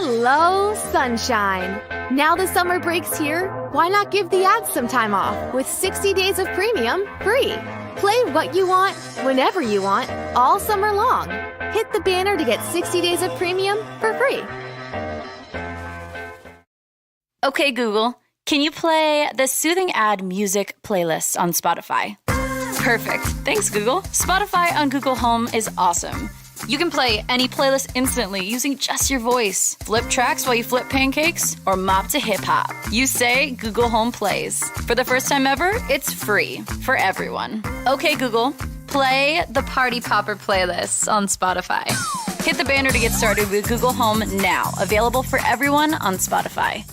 Hello, sunshine. Now the summer break's here, why not give the ads some time off with 60 days of premium free? Play what you want, whenever you want, all summer long. Hit the banner to get 60 days of premium for free. Okay, Google, can you play the Soothing Ad Music playlist on Spotify? Perfect. Thanks, Google. Spotify on Google Home is awesome. You can play any playlist instantly using just your voice. Flip tracks while you flip pancakes or mop to hip-hop. You say Google Home plays. For the first time ever, it's free for everyone. Okay, Google, play the Party Popper playlist on Spotify. Hit the banner to get started with Google Home now. Available for everyone on Spotify.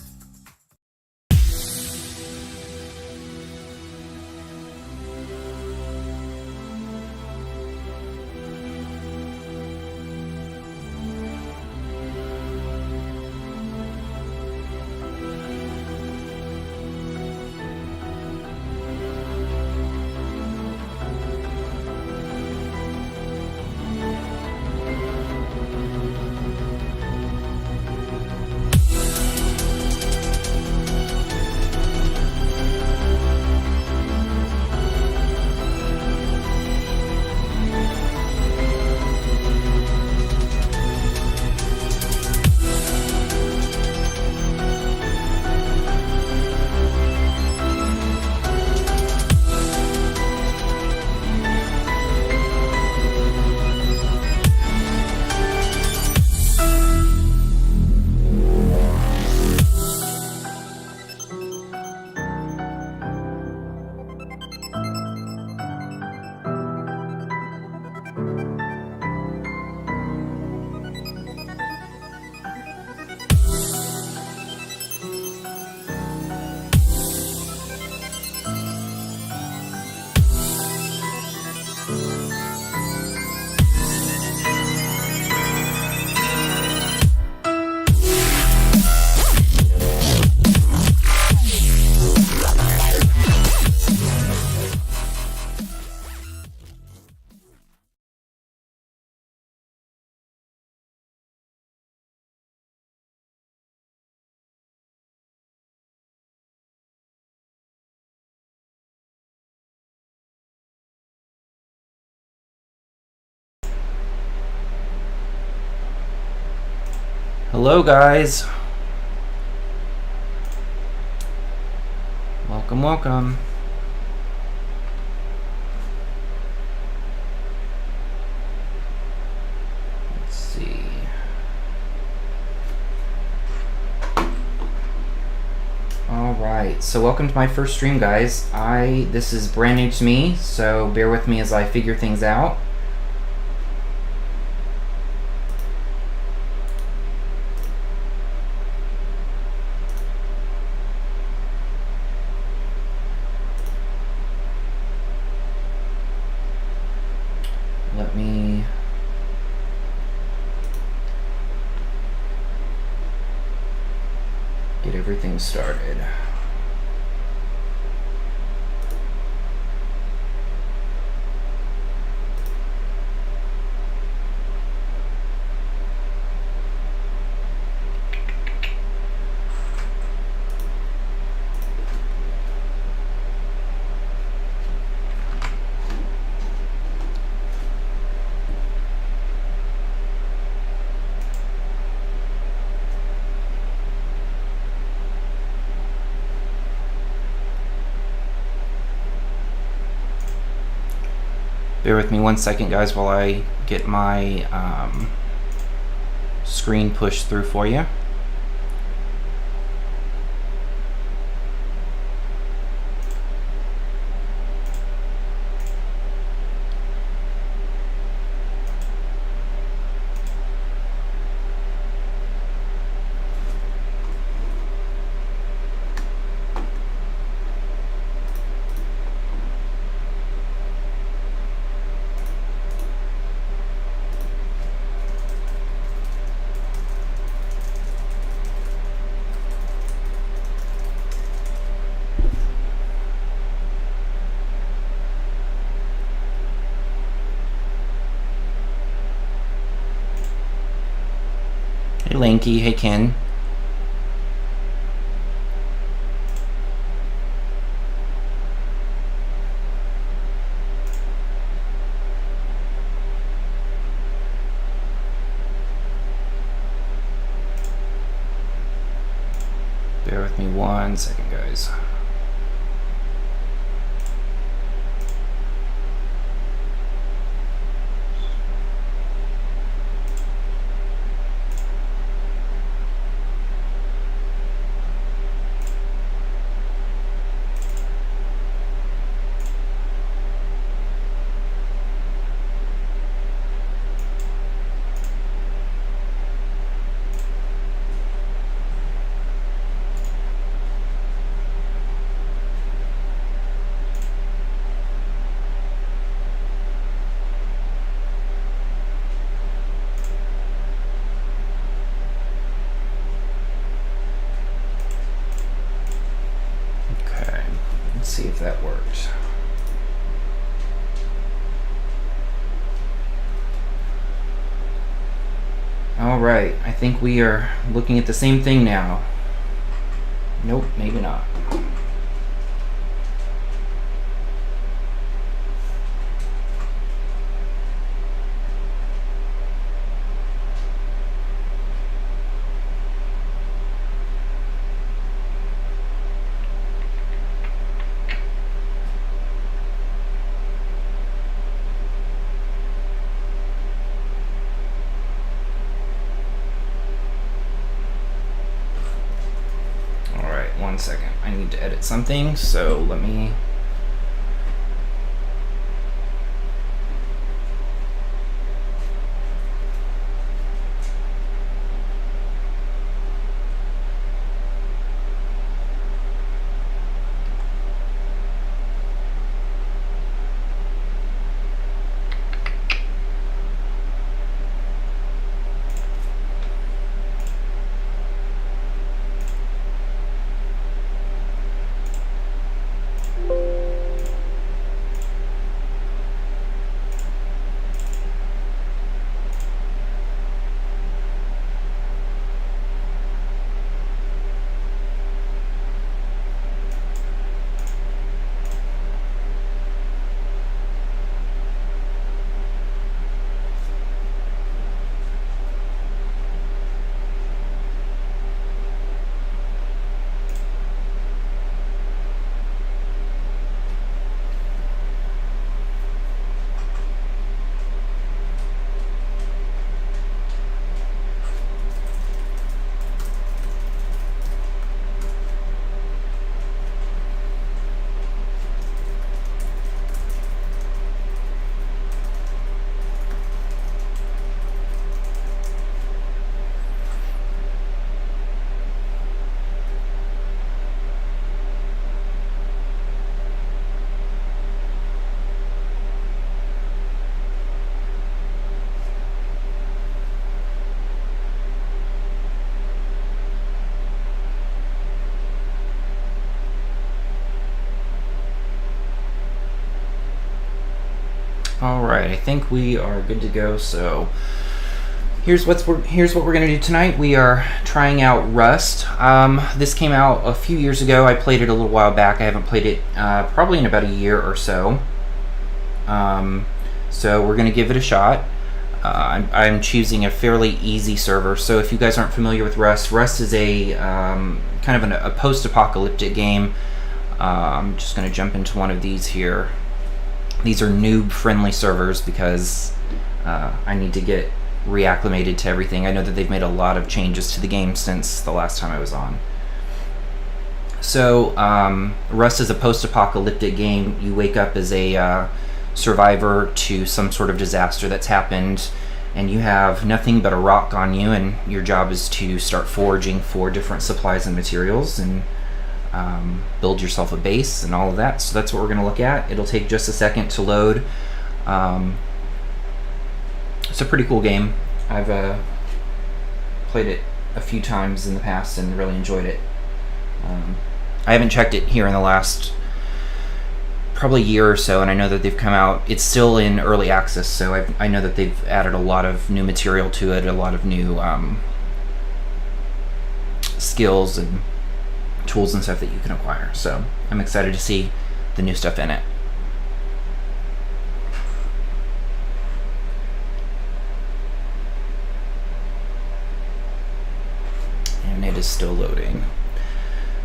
Hello guys, welcome. Let's see. Alright, so welcome to my first stream, guys. This is brand new to me, so bear with me as I figure things out. Let me get everything started. Bear with me 1 second, guys, while I get my screen pushed through for you. Hey Lanky, hey Ken. Bear with me 1 second, guys. See if that works. All right, I think we are looking at the same thing now. Nope, maybe not. All right, 1 second. I need to edit something, so let me... Alright, I think we are good to go, so here's what we're going to do tonight. We are trying out Rust. This came out a few years ago. I played it a little while back. I haven't played it probably in about a year or so. So we're going to give it a shot. I'm choosing a fairly easy server, so if you guys aren't familiar with Rust, Rust is a kind of a post-apocalyptic game. I'm just going to jump into one of these here. These are noob-friendly servers because I need to get reacclimated to everything. I know that they've made a lot of changes to the game since the last time I was on. So, Rust is a post-apocalyptic game. You wake up as a survivor to some sort of disaster that's happened, and you have nothing but a rock on you, and your job is to start foraging for different supplies and materials, and build yourself a base and all of that. So that's what we're going to look at. It'll take just a second to load. It's a pretty cool game. I've played it a few times in the past and really enjoyed it. I haven't checked it here in the last probably year or so, and I know that they've come out. It's still in early access, so I know that they've added a lot of new material to it, a lot of new skills and tools and stuff that you can acquire. So I'm excited to see the new stuff in it. And it is still loading.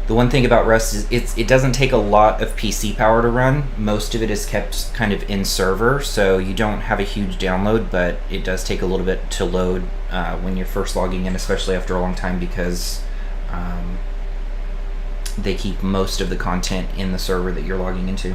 The one thing about Rust is it doesn't take a lot of PC power to run. Most of it is kept kind of in server, so you don't have a huge download, but it does take a little bit to load when you're first logging in, especially after a long time, because they keep most of the content in the server that you're logging into.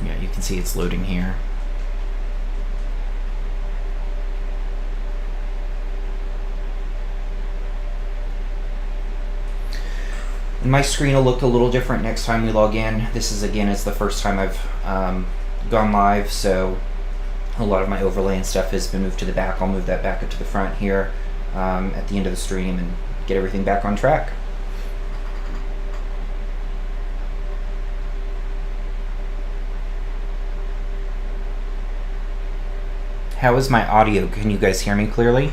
Yeah, you can see it's loading here. And my screen will look a little different next time we log in. This is the first time I've gone live, so a lot of my overlay and stuff has been moved to the back. I'll move that back up to the front here at the end of the stream and get everything back on track. How is my audio? Can you guys hear me clearly?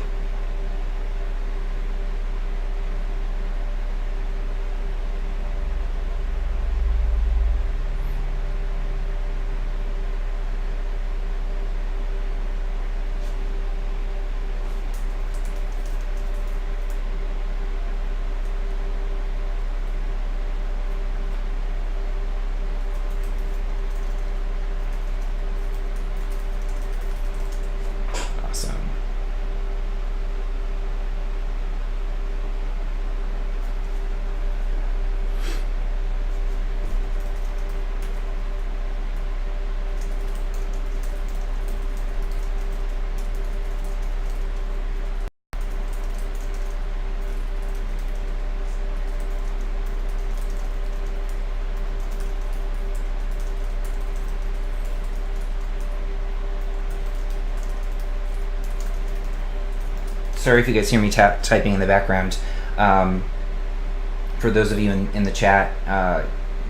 Sorry if you guys hear me typing in the background. For those of you in the chat,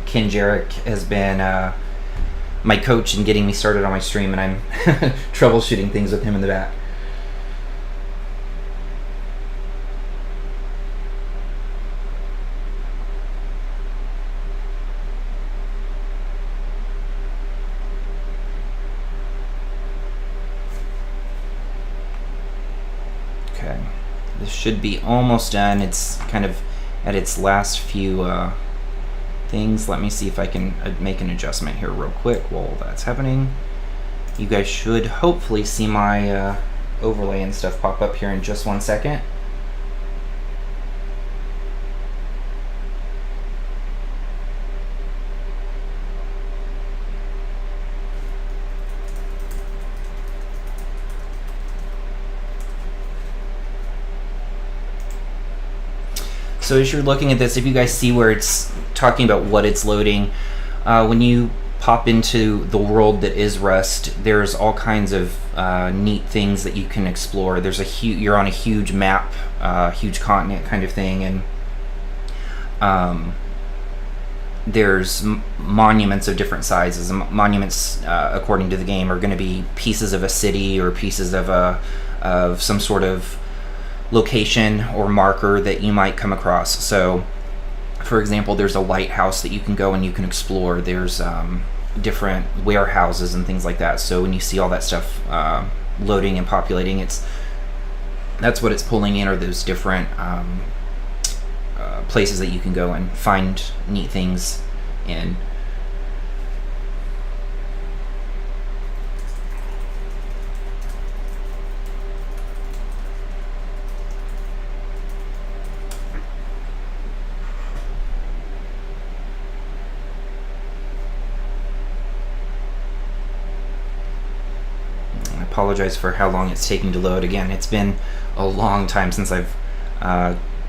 Ken Jarek has been my coach in getting me started on my stream, and I'm troubleshooting things with him in the back. Okay, this should be almost done. It's kind of at its last few things. Let me see if I can make an adjustment here real quick while that's happening. You guys should hopefully see my overlay and stuff pop up here in just 1 second. So as you're looking at this, if you guys see where it's talking about what it's loading, when you pop into the world that is Rust, there's all kinds of neat things that you can explore. There's you're on a huge map, huge continent kind of thing, and there's monuments of different sizes. Monuments, according to the game, are going to be pieces of a city or pieces of some sort of location or marker that you might come across. So for example, there's a lighthouse that you can go and you can explore. There's different warehouses and things like that. So when you see all that stuff loading and populating, that's what it's pulling in, are those different places that you can go and find neat things in. Apologize for how long it's taking to load. Again, it's been a long time since I've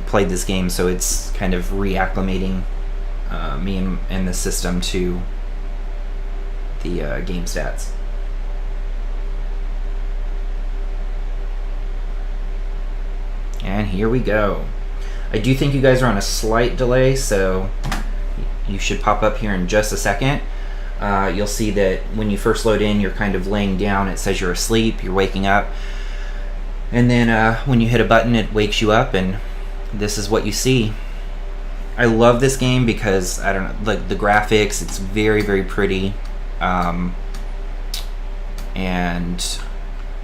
played this game, so it's kind of reacclimating me and the system to the game stats. And here we go. I do think you guys are on a slight delay, so you should pop up here in just a second. You'll see that when you first load in, you're kind of laying down. It says you're asleep, you're waking up. And then when you hit a button, it wakes you up, and this is what you see. I love this game because, I don't know, like the graphics, it's very, very pretty. And,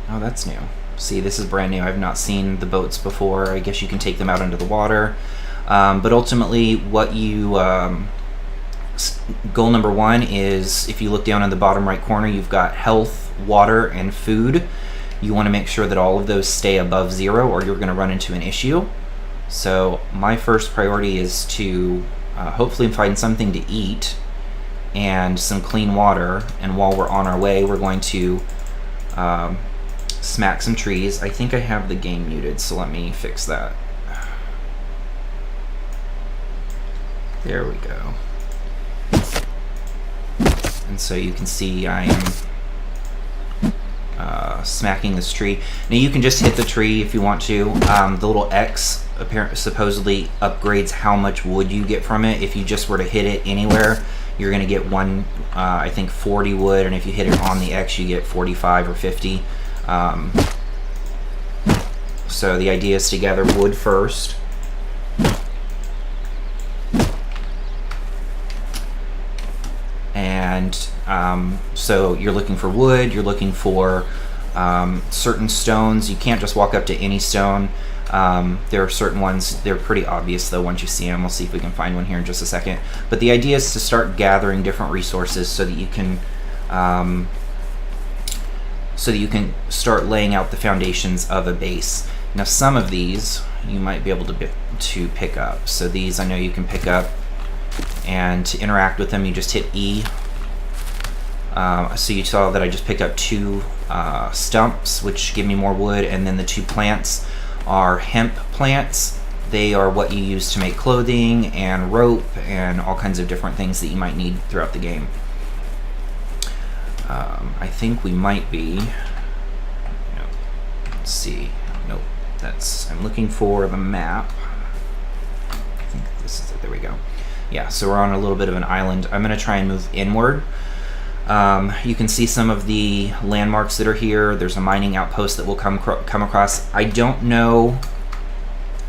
oh, that's new. See, this is brand new. I've not seen the boats before. I guess you can take them out into the water. But ultimately, what you, goal number 1 is, if you look down in the bottom right corner, you've got health, water, and food. You want to make sure that all of those stay above 0 or you're going to run into an issue. So my first priority is to hopefully find something to eat and some clean water. And while we're on our way, we're going to smack some trees. I think I have the game muted, so let me fix that. There we go. And so you can see I am smacking this tree. Now you can just hit the tree if you want to. The little X supposedly upgrades how much wood you get from it. If you just were to hit it anywhere, you're going to get I think 40 wood, and if you hit it on the X, you get 45 or 50. So the idea is to gather wood first. And so you're looking for wood, you're looking for certain stones. You can't just walk up to any stone. There are certain ones, they're pretty obvious though once you see them. We'll see if we can find one here in just a second. But the idea is to start gathering different resources so that you can start laying out the foundations of a base. Now some of these you might be able to pick up. So these I know you can pick up, and to interact with them you just hit E. So you saw that I just picked up 2 stumps, which give me more wood, and then the 2 plants are hemp plants. They are what you use to make clothing and rope and all kinds of different things that you might need throughout the game. I think we might be, let's see, nope, I'm looking for the map. I think this is it, there we go. Yeah, so we're on a little bit of an island. I'm going to try and move inward. You can see some of the landmarks that are here. There's a mining outpost that we'll come across. I don't know,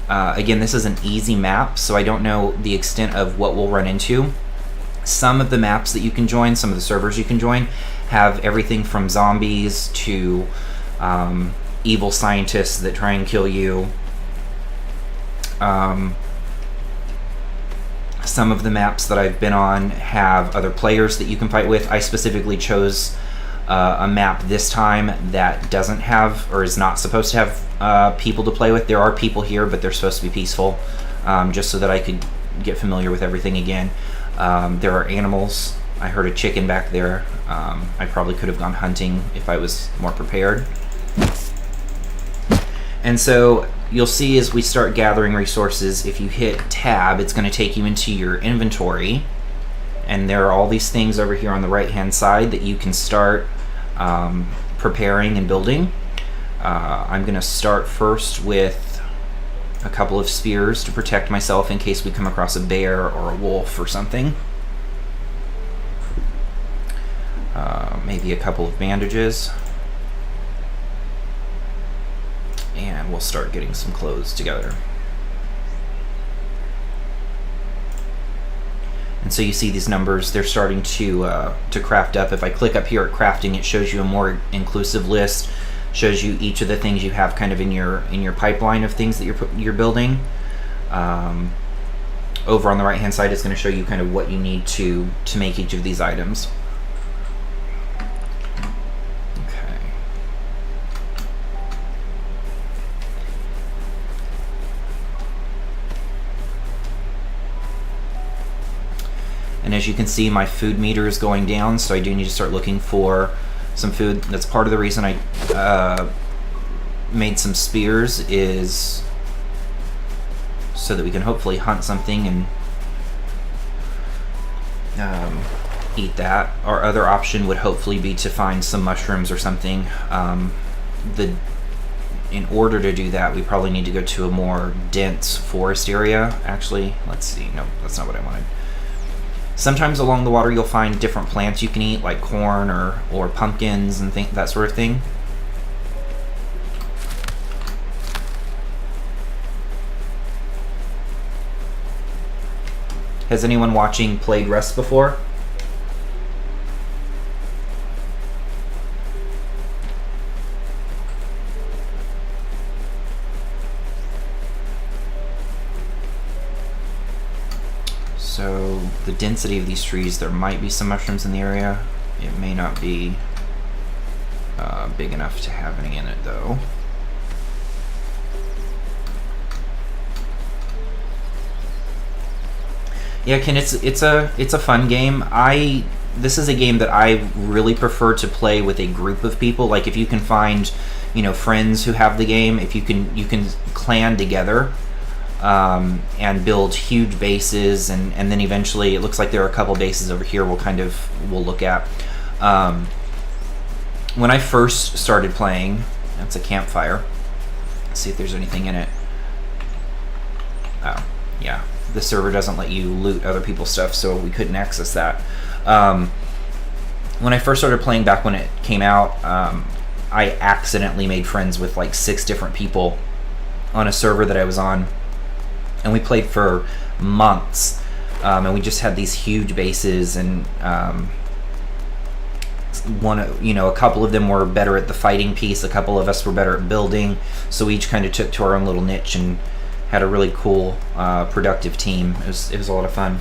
again, this is an easy map, so I don't know the extent of what we'll run into. Some of the maps that you can join, some of the servers you can join, have everything from zombies to evil scientists that try and kill you. Some of the maps that I've been on have other players that you can fight with. I specifically chose a map this time that doesn't have, or is not supposed to have people to play with. There are people here, but they're supposed to be peaceful, just so that I could get familiar with everything again. There are animals. I heard a chicken back there. I probably could have gone hunting if I was more prepared. And so you'll see as we start gathering resources, if you hit tab, it's going to take you into your inventory, and there are all these things over here on the right hand side that you can start preparing and building. I'm going to start first with a couple of spears to protect myself in case we come across a bear or a wolf or something. Maybe a couple of bandages. And we'll start getting some clothes together. And so you see these numbers, they're starting to craft up. If I click up here at crafting, it shows you a more inclusive list, shows you each of the things you have kind of in your pipeline of things that you're building. Over on the right hand side, it's going to show you kind of what you need to make each of these items. And as you can see, my food meter is going down, so I do need to start looking for some food. That's part of the reason I made some spears, is so that we can hopefully hunt something and eat that. Our other option would hopefully be to find some mushrooms or something. The in order to do that, we probably need to go to a more dense forest area. Actually, let's see. No, that's not what I wanted. Sometimes along the water you'll find different plants you can eat, like corn or pumpkins and that sort of thing. Has anyone watching played Rust before? So the density of these trees, there might be some mushrooms in the area. It may not be big enough to have any in it though. Yeah, Ken, it's a fun game. This is a game that I really prefer to play with a group of people. Like if you can find, friends who have the game, if you can clan together. And build huge bases, and then eventually it looks like there are a couple bases over here we'll look at. When I first started playing, that's a campfire. Let's see if there's anything in it. Oh, yeah. The server doesn't let you loot other people's stuff, so we couldn't access that. When I first started playing back when it came out, I accidentally made friends with like 6 different people on a server that I was on. And we played for months, and we just had these huge bases, and a couple of them were better at the fighting piece, a couple of us were better at building, so we each kind of took to our own little niche and had a really cool, productive team. It was a lot of fun.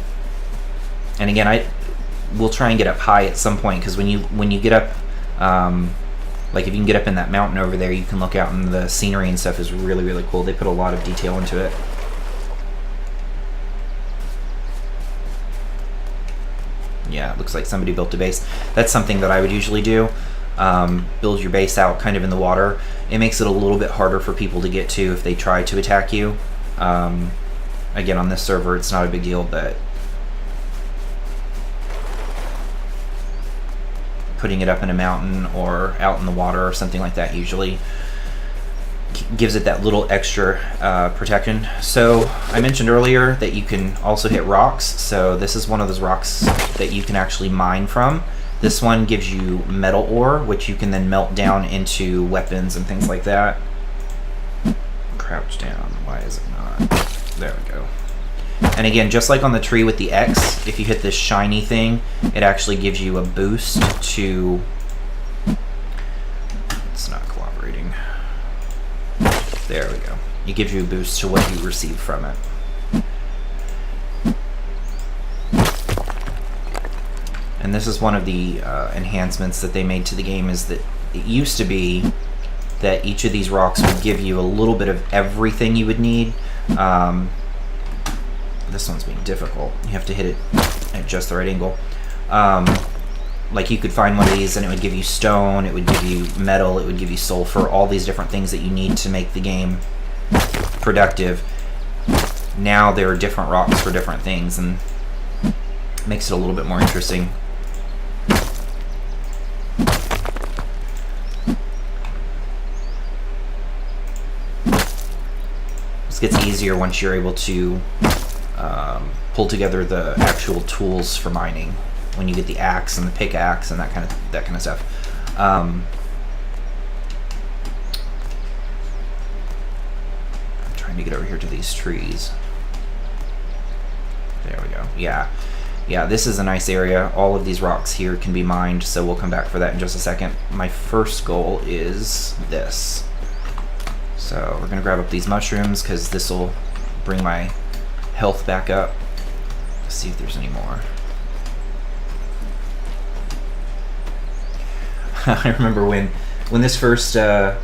And again, we'll try and get up high at some point, because when you get up, like if you can get up in that mountain over there, you can look out, and the scenery and stuff is really, really cool. They put a lot of detail into it. Yeah, it looks like somebody built a base. That's something that I would usually do. Build your base out kind of in the water. It makes it a little bit harder for people to get to if they try to attack you. Again, on this server, it's not a big deal, but putting it up in a mountain or out in the water or something like that usually gives it that little extra protection. So I mentioned earlier that you can also hit rocks. So this is one of those rocks that you can actually mine from. This one gives you metal ore, which you can then melt down into weapons and things like that. Crouch down. Why is it not? There we go. And again, just like on the tree with the X, if you hit this shiny thing, it actually gives you a boost to... It's not cooperating. There we go. It gives you a boost to what you receive from it. And this is one of the enhancements that they made to the game, is that it used to be that each of these rocks would give you a little bit of everything you would need. This one's being difficult. You have to hit it at just the right angle. Like you could find one of these and it would give you stone, it would give you metal, it would give you sulfur, all these different things that you need to make the game productive. Now there are different rocks for different things, and it makes it a little bit more interesting. This gets easier once you're able to pull together the actual tools for mining. When you get the axe and the pickaxe and that kind of stuff. I'm trying to get over here to these trees. There we go. Yeah, this is a nice area. All of these rocks here can be mined, so we'll come back for that in just a second. My first goal is this. So we're gonna grab up these mushrooms because this will bring my health back up. Let's see if there's any more. I remember when this first, Ken,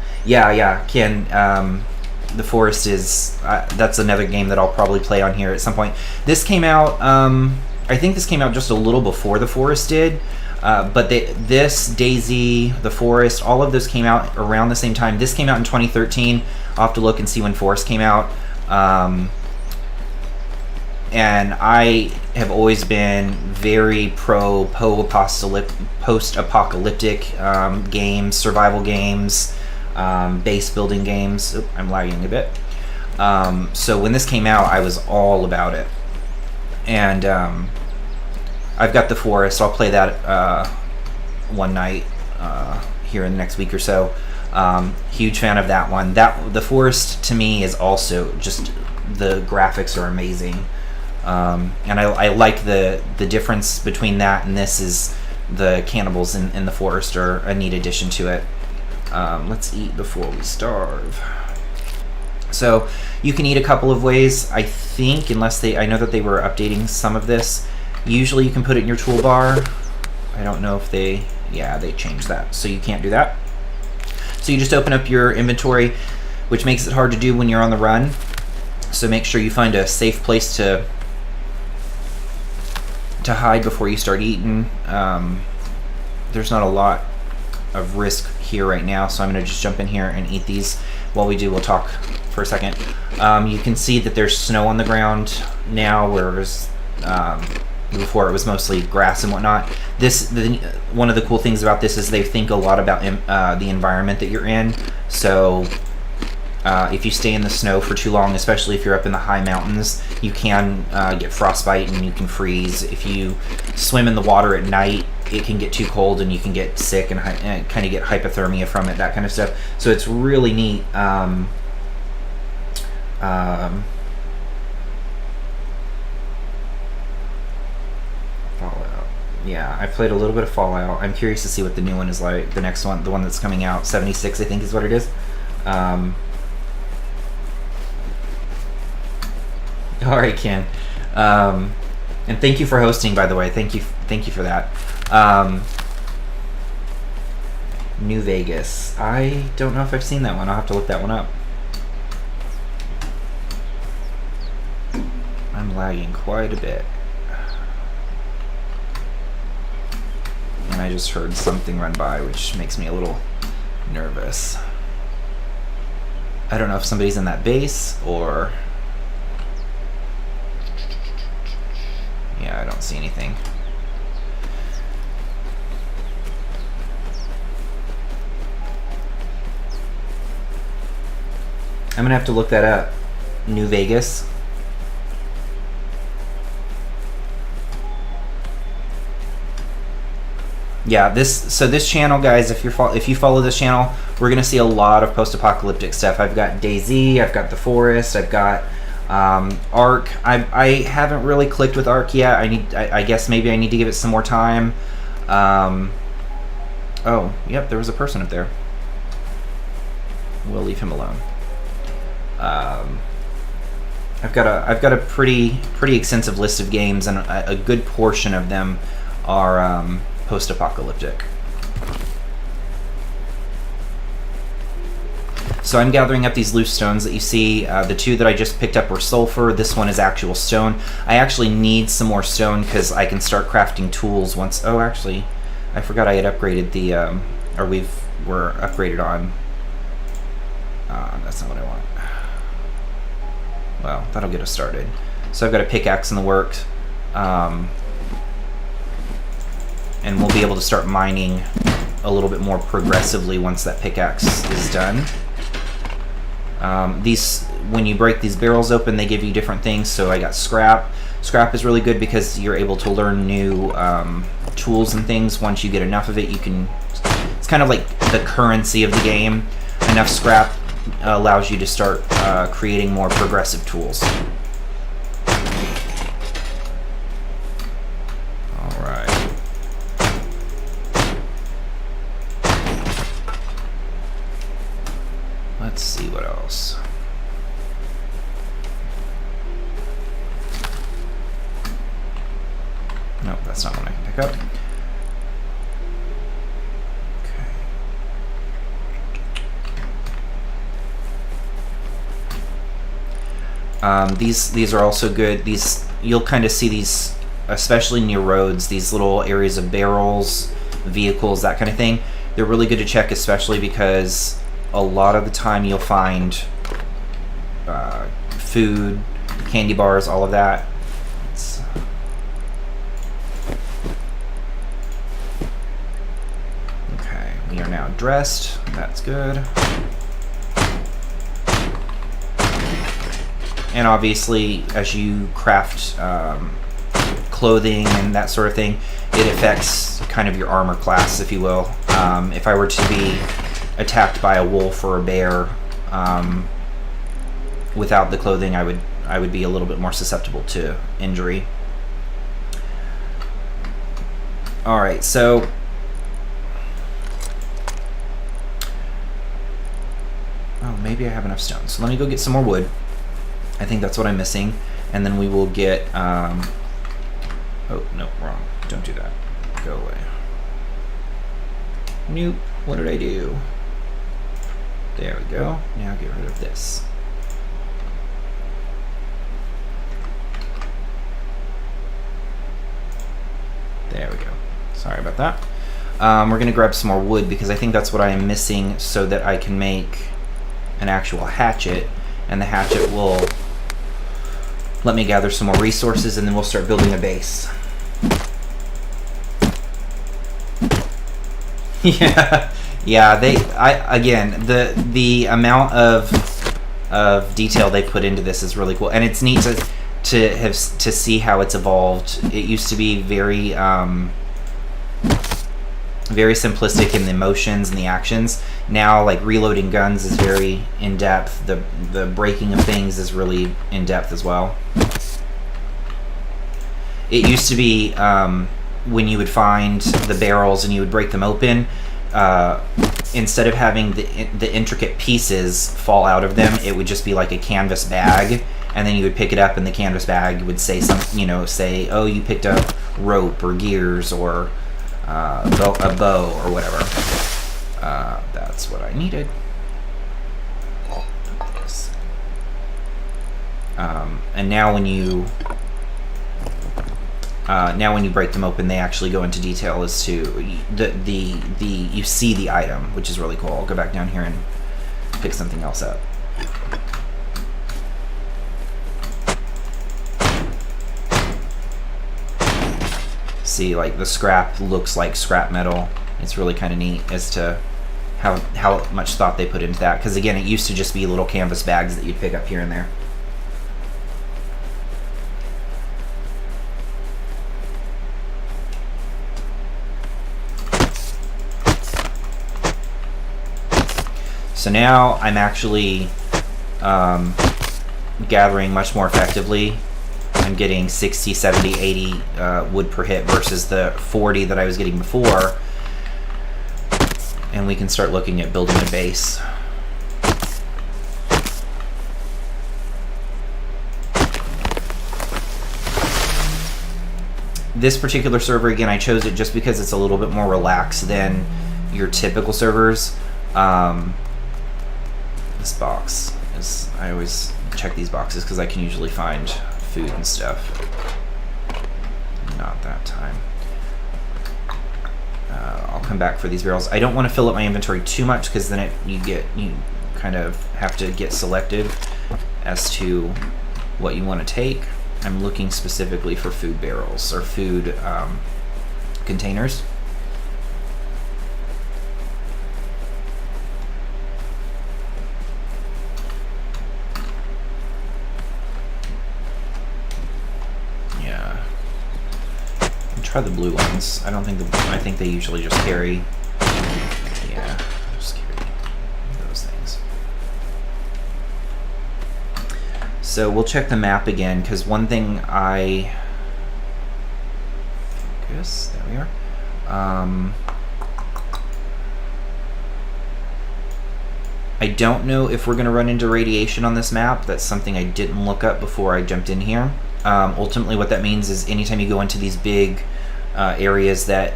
the forest is, that's another game that I'll probably play on here at some point. This came out, I think this came out just a little before the forest did, but this, Daisy, the forest, all of those came out around the same time. This came out in 2013. I'll have to look and see when forest came out. And I have always been very pro post-apocalyptic games, survival games. base building games. Oop, I'm lagging a bit. So when this came out, I was all about it. And I've got the Forest. I'll play that one night here in the next week or so. Huge fan of that one. The Forest to me is also just, the graphics are amazing. And I like the difference between that and this is the cannibals in the Forest are a neat addition to it. Let's eat before we starve. So you can eat a couple of ways, I think, I know that they were updating some of this. Usually you can put it in your toolbar. I don't know if they changed that, so you can't do that. So you just open up your inventory, which makes it hard to do when you're on the run. So make sure you find a safe place to hide before you start eating. There's not a lot of risk here right now, so I'm going to just jump in here and eat these. While we do, we'll talk for a second. You can see that there's snow on the ground now, whereas before it was mostly grass and whatnot. One of the cool things about this is they think a lot about the environment that you're in. So if you stay in the snow for too long, especially if you're up in the high mountains, you can get frostbite and you can freeze. If you swim in the water at night, it can get too cold and you can get sick and kind of get hypothermia from it, that kind of stuff. So it's really neat. Fallout. Yeah, I played a little bit of Fallout. I'm curious to see what the new one is like. The next one, the one that's coming out, 76, I think is what it is. All right, Ken. And thank you for hosting, by the way. Thank you for that. New Vegas. I don't know if I've seen that one. I'll have to look that one up. I'm lagging quite a bit. And I just heard something run by, which makes me a little nervous. I don't know if somebody's in that base or... Yeah, I don't see anything. I'm gonna have to look that up. New Vegas. Yeah, this channel, guys, if you follow this channel, we're gonna see a lot of post-apocalyptic stuff. I've got DayZ, I've got the Forest, I've got Ark. I haven't really clicked with Ark yet. I guess maybe I need to give it some more time. Oh, yep, there was a person up there. We'll leave him alone. I've got a pretty extensive list of games, and a good portion of them are post-apocalyptic. So I'm gathering up these loose stones that you see. The two that I just picked up were sulfur. This one is actual stone. I actually need some more stone because I can start crafting tools once. Oh, actually, I forgot I had upgraded the, we're upgraded on. That's not what I want. Well, that'll get us started. So I've got a pickaxe in the works. And we'll be able to start mining a little bit more progressively once that pickaxe is done. When you break these barrels open, they give you different things. So I got scrap. Scrap is really good because you're able to learn new tools and things. Once you get enough of it, you can... It's kind of like the currency of the game. Enough scrap allows you to start creating more progressive tools. Let's see what else. Nope, that's not one I can pick up. Okay. These are also good. You'll kind of see these, especially near roads, these little areas of barrels, vehicles, that kind of thing. They're really good to check, especially because a lot of the time you'll find food, candy bars, all of that. Okay, we are now dressed. That's good. And obviously, as you craft clothing and that sort of thing, it affects kind of your armor class, if you will. If I were to be attacked by a wolf or a bear, without the clothing, I would be a little bit more susceptible to injury. All right, so maybe I have enough stones. So let me go get some more wood. I think that's what I'm missing, and then we will get. Oh no, wrong. Don't do that. Go away. Nope. What did I do? There we go. Now get rid of this. There we go. Sorry about that. We're going to grab some more wood because I think that's what I am missing so that I can make an actual hatchet, and the hatchet will let me gather some more resources, and then we'll start building a base. Yeah. Again, the amount of detail they put into this is really cool, and it's neat to see how it's evolved. It used to be very very simplistic in the motions and the actions. Now, like, reloading guns is very in depth. The breaking of things is really in depth as well. It used to be when you would find the barrels and you would break them open, instead of having the intricate pieces fall out of them, it would just be like a canvas bag, and then you would pick it up and the canvas bag would say say, oh, you picked up rope or gears or a bow or whatever. That's what I needed. And now when you break them open, they actually go into detail as to you see the item, which is really cool. I'll go back down here and pick something else up. See, like, the scrap looks like scrap metal. It's really kind of neat as to how much thought they put into that, because again, it used to just be little canvas bags that you'd pick up here and there. So now I'm actually gathering much more effectively. I'm getting 60, 70, 80 wood per hit versus the 40 that I was getting before. And we can start looking at building a base. This particular server, again, I chose it just because it's a little bit more relaxed than your typical servers. This box is, I always check these boxes because I can usually find food and stuff. Not that time. I'll come back for these barrels. I don't want to fill up my inventory too much because then you kind of have to get selective as to what you want to take. I'm looking specifically for food barrels or food containers. Try the blue ones. I think they usually just carry. Yeah, just carry those things. So we'll check the map again, because one thing I guess there we are. I don't know if we're going to run into radiation on this map. That's something I didn't look up before I jumped in here. Ultimately, what that means is anytime you go into these big areas that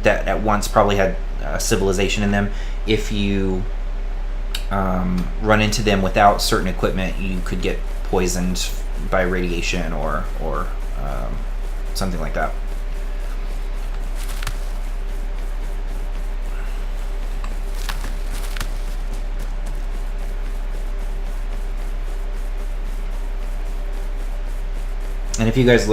at once probably had civilization in them, if you run into them without certain equipment, you could get poisoned by radiation or something like that. And if you guys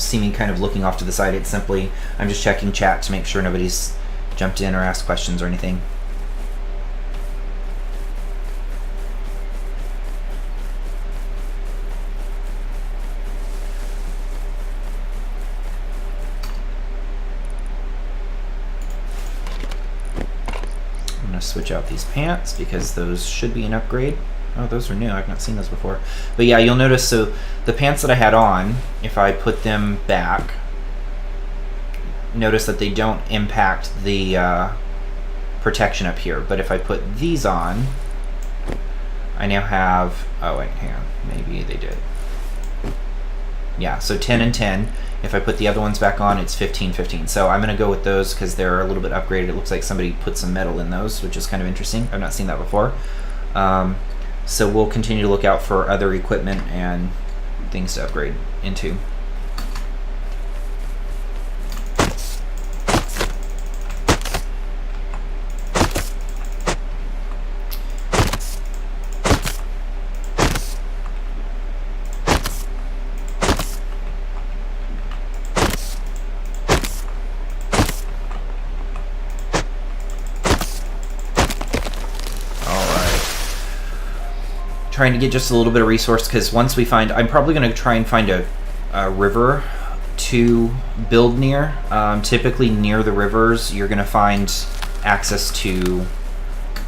see me kind of looking off to the side, it's simply I'm just checking chat to make sure nobody's jumped in or asked questions or anything. I'm going to switch out these pants because those should be an upgrade. Oh, those are new. I've not seen those before. But yeah, you'll notice, so the pants that I had on, if I put them back, notice that they don't impact the protection up here. But if I put these on, I now have, oh wait, hang on, maybe they did. Yeah, so 10 and 10. If I put the other ones back on, it's 15, 15. So I'm going to go with those because they're a little bit upgraded. It looks like somebody put some metal in those, which is kind of interesting. I've not seen that before. So we'll continue to look out for other equipment and things to upgrade into. Trying to get just a little bit of resource, because once we find, I'm probably going to try and find a river to build near. Typically near the rivers you're going to find access to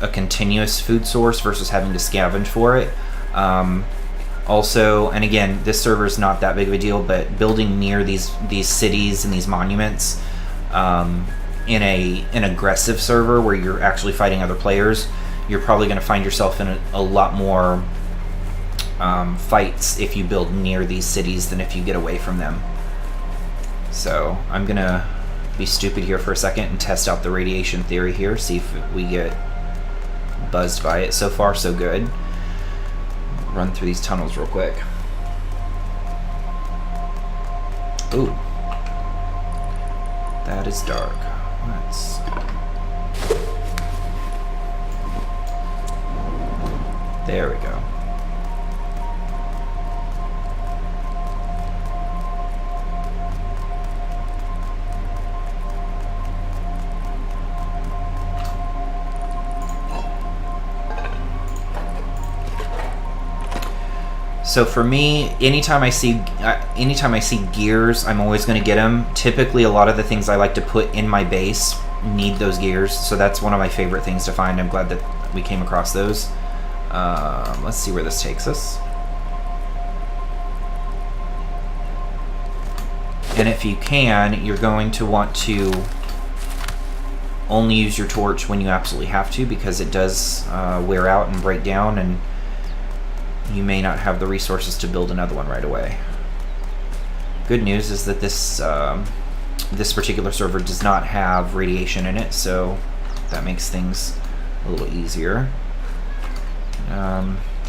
a continuous food source versus having to scavenge for it. Also, and again, this server is not that big of a deal, but building near these cities and these monuments in an aggressive server where you're actually fighting other players, you're probably going to find yourself in a lot more fights if you build near these cities than if you get away from them. So I'm going to be stupid here for a second and test out the radiation theory here, see if we get buzzed by it. So far, so good. Run through these tunnels real quick. Ooh. That is dark. Let's... There we go. So for me, anytime I see gears, I'm always going to get them. Typically, a lot of the things I like to put in my base need those gears, so that's one of my favorite things to find. I'm glad that we came across those. Let's see where this takes us. And if you can, you're going to want to only use your torch when you absolutely have to, because it does wear out and break down, and you may not have the resources to build another one right away. Good news is that this particular server does not have radiation in it, so that makes things a little easier.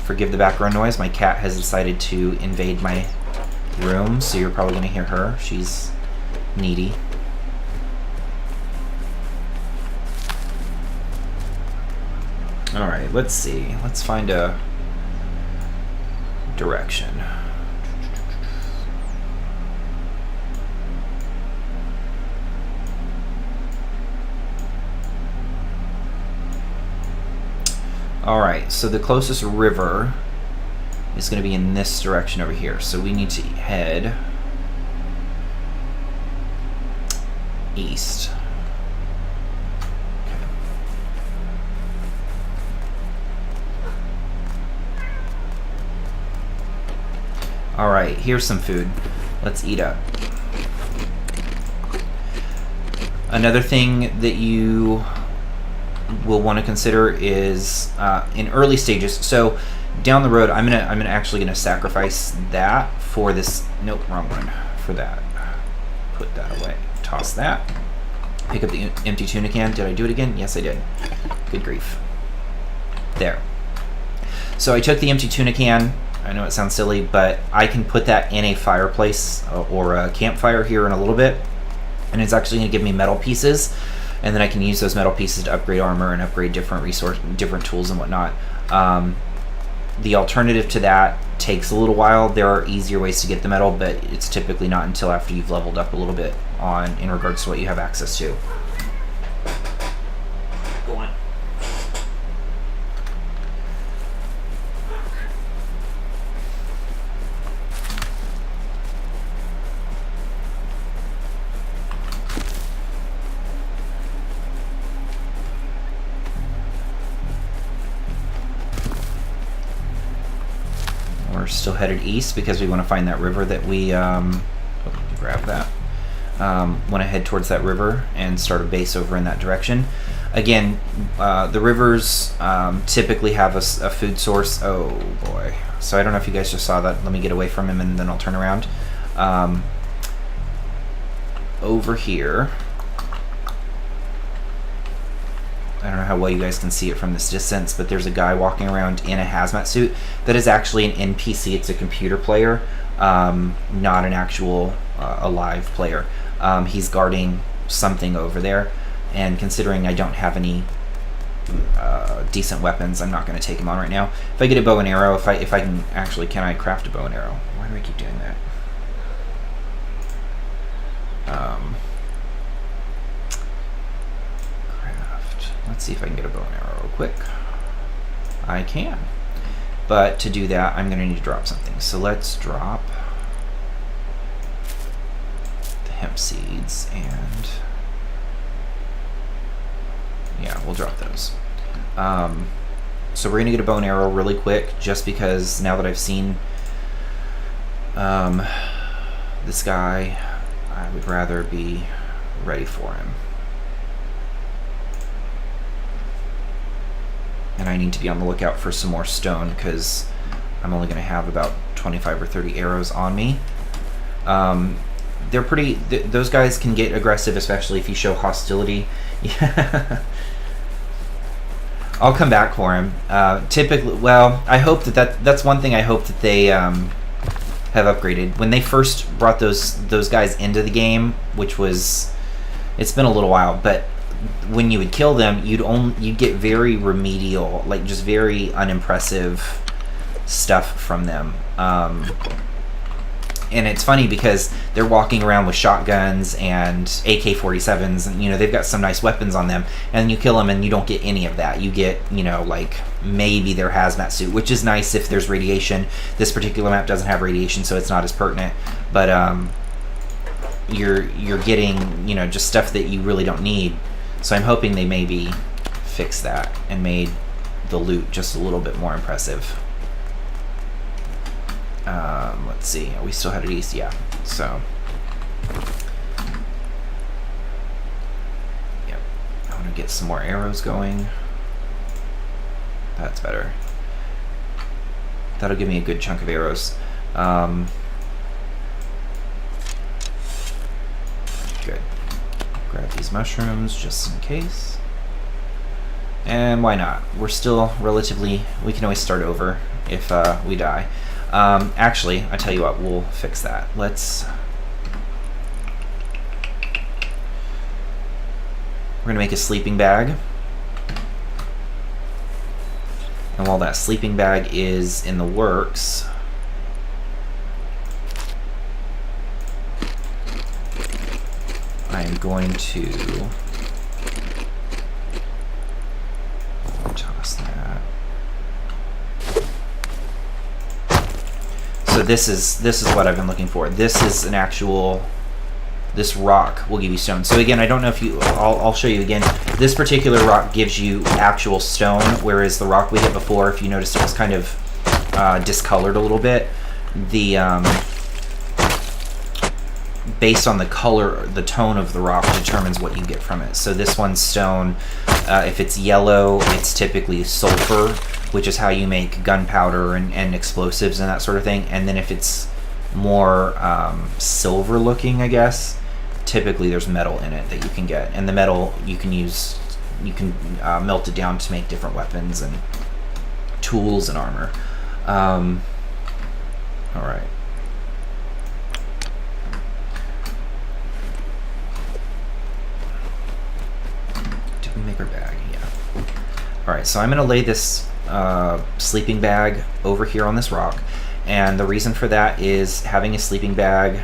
Forgive the background noise. My cat has decided to invade my room, so you're probably going to hear her. She's needy. Alright, let's see. Let's find a direction. Alright, so the closest river is going to be in this direction over here. So we need to head east. Okay. Alright, here's some food. Let's eat up. Another thing that you will want to consider is in early stages. So down the road, I'm gonna sacrifice that for this. Nope, wrong one. For that, put that away. Toss that. Pick up the empty tuna can. Did I do it again? Yes, I did. Good grief. There. So I took the empty tuna can. I know it sounds silly, but I can put that in a fireplace or a campfire here in a little bit, and it's actually going to give me metal pieces, and then I can use those metal pieces to upgrade armor and upgrade different tools and whatnot. The alternative to that takes a little while. There are easier ways to get the metal, but it's typically not until after you've leveled up a little bit in regards to what you have access to. still headed east because we want to find that river that we grab that. Want to head towards that river and start a base over in that direction. Again, the rivers typically have a food source. Oh boy. So I don't know if you guys just saw that. Let me get away from him and then I'll turn around. Over here, I don't know how well you guys can see it from this distance, but there's a guy walking around in a hazmat suit. That is actually an NPC. It's a computer player, not an actual a live player. He's guarding something over there, and considering I don't have any decent weapons, I'm not going to take him on right now. If I get a bow and arrow, if I can actually, can I craft a bow and arrow? Why do I keep doing that? Let's see if I can get a bow and arrow real quick. I can. But to do that, I'm going to need to drop something. So let's drop the hemp seeds and... yeah, we'll drop those. So we're going to get a bow and arrow really quick, just because now that I've seen this guy, I would rather be ready for him. And I need to be on the lookout for some more stone because I'm only going to have about 25 or 30 arrows on me. They're pretty... those guys can get aggressive, especially if you show hostility. Yeah. I'll come back for him. Typically, well, I hope that's one thing I hope that they have upgraded. When they first brought those guys into the game, which was... it's been a little while, but when you would kill them, you'd get very remedial, like just very unimpressive stuff from them. And it's funny because they're walking around with shotguns and AK-47s, and you know they've got some nice weapons on them. And you kill them, and you don't get any of that. You get, you know, like maybe their hazmat suit, which is nice if there's radiation. This particular map doesn't have radiation, so it's not as pertinent. But you're getting, you know, just stuff that you really don't need. So I'm hoping they maybe fixed that and made the loot just a little bit more impressive. Let's see. Are we still headed east? Yeah. So. Yep. I want to get some more arrows going. That's better. That'll give me a good chunk of arrows. Good. Grab these mushrooms just in case. And why not? We're still relatively... we can always start over if we die. Actually, I tell you what, we'll fix that. Let's... we're going to make a sleeping bag. And while that sleeping bag is in the works... I'm going to toss that. So this is what I've been looking for. This is an actual... this rock will give you stone. So again, I don't know if you... I'll show you again. This particular rock gives you actual stone, whereas the rock we hit before, if you noticed, it was kind of discolored a little bit. The... based on the color, the tone of the rock determines what you get from it. So this one's stone. If it's yellow, it's typically sulfur, which is how you make gunpowder and explosives and that sort of thing. And then if it's more silver looking, I guess, typically there's metal in it that you can get. And the metal you can use, you can melt it down to make different weapons and tools and armor. All right. Make our bag, yeah. Alright, so I'm going to lay this sleeping bag over here on this rock, and the reason for that is having a sleeping bag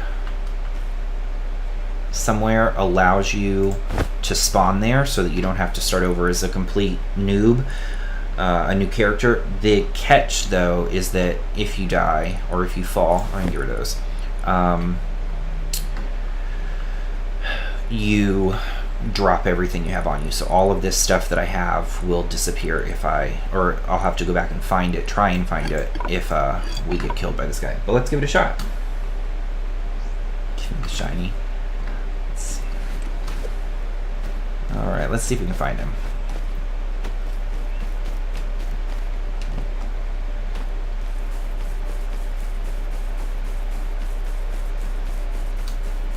somewhere allows you to spawn there so that you don't have to start over as a complete noob, a new character. The catch, though, is that if you die or if you fall, I'm going to get rid of those, you drop everything you have on you. So all of this stuff that I have will disappear or I'll have to go back and find it, try and find it if we get killed by this guy. But let's give it a shot. Give him the shiny. Let's see. All right, let's see if we can find him.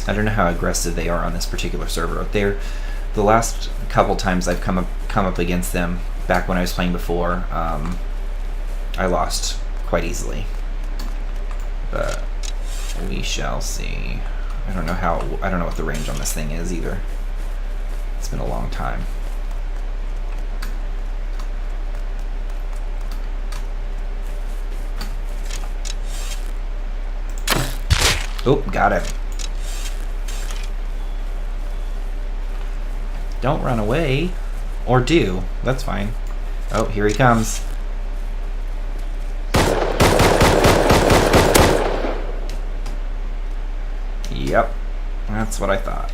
I don't know how aggressive they are on this particular server. The last couple times I've come up against them, back when I was playing before, I lost quite easily. But we shall see. I don't know what the range on this thing is either. It's been a long time. Oh, got him. Don't run away. Or do. That's fine. Oh, here he comes. Yep. That's what I thought.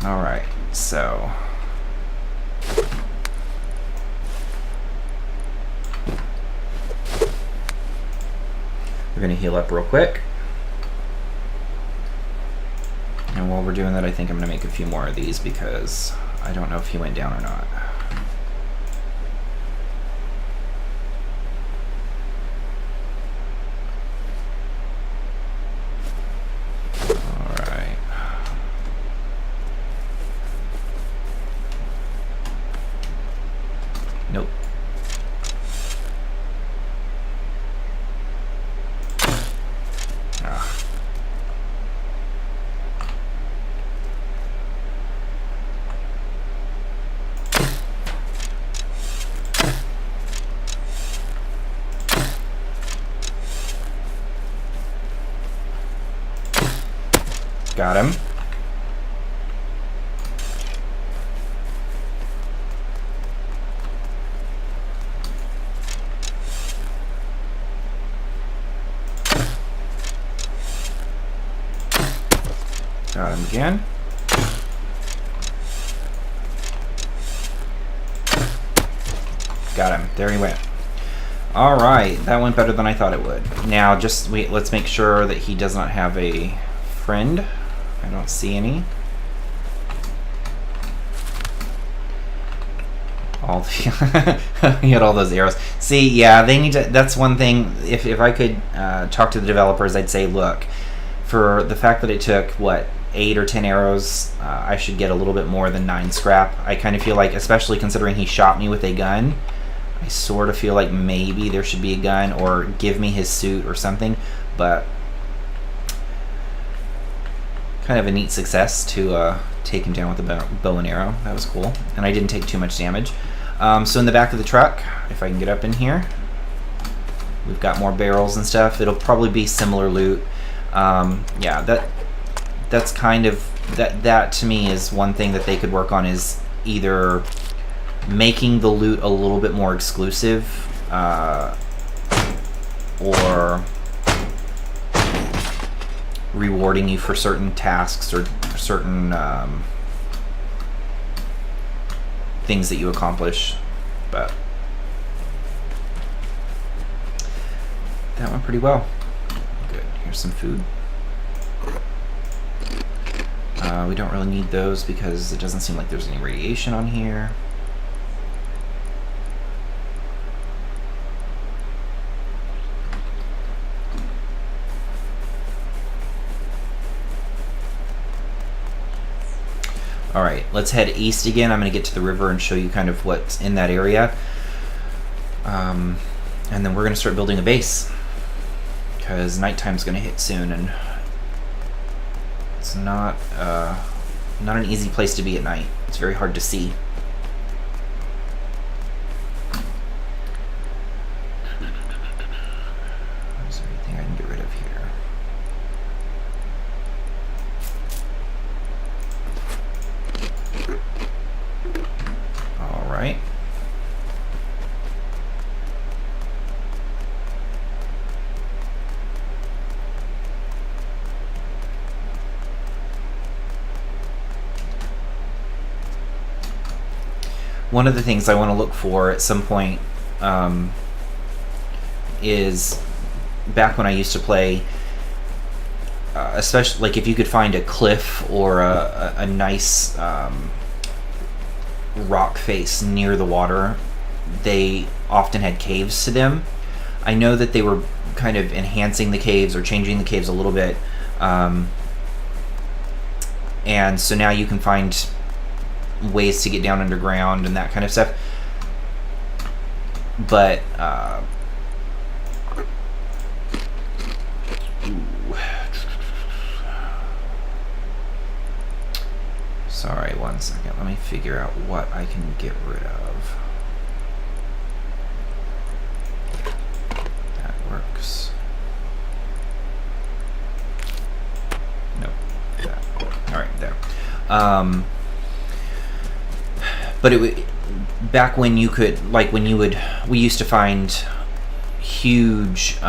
Alright, so... we're going to heal up real quick. And while we're doing that, I think I'm going to make a few more of these because I don't know if he went down or not. Alright. Nope. Got him. Got him again. Got him. There he went. All right, that went better than I thought it would. Now, just wait. Let's make sure that he does not have a friend. I don't see any. He had all those arrows. See, yeah, they need to. That's one thing. If I could talk to the developers, I'd say, look, for the fact that it took what 8 or 10 arrows, I should get a little bit more than 9 scrap. I kind of feel like, especially considering he shot me with a gun, I sort of feel like maybe there should be a gun or give me his suit or something. But kind of a neat success to take him down with a bow and arrow. That was cool. And I didn't take too much damage. So in the back of the truck, if I can get up in here, we've got more barrels and stuff. It'll probably be similar loot. Yeah, that's kind of, that to me is one thing that they could work on, is either making the loot a little bit more exclusive, or rewarding you for certain tasks or certain things that you accomplish. But that went pretty well. Good. Here's some food. We don't really need those because it doesn't seem like there's any radiation on here. Alright, let's head east again. I'm going to get to the river and show you kind of what's in that area. And then we're going to start building a base, because nighttime's going to hit soon, and it's not an easy place to be at night. It's very hard to see. Is there anything I can get rid of here? All right. one of the things I want to look for at some point is back when I used to play, especially like if you could find a cliff or a nice rock face near the water, they often had caves to them. I know that they were kind of enhancing the caves or changing the caves a little bit, and so now you can find ways to get down underground and that kind of stuff. But sorry, one second. Let me figure out what I can get rid of. That works. Nope. That. All right, there. But it back when you could, like when you would, we used to find huge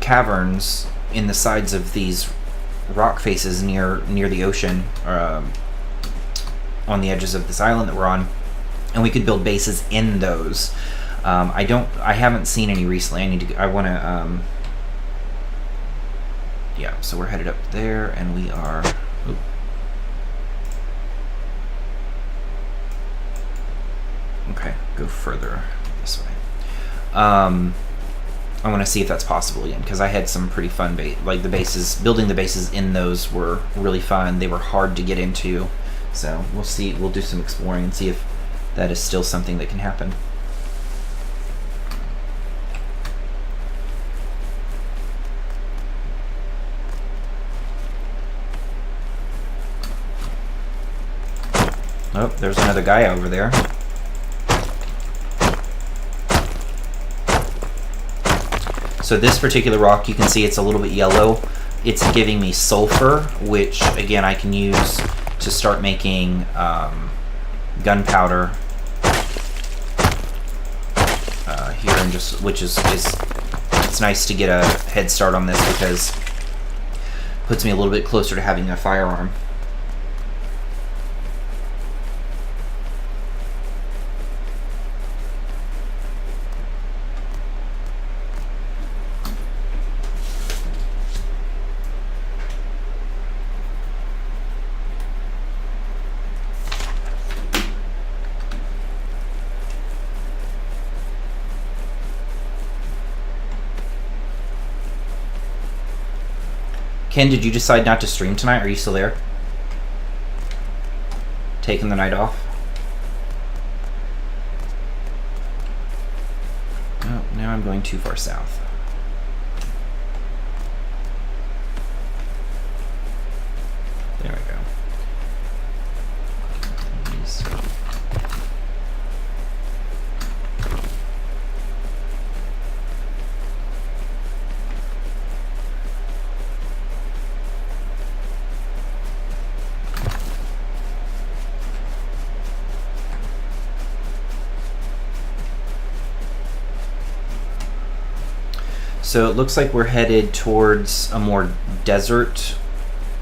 caverns in the sides of these rock faces near the ocean, on the edges of this island that we're on, and we could build bases in those. I haven't seen any recently. I want to yeah, so we're headed up there, and we are okay, go further this way. I want to see if that's possible again, because I had some pretty fun like the bases, building the bases in those were really fun. They were hard to get into, so we'll see. We'll do some exploring and see if that is still something that can happen. Oh, there's another guy over there. So this particular rock, you can see it's a little bit yellow. It's giving me sulfur, which again I can use to start making gunpowder here, and just which is it's nice to get a head start on this because it puts me a little bit closer to having a firearm. Ken, did you decide not to stream tonight? Are you still there? Taking the night off? Oh, now I'm going too far south. There we go. Please. So it looks like we're headed towards a more desert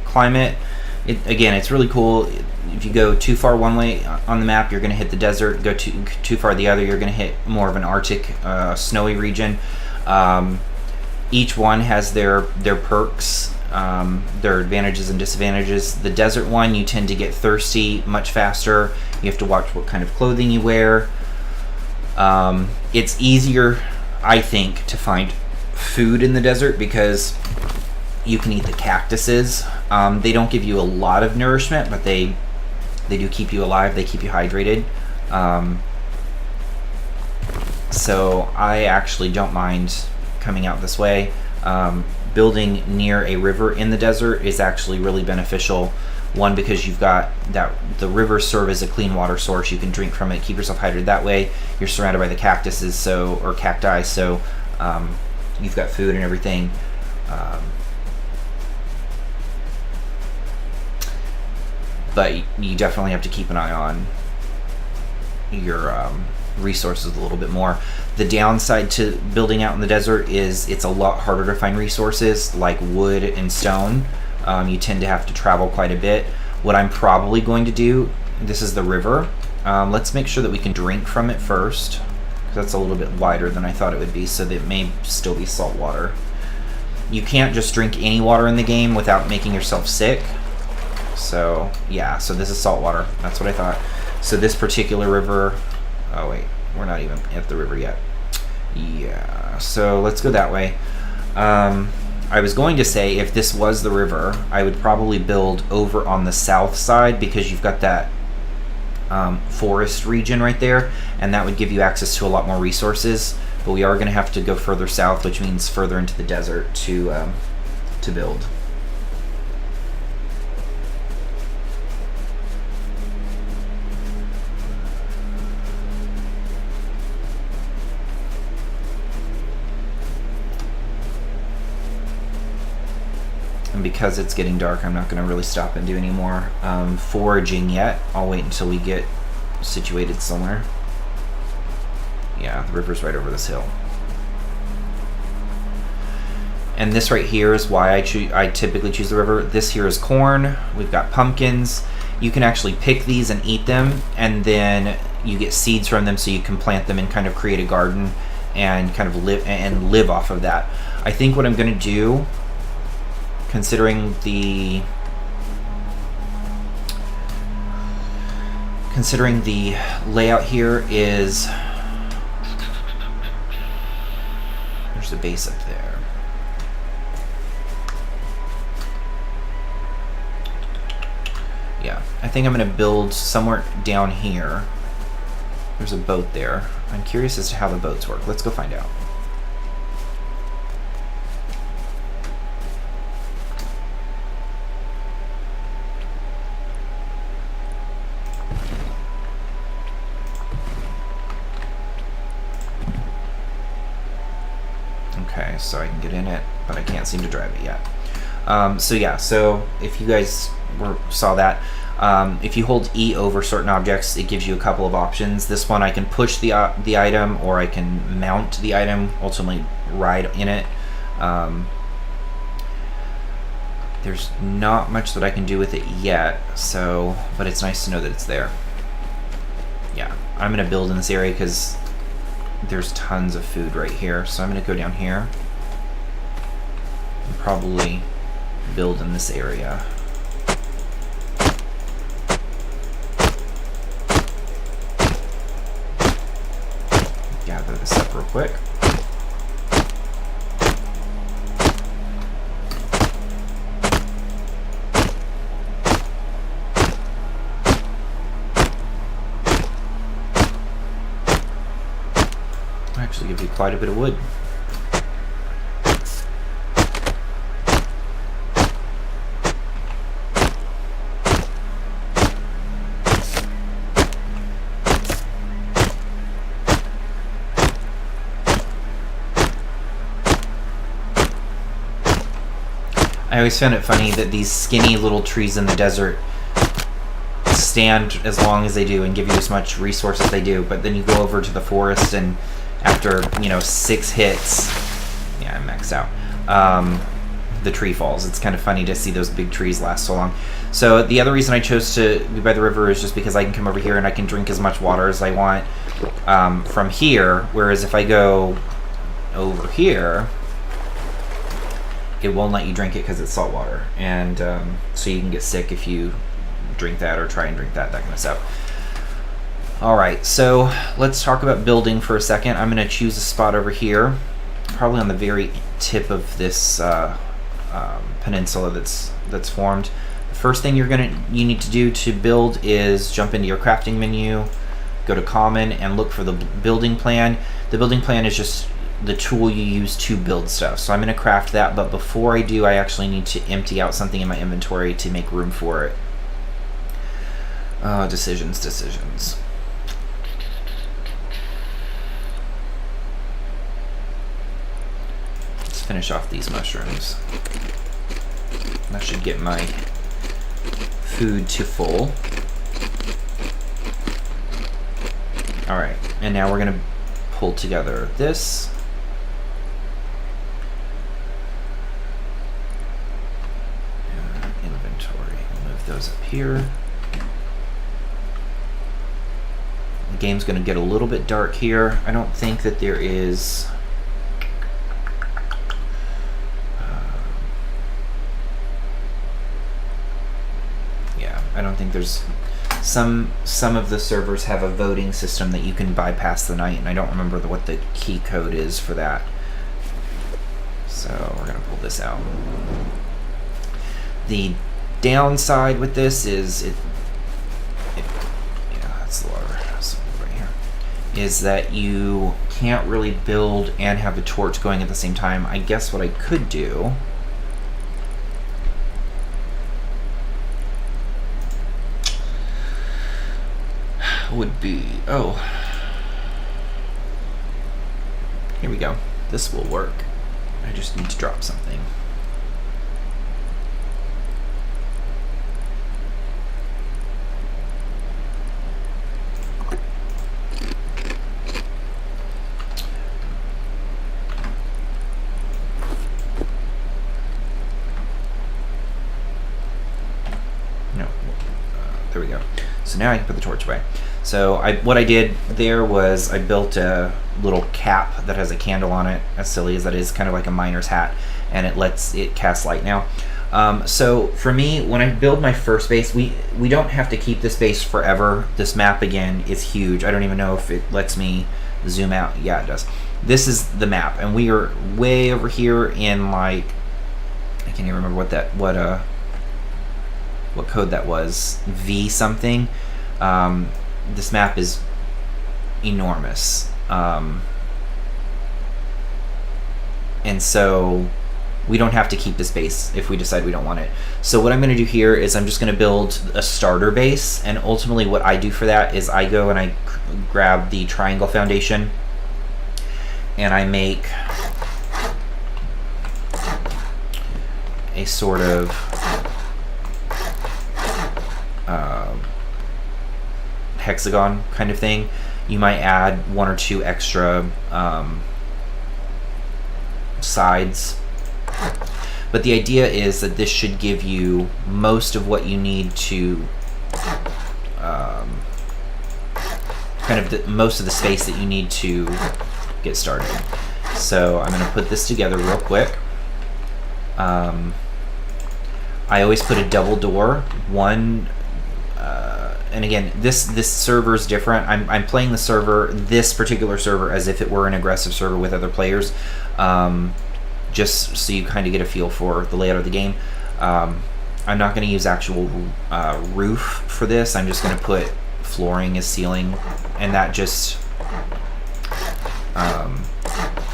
climate. Again, it's really cool. If you go too far one way on the map, you're going to hit the desert. Go too far the other, you're going to hit more of an Arctic, snowy region. Each one has their perks, their advantages and disadvantages. The desert one, you tend to get thirsty much faster. You have to watch what kind of clothing you wear. It's easier, I think, to find food in the desert because you can eat the cactuses. They don't give you a lot of nourishment, but they do keep you alive. They keep you hydrated. So I actually don't mind coming out this way. Building near a river in the desert is actually really beneficial. One, because you've got that the rivers serve as a clean water source. You can drink from it, keep yourself hydrated that way. You're surrounded by the cactuses, or cacti, so you've got food and everything. But you definitely have to keep an eye on your resources a little bit more. The downside to building out in the desert is it's a lot harder to find resources like wood and stone. You tend to have to travel quite a bit. What I'm probably going to do, This is the river. Let's make sure that we can drink from it first, because that's a little bit wider than I thought it would be, so that it may still be salt water. You can't just drink any water in the game without making yourself sick. So yeah, so this is salt water. That's what I thought. So this particular river, oh wait, we're not even at the river yet. Yeah, so let's go that way. I was going to say, if this was the river, I would probably build over on the south side, because you've got that forest region right there, and that would give you access to a lot more resources. But we are going to have to go further south, which means further into the desert to build. And because it's getting dark, I'm not going to really stop and do any more foraging yet. I'll wait until we get situated somewhere. Yeah, the river's right over this hill. And this right here is why I typically choose the river. This here is corn. We've got pumpkins. You can actually pick these and eat them, and then you get seeds from them, so you can plant them and kind of create a garden and kind of live off of that. I think what I'm going to do, considering the layout here, is there's a base up there. Yeah, I think I'm going to build somewhere down here. There's a boat there. I'm curious as to how the boats work. Let's go find out. Okay, so I can get in it, but I can't seem to drive it yet. So yeah, so if you guys saw that, if you hold E over certain objects, it gives you a couple of options. This one, I can push the item, or I can mount the item, ultimately ride in it. There's not much that I can do with it yet, so, but it's nice to know that it's there. Yeah, I'm going to build in this area because there's tons of food right here, so I'm going to go down here and probably build in this area. Gather this up real quick. Actually give you quite a bit of wood. I always found it funny that these skinny little trees in the desert stand as long as they do and give you as much resource as they do, but then you go over to the forest and after, 6 hits, yeah, I maxed out, the tree falls. It's kind of funny to see those big trees last so long. So the other reason I chose to be by the river is just because I can come over here and I can drink as much water as I want from here, whereas if I go over here, it won't let you drink it because it's salt water, and so you can get sick if you drink that or try and drink that kind of stuff. Alright, so let's talk about building for a second. I'm going to choose a spot over here, probably on the very tip of this peninsula that's formed. The first thing you need to do to build is jump into your crafting menu, go to common, and look for the building plan. The building plan is just the tool you use to build stuff. So I'm going to craft that, but before I do, I actually need to empty out something in my inventory to make room for it. Decisions. Let's finish off these mushrooms. That should get my food to full. Alright, and now we're going to pull together this. Inventory. Move those up here. game's going to get a little bit dark here. I don't think that there is... yeah, I don't think there's... Some of the servers have a voting system that you can bypass the night, and I don't remember what the key code is for that. So we're going to pull this out. The downside with this is yeah, that's the water right here, is that you can't really build and have a torch going at the same time. I guess what I could do would be, oh, here we go. This will work. I just need to drop something. No, there we go. So now I can put the torch away. So what I did there was I built a little cap that has a candle on it, as silly as that is, kind of like a miner's hat, and it casts light now. So for me, when I build my first base, we don't have to keep this base forever. This map, again, is huge. I don't even know if it lets me zoom out. Yeah, it does. This is the map, and we are way over here in, like, I can't even remember what code that was, V something. This map is enormous, and so we don't have to keep this base if we decide we don't want it. So what I'm going to do here is I'm just going to build a starter base, and ultimately what I do for that is I go and I grab the triangle foundation and I make a sort of hexagon kind of thing. You might add one or two extra sides, but the idea is that this should give you most of what you need to most of the space that you need to get started. So I'm going to put this together real quick. I always put a double door, one and again, this server is different. I'm playing the server, this particular server, as if it were an aggressive server with other players, just so you kind of get a feel for the layout of the game. I'm not going to use actual roof for this. I'm just going to put flooring as ceiling, and that just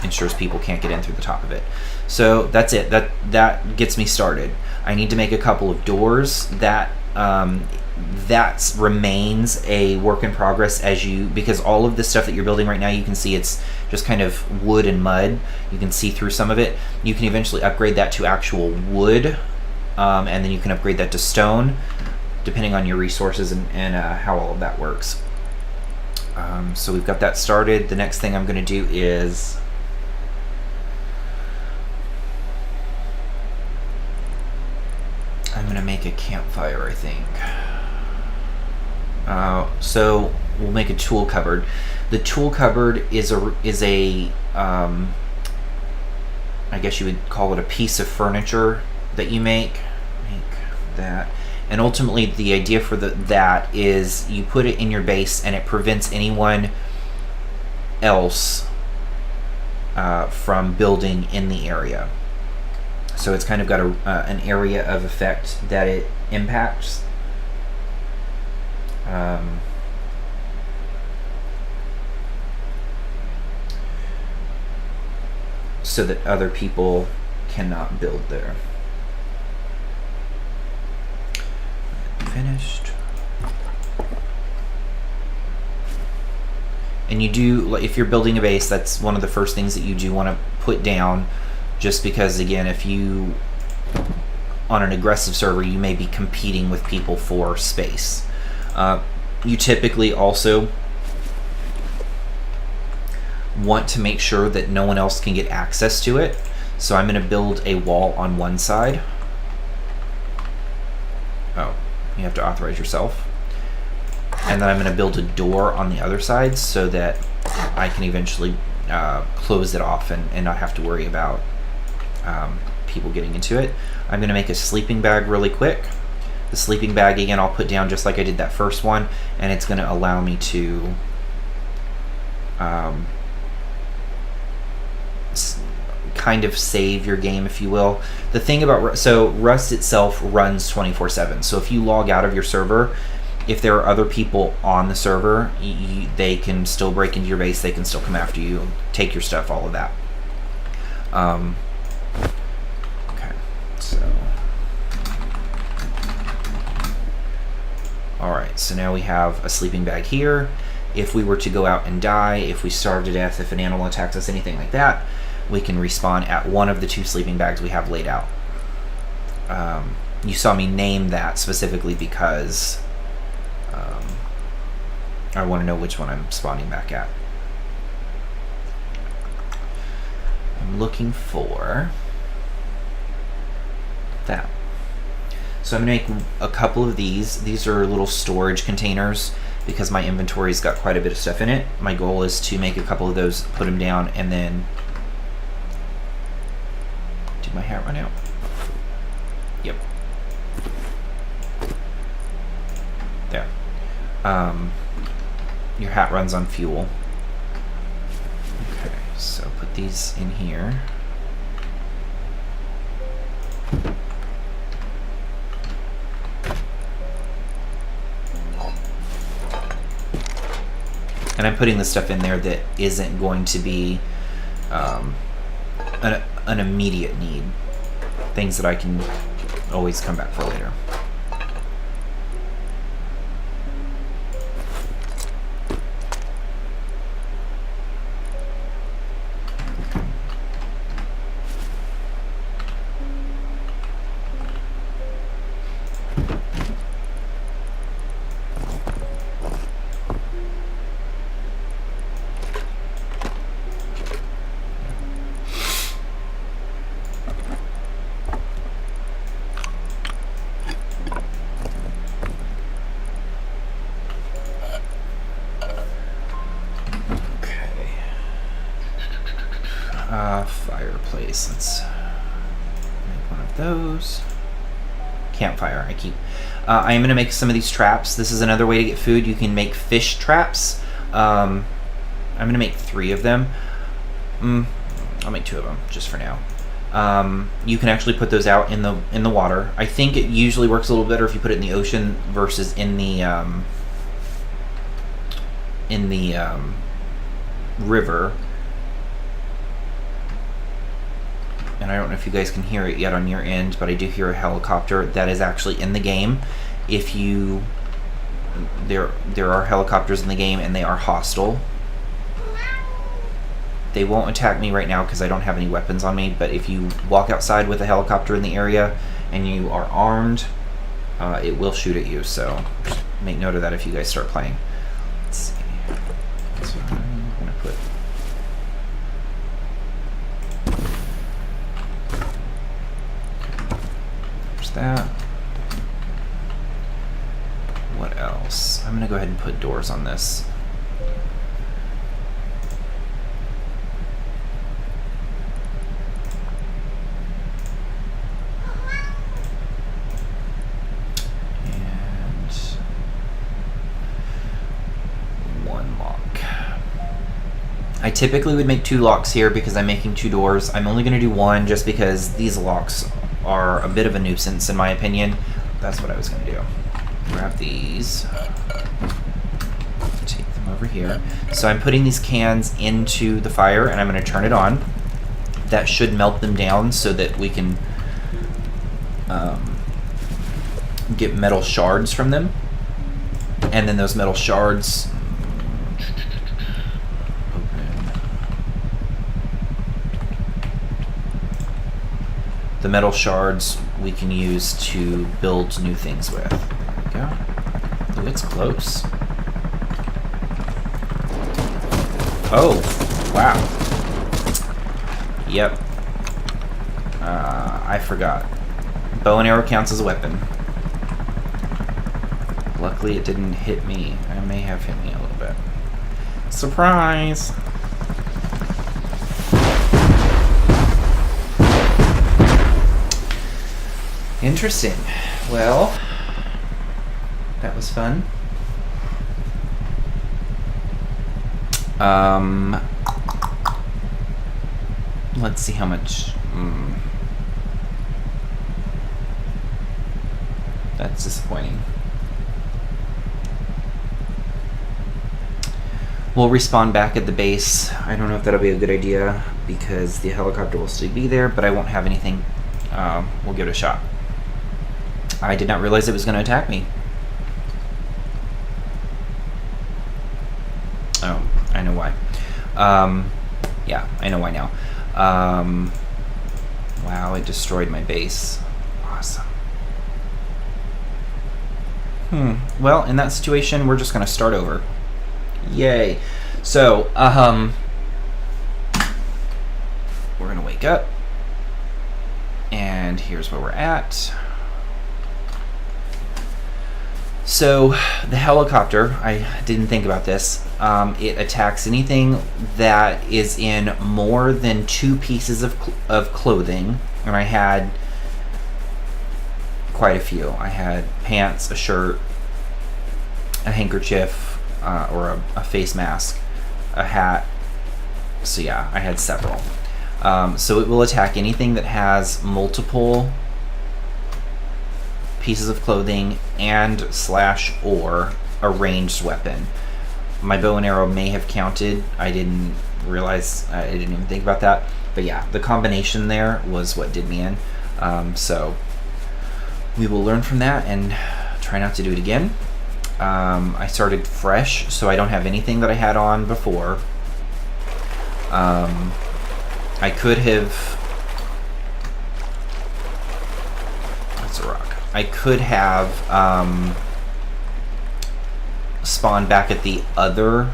ensures people can't get in through the top of it. So that's it. That gets me started. I need to make a couple of doors. That remains a work in progress because all of this stuff that you're building right now, you can see it's just kind of wood and mud. You can see through some of it. You can eventually upgrade that to actual wood, and then you can upgrade that to stone, depending on your resources and how all of that works. So we've got that started. The next thing I'm going to do is I'm going to make a campfire, I think. So we'll make a tool cupboard. The tool cupboard is a I guess you would call it a piece of furniture that you make that, and ultimately the idea for that is you put it in your base and it prevents anyone else from building in the area. So it's kind of got an area of effect that it impacts. So that other people cannot build there. Finished. And you do, if you're building a base, that's one of the first things that you do want to put down, just because, again, if you, on an aggressive server, you may be competing with people for space. You typically also want to make sure that no one else can get access to it. So I'm going to build a wall on one side. Oh, you have to authorize yourself. And and then I'm going to build a door on the other side so that I can eventually close it off and not have to worry about people getting into it. I'm going to make a sleeping bag really quick. The sleeping bag, again, I'll put down just like I did that first one, and it's going to allow me to kind of save your game, if you will. The thing about so Rust itself runs 24/7. So if you log out of your server, if there are other people on the server, they can still break into your base. They can still come after you, take your stuff, all of that. Okay, so all right. So now we have a sleeping bag here. If we were to go out and die, if we starve to death, if an animal attacks us, anything like that, we can respawn at one of the 2 sleeping bags we have laid out. You saw me name that specifically because I want to know which one I'm spawning back at. I'm looking for that. So I'm going to make a couple of these. These are little storage containers because my inventory's got quite a bit of stuff in it. My goal is to make a couple of those, put them down, and then... Did my hat run out? Yep. There. Your hat runs on fuel. Okay, so put these in here. And I'm putting the stuff in there that isn't going to be an immediate need. Things that I can always come back for later. Fireplace. Let's make one of those. Campfire. I am going to make some of these traps. This is another way to get food. You can make fish traps. I'm going to make 3 of them. I'll make 2 of them just for now. You can actually put those out in the water. I think it usually works a little better if you put it in the ocean versus in the river. And I don't know if you guys can hear it yet on your end, but I do hear a helicopter that is actually in the game. If you there are helicopters in the game and they are hostile. They won't attack me right now because I don't have any weapons on me, but if you walk outside with a helicopter in the area and you are armed, it will shoot at you, so just make note of that if you guys start playing. Let's see. So I'm going to put... There's that. What else? I'm going to go ahead and put doors on this. I typically would make 2 locks here because I'm making 2 doors. I'm only going to do 1 just because these locks are a bit of a nuisance in my opinion. That's what I was going to do. Grab these. Take them over here. So I'm putting these cans into the fire and I'm going to turn it on. That should melt them down so that we can get metal shards from them. And then those metal shards... The metal shards we can use to build new things with. There we go. Oh, it's close. Oh, wow. Yep. I forgot. Bow and arrow counts as a weapon. Luckily it didn't hit me. It may have hit me a little bit. Surprise! Interesting. Well, that was fun. Let's see how much. That's disappointing. We'll respawn back at the base. I don't know if that'll be a good idea because the helicopter will still be there, but I won't have anything. We'll give it a shot. I did not realize it was going to attack me. Oh, I know why. Yeah, I know why now. Wow, it destroyed my base. Awesome. Well, in that situation, we're just going to start over. Yay. So, we're going to wake up. And here's where we're at. So, the helicopter, I didn't think about this. It attacks anything that is in more than 2 pieces of clothing. And I had quite a few. I had pants, a shirt, a handkerchief, or a face mask, a hat. So yeah, I had several. So it will attack anything that has multiple pieces of clothing and / or a ranged weapon. My bow and arrow may have counted. I didn't realize, I didn't even think about that. But yeah, the combination there was what did me in. So we will learn from that and try not to do it again. I started fresh, so I don't have anything that I had on before. I could have... That's a rock. I could have spawned back at the other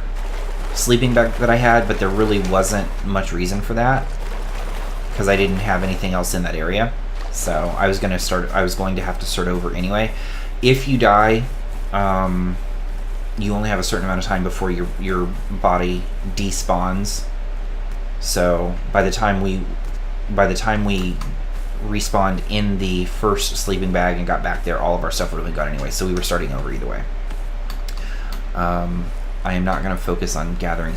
sleeping bag that I had, but there really wasn't much reason for that because I didn't have anything else in that area. So I was going to have to start over anyway. If you die, you only have a certain amount of time before your body despawns. So by the time we respawned in the first sleeping bag and got back there, all of our stuff would have been gone anyway. So we were starting over either way. I am not going to focus on gathering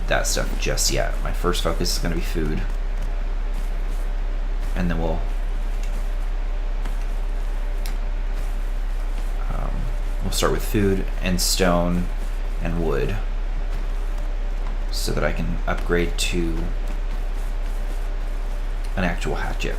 that stuff just yet. My first focus is going to be food, and then we'll start with food and stone and wood so that I can upgrade to an actual hatchet.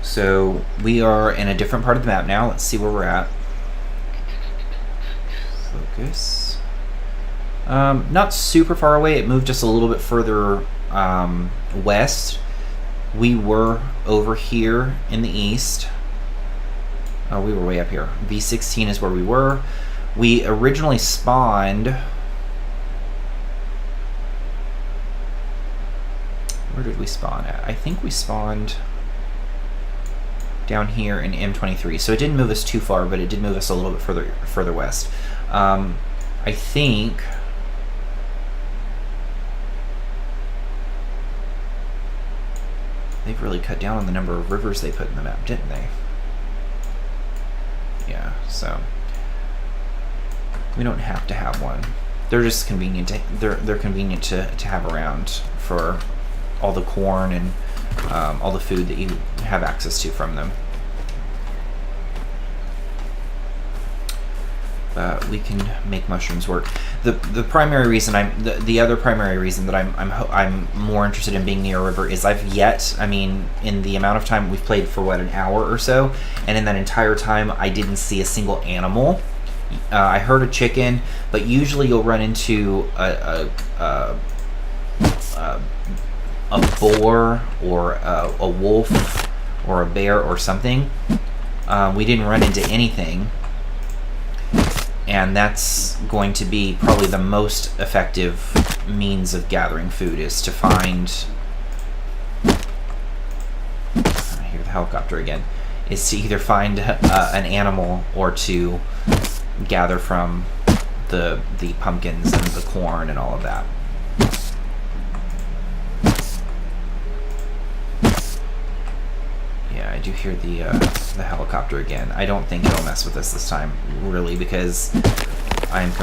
So we are in a different part of the map now. Let's see where we're at. Focus. Not super far away. It moved just a little bit further west. We were over here in the east. Oh, we were way up here. V16 is where we were. We originally spawned... Where did we spawn at? I think we spawned down here in M23. So it didn't move us too far, but it did move us a little bit further west. I think... They've really cut down on the number of rivers they put in the map, didn't they? Yeah, so we don't have to have one. They're just convenient to they're convenient to have around for all the corn and all the food that you have access to from them. We can make mushrooms work. The primary reason the other primary reason that I'm more interested in being near a river is in the amount of time we've played for an hour or so, and in that entire time I didn't see a single animal. I heard a chicken, but usually you'll run into a boar or a wolf or a bear or something. We didn't run into anything. and that's going to be probably the most effective means of gathering food, is to find, I hear the helicopter again, is to either find an animal or to gather from the pumpkins and the corn and all of that. Yeah, I do hear the helicopter again. I don't think it'll mess with us this time, really, because I'm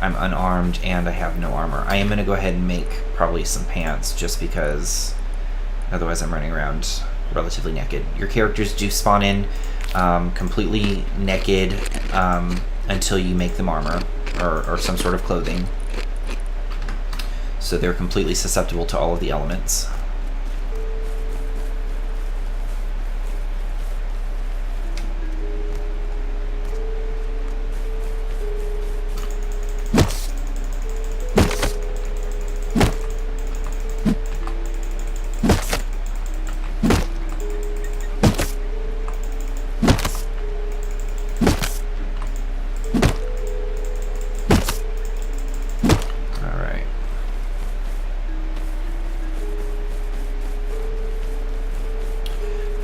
unarmed and I have no armor. I am going to go ahead and make probably some pants, just because otherwise I'm running around relatively naked. Your characters do spawn in completely naked until you make them armor or some sort of clothing. So they're completely susceptible to all of the elements.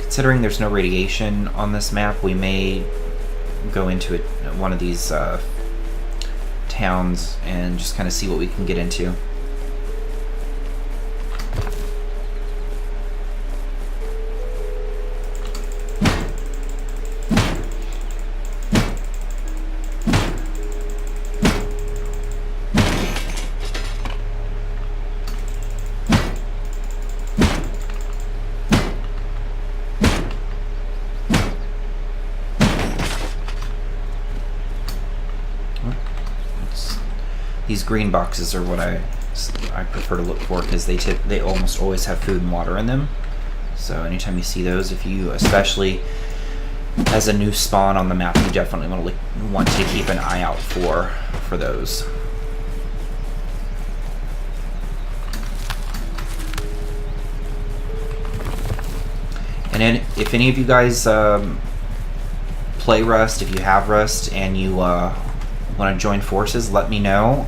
Considering there's no radiation on this map, we may go into one of these towns and just kind of see what we can get into. These green boxes are what I prefer to look for, because they almost always have food and water in them. So anytime you see those, if you, especially as a new spawn on the map, you definitely want to keep an eye out for those. And then if any of you guys play Rust, if you have Rust and you want to join forces, let me know.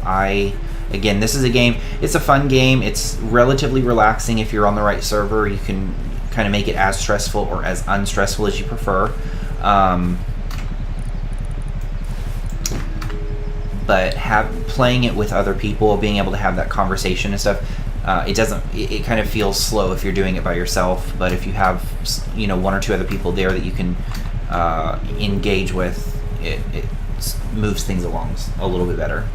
Again, this is a game, it's a fun game. It's relatively relaxing. If you're on the right server, you can kind of make it as stressful or as unstressful as you prefer. But playing it with other people, being able to have that conversation and stuff, it kind of feels slow if you're doing it by yourself. But if you have, one or two other people there that you can engage with, it moves things along a little bit better.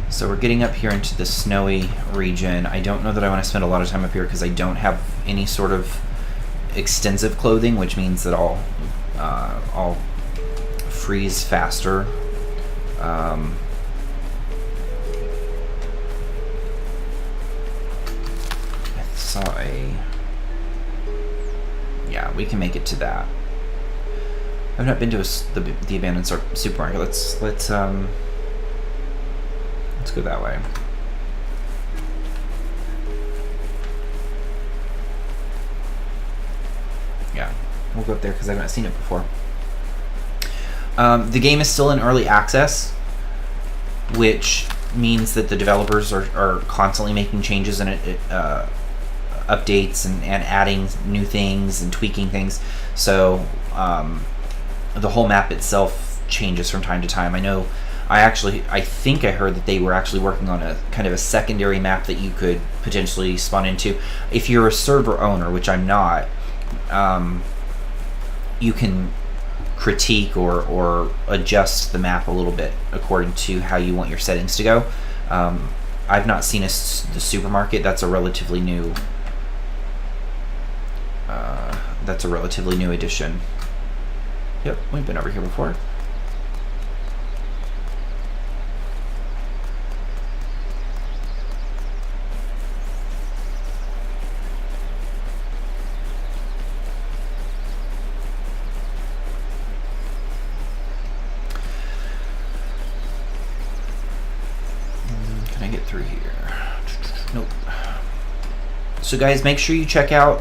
So we're getting up here into the snowy region. I don't know that I want to spend a lot of time up here because I don't have any sort of extensive clothing, which means that I'll freeze faster. Yeah, we can make it to that. I've not been to the abandoned supermarket. Let's go that way. Yeah, we'll go up there because I've not seen it before. The game is still in early access, which means that the developers are constantly making changes and updates and adding new things and tweaking things. So the whole map itself changes from time to time. I think I heard that they were actually working on a kind of a secondary map that you could potentially spawn into. If you're a server owner, which I'm not, you can critique or adjust the map a little bit according to how you want your settings to go. I've not seen the supermarket. That's a relatively new addition. Yep, we've been over here before. Can I get through here? So guys, make sure you check out,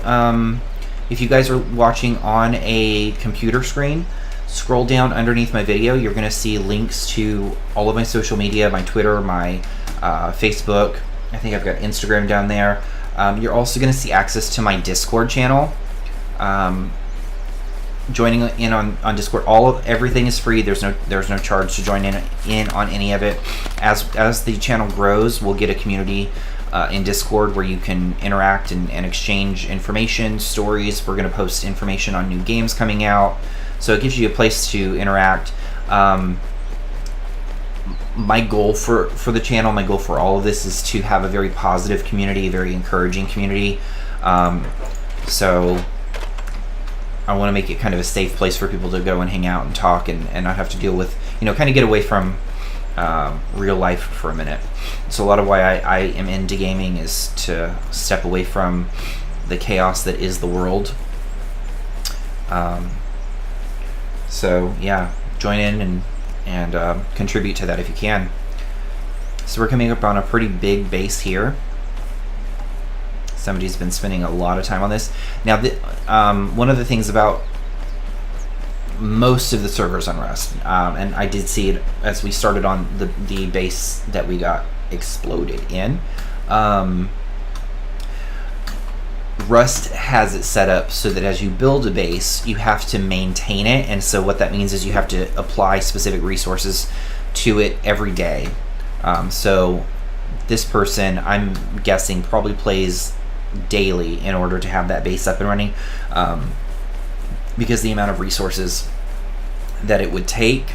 if you guys are watching on a computer screen, scroll down underneath my video. You're going to see links to all of my social media, my Twitter, my Facebook. I think I've got Instagram down there. You're also going to see access to my Discord channel. Joining in on Discord, everything is free. There's no charge to join in on any of it. As the channel grows, we'll get a community in Discord where you can interact and exchange information, stories. We're going to post information on new games coming out, so it gives you a place to interact. My goal for the channel, my goal for all of this is to have a very positive community, a very encouraging community. So I want to make it kind of a safe place for people to go and hang out and talk and not have to deal with, kind of get away from real life for a minute. So a lot of why I am into gaming is to step away from the chaos that is the world. So yeah, join in and contribute to that if you can. So we're coming up on a pretty big base here. Somebody's been spending a lot of time on this. Now, one of the things about most of the servers on Rust, and I did see it as we started on the base that we got exploded in, Rust has it set up so that as you build a base, you have to maintain it, and so what that means is you have to apply specific resources to it every day. So this person, I'm guessing, probably plays daily in order to have that base up and running, because the amount of resources that it would take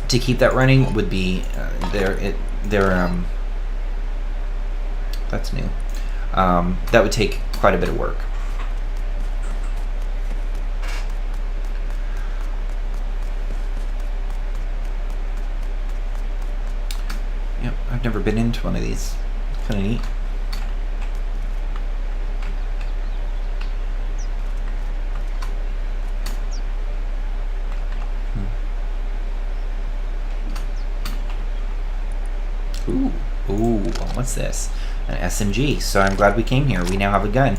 to keep that running would be that's new. That would take quite a bit of work. Yep, I've never been into one of these. Kind of neat. Ooh, what's this? An SMG. So I'm glad we came here. We now have a gun.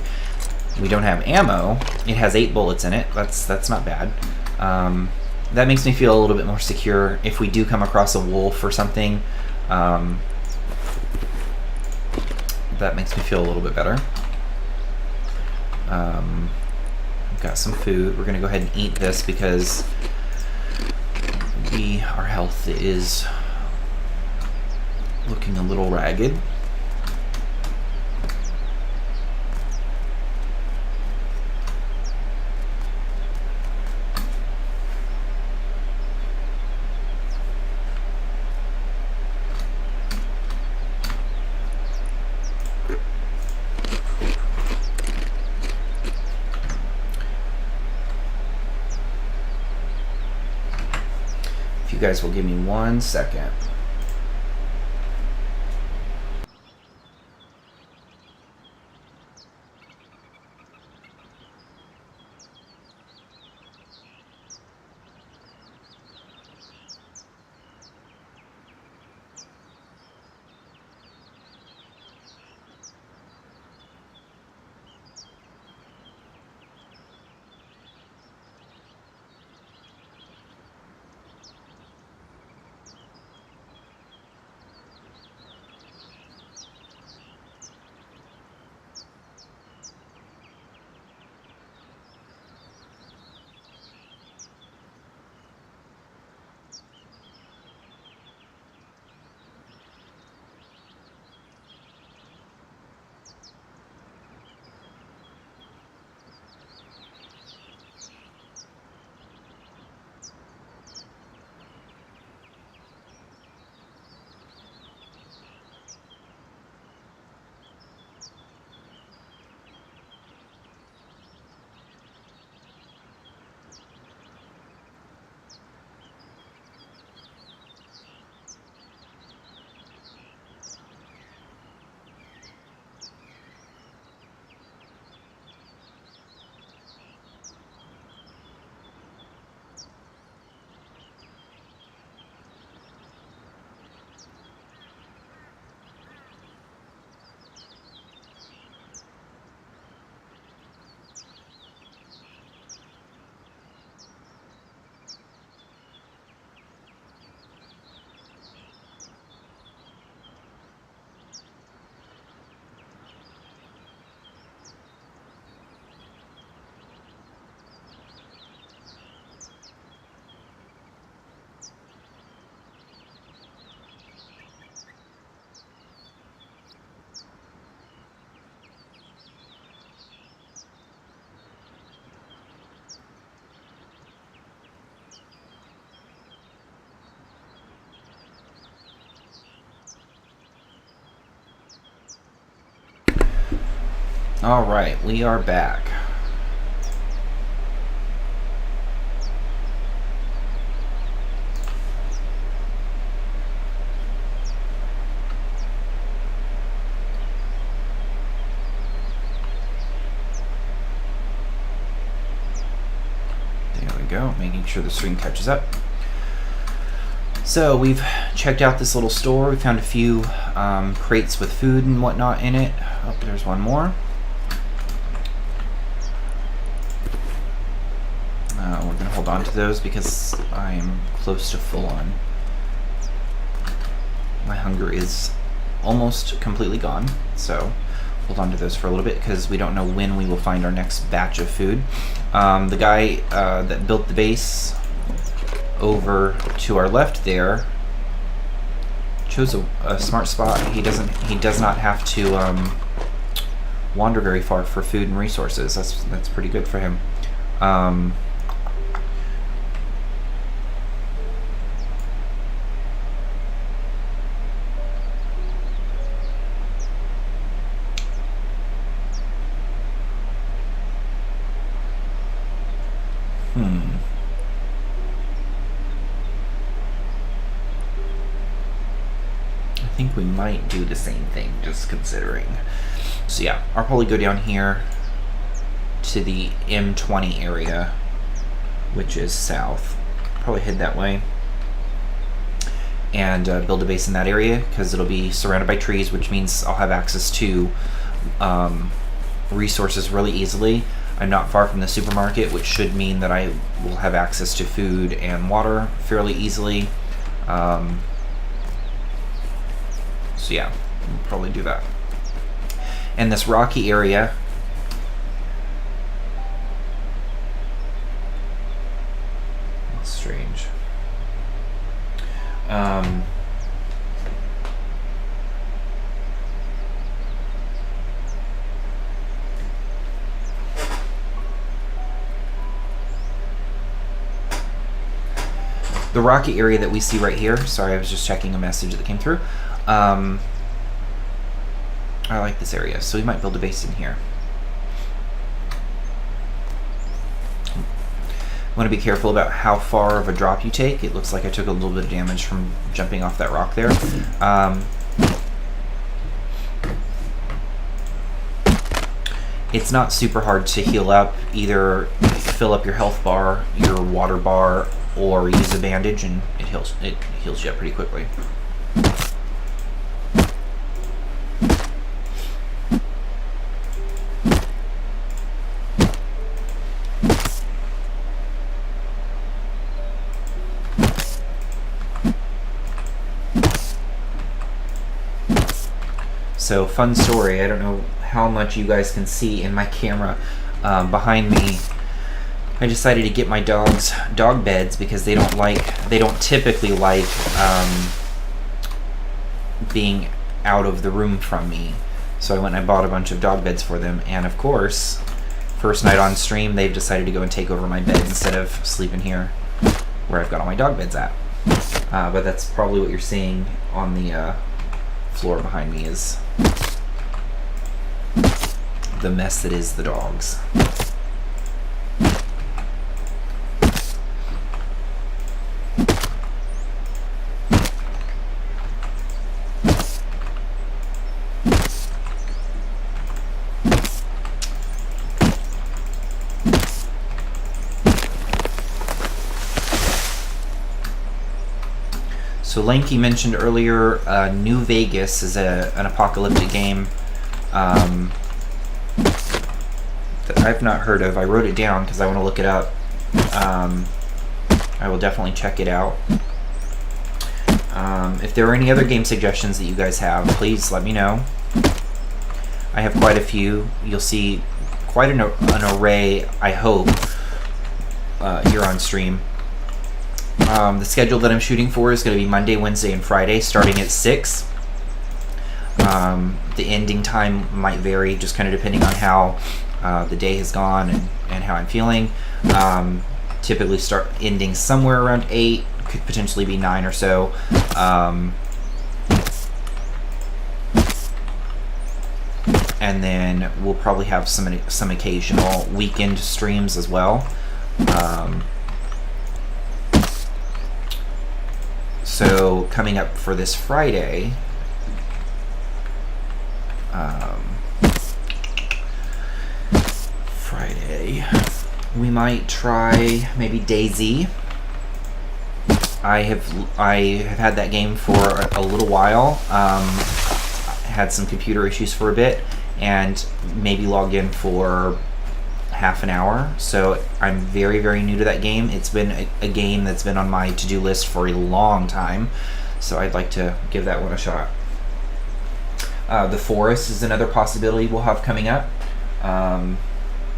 We don't have ammo. It has 8 bullets in it. That's not bad. That makes me feel a little bit more secure if we do come across a wolf or something. That makes me feel a little bit better. We've got some food. We're gonna go ahead and eat this because our health is looking a little ragged. If you guys will give me 1 second. Alright, we are back. There we go, making sure the stream catches up. So we've checked out this little store. We found a few crates with food and whatnot in it. Oh, there's one more. We're going to hold on to those because I'm close to full on. My hunger is almost completely gone, so hold on to those for a little bit because we don't know when we will find our next batch of food. The guy that built the base over to our left there chose a smart spot. He does not have to wander very far for food and resources. That's pretty good for him. I think we might do the same thing, just considering. So yeah, I'll probably go down here to the M20 area, which is south. Probably head that way and build a base in that area because it'll be surrounded by trees, which means I'll have access to resources really easily. I'm not far from the supermarket, which should mean that I will have access to food and water fairly easily. So yeah, we'll probably do that. And this rocky area, that's strange. The rocky area that we see right here, sorry, I was just checking a message that came through. I like this area, so we might build a base in here. Want to be careful about how far of a drop you take. It looks like I took a little bit of damage from jumping off that rock there. It's not super hard to heal up. Either fill up your health bar, your water bar, or use a bandage, and it heals you up pretty quickly. So, fun story, I don't know how much you guys can see in my camera. Behind me, I decided to get my dogs dog beds because they don't typically like being out of the room from me. So I went and I bought a bunch of dog beds for them, and of course, first night on stream, they've decided to go and take over my bed instead of sleeping here where I've got all my dog beds at. But that's probably what you're seeing on the floor behind me is the mess that is the dogs. So Lanky mentioned earlier, New Vegas is an apocalyptic game that I've not heard of. I wrote it down because I want to look it up. I will definitely check it out. If there are any other game suggestions that you guys have, please let me know. I have quite a few. You'll see quite an array, I hope, here on stream. The schedule that I'm shooting for is going to be Monday, Wednesday, and Friday, starting at 6. The ending time might vary, just kind of depending on how the day has gone and how I'm feeling. Typically start ending somewhere around 8, could potentially be 9 or so. and then we'll probably have some occasional weekend streams as well. So coming up for this Friday, we might try maybe DayZ. I have had that game for a little while. Had some computer issues for a bit, and maybe logged in for half an hour. So I'm very, very new to that game. It's been a game that's been on my to-do list for a long time, so I'd like to give that one a shot. The Forest is another possibility we'll have coming up. I'm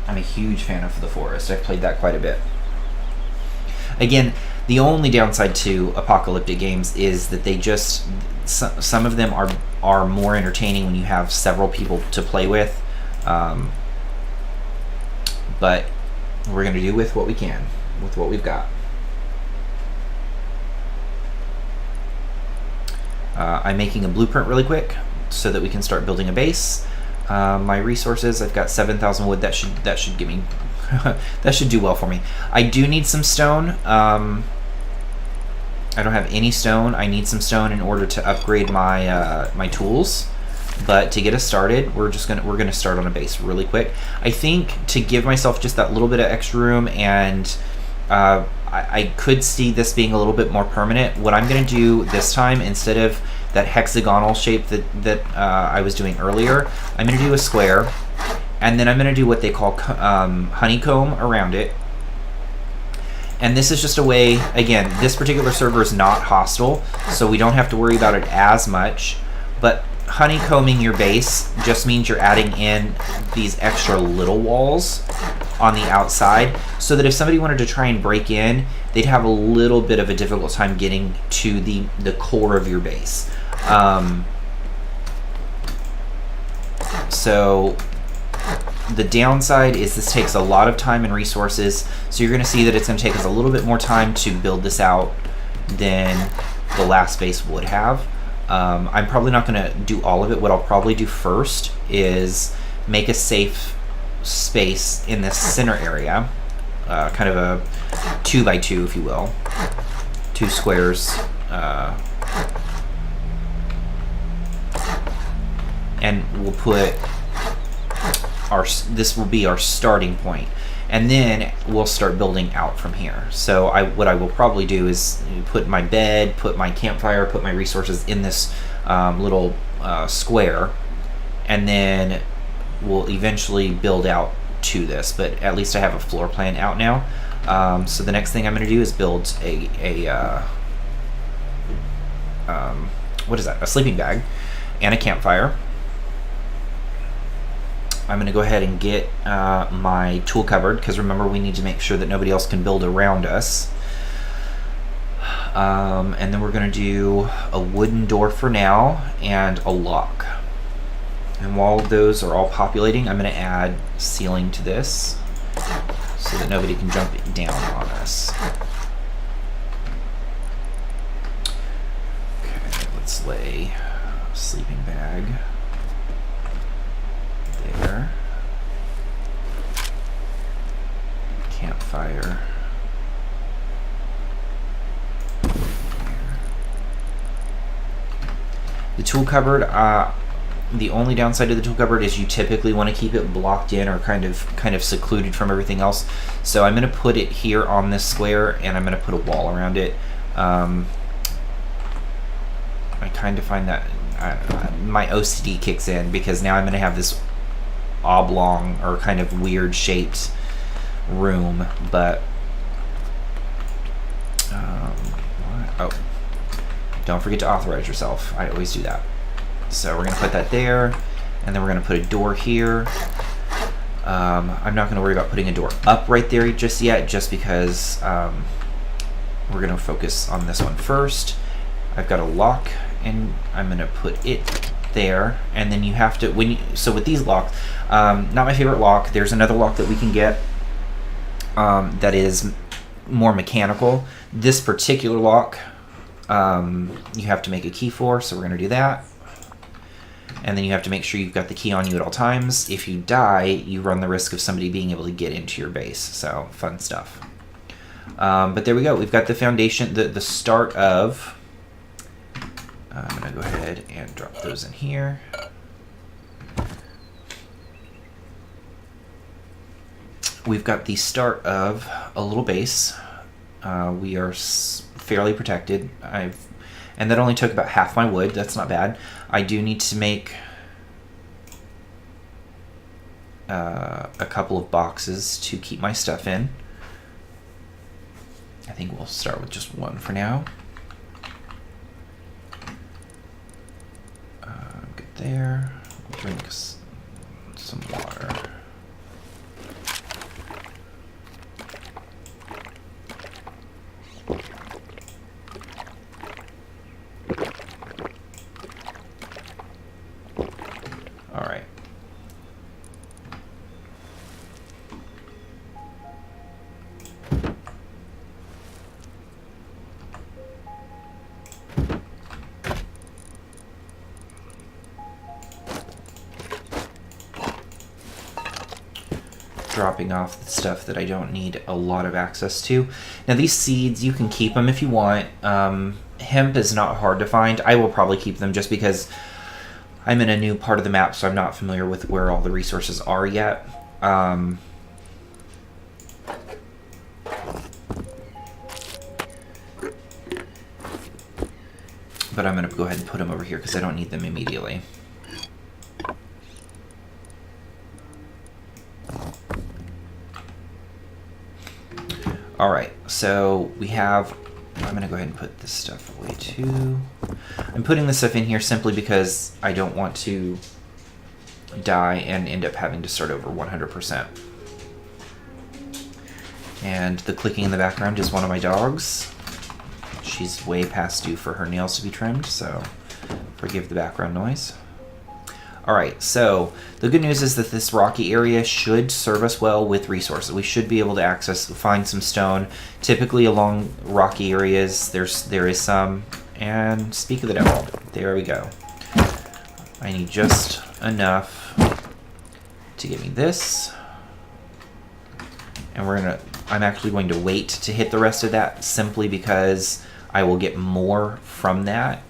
a huge fan of The Forest. I've played that quite a bit. Again, the only downside to apocalyptic games is that they just, some of them are more entertaining when you have several people to play with. But we're going to do with what we can, with what we've got. I'm making a blueprint really quick so that we can start building a base. My resources, I've got 7,000 wood. That should give me that should do well for me. I do need some stone. I don't have any stone. I need some stone in order to upgrade my my tools. But to get us started, we're gonna start on a base really quick. I think to give myself just that little bit of extra room, and I could see this being a little bit more permanent. What I'm gonna do this time, instead of that hexagonal shape that I was doing earlier, I'm gonna do a square, and then I'm gonna do what they call honeycomb around it. And this is just a way, again, this particular server is not hostile, so we don't have to worry about it as much, but honeycombing your base just means you're adding in these extra little walls on the outside, so that if somebody wanted to try and break in, they'd have a little bit of a difficult time getting to the core of your base. So the downside is this takes a lot of time and resources, so you're going to see that it's going to take us a little bit more time to build this out than the last base would have. I'm probably not going to do all of it. What I'll probably do first is make a safe space in this center area, kind of a 2x2, if you will, 2 squares, and we'll put this will be our starting point, and then we'll start building out from here. So what I will probably do is put my bed, put my campfire, put my resources in this little square, and then we'll eventually build out to this, but at least I have a floor plan out now. So the next thing I'm going to do is build what is that? A sleeping bag and a campfire. I'm going to go ahead and get my tool cupboard, because remember, we need to make sure that nobody else can build around us. And then we're going to do a wooden door for now and a lock. And while those are all populating, I'm going to add ceiling to this so that nobody can jump down on us. Okay, let's lay a sleeping bag there. Campfire. The tool cupboard, the only downside to the tool cupboard is you typically want to keep it blocked in or kind of secluded from everything else. So I'm going to put it here on this square, and I'm going to put a wall around it. I kind of find that my OCD kicks in, because now I'm going to have this oblong or kind of weird shaped room, but oh, don't forget to authorize yourself. I always do that. So we're going to put that there, and then we're going to put a door here. I'm not going to worry about putting a door up right there just yet, just because we're going to focus on this one first. I've got a lock, and I'm going to put it there, and then you have to, so with these locks, not my favorite lock. There's another lock that we can get that is more mechanical. This particular lock, you have to make a key for, so we're going to do that. And then you have to make sure you've got the key on you at all times. If you die, you run the risk of somebody being able to get into your base. So, fun stuff. But there we go. We've got the foundation, the start of... I'm going to go ahead and drop those in here. We've got the start of a little base. We are fairly protected. And that only took about half my wood. That's not bad. I do need to make a couple of boxes to keep my stuff in. I think we'll start with just one for now. Good there. Drink some water. All right. Dropping off the stuff that I don't need a lot of access to. Now these seeds, you can keep them if you want. Hemp is not hard to find. I will probably keep them just because I'm in a new part of the map, so I'm not familiar with where all the resources are yet. But I'm going to go ahead and put them over here because I don't need them immediately. Alright, so we have... I'm going to go ahead and put this stuff away too. I'm putting this stuff in here simply because I don't want to die and end up having to start over 100%. And the clicking in the background is one of my dogs. She's way past due for her nails to be trimmed, so forgive the background noise. Alright, so the good news is that this rocky area should serve us well with resources. We should be able to find some stone. Typically along rocky areas, there is some. And speak of the devil, there we go. I need just enough to give me this. And I'm actually going to wait to hit the rest of that simply because I will get more from that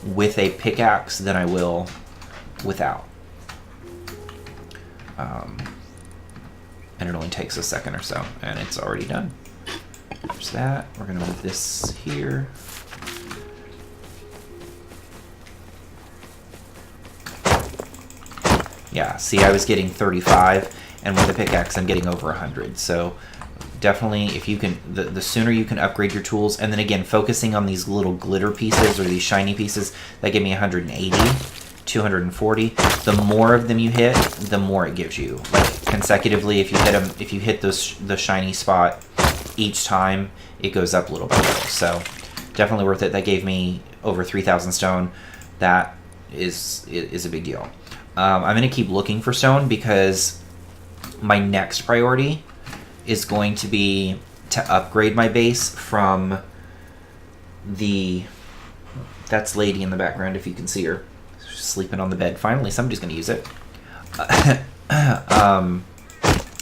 with a pickaxe than I will without. And it only takes a second or so, and it's already done. There's that. We're going to move this here. Yeah, see, I was getting 35, and with the pickaxe, I'm getting over 100. So definitely, if you can, the sooner you can upgrade your tools, and then again, focusing on these little glitter pieces or these shiny pieces, that give me 180. 240. The more of them you hit, the more it gives you. Like consecutively, if you hit the shiny spot each time, it goes up a little bit. So definitely worth it. That gave me over 3,000 stone. That is a big deal. I'm going to keep looking for stone because my next priority is going to be to upgrade my base from that's Lady in the background if you can see her. Sleeping on the bed. Finally, somebody's going to use it.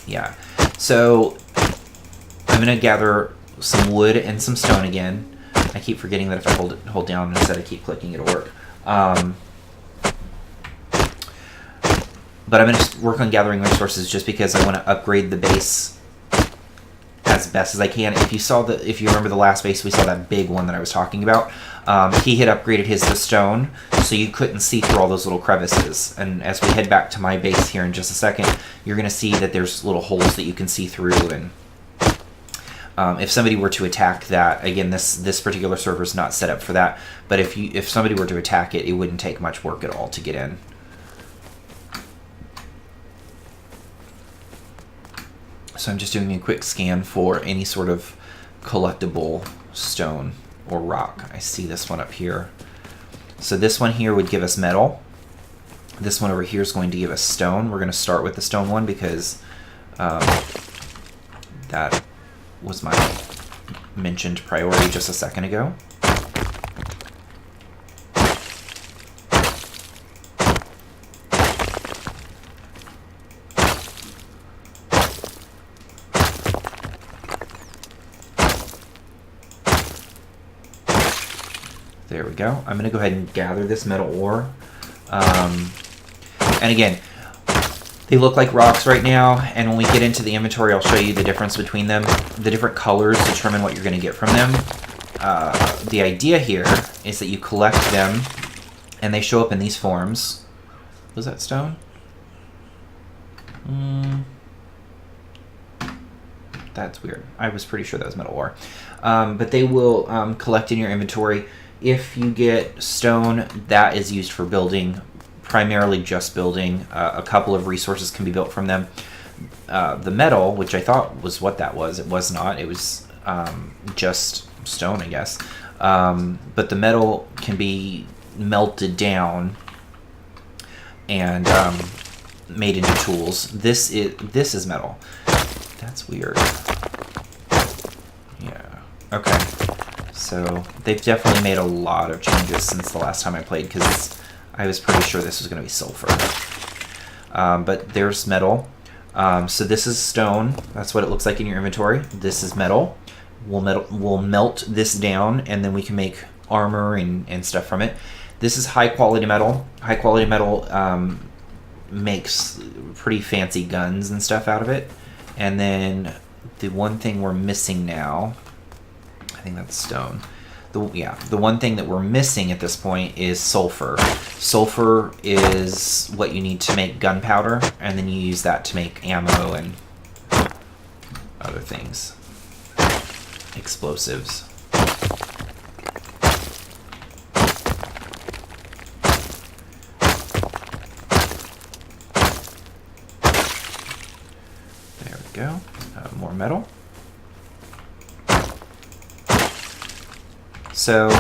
Yeah. So I'm going to gather some wood and some stone again. I keep forgetting that if I hold down instead I keep clicking, it'll work. But I'm going to work on gathering resources just because I want to upgrade the base as best as I can. If you remember the last base, we saw that big one that I was talking about. He had upgraded his to stone, so you couldn't see through all those little crevices. And as we head back to my base here in just a second, you're going to see that there's little holes that you can see through. And if somebody were to attack that, again, this particular server is not set up for that. But if somebody were to attack it, it wouldn't take much work at all to get in. So I'm just doing a quick scan for any sort of collectible stone or rock. I see this one up here. So this one here would give us metal. This one over here is going to give us stone. We're going to start with the stone one because that was my mentioned priority just a second ago. There we go. I'm going to go ahead and gather this metal ore. And again, they look like rocks right now, and when we get into the inventory, I'll show you the difference between them. The different colors determine what you're going to get from them. The idea here is that you collect them, and they show up in these forms. Was that stone? That's weird. I was pretty sure that was metal ore. But they will collect in your inventory. If you get stone, that is used for building, primarily just building. A couple of resources can be built from them. The metal, which I thought was what that was, it was not. It was just stone, I guess. But the metal can be melted down and made into tools. This is metal. That's weird. Yeah. Okay. So they've definitely made a lot of changes since the last time I played, because I was pretty sure this was going to be sulfur. But there's metal. So this is stone. That's what it looks like in your inventory. This is metal. We'll melt this down, and then we can make armor and stuff from it. This is high quality metal. High quality metal makes pretty fancy guns and stuff out of it. And then the one thing we're missing now, I think that's stone. The one thing that we're missing at this point is sulfur. Sulfur is what you need to make gunpowder, and then you use that to make ammo and other things. Explosives. There we go. More metal. So,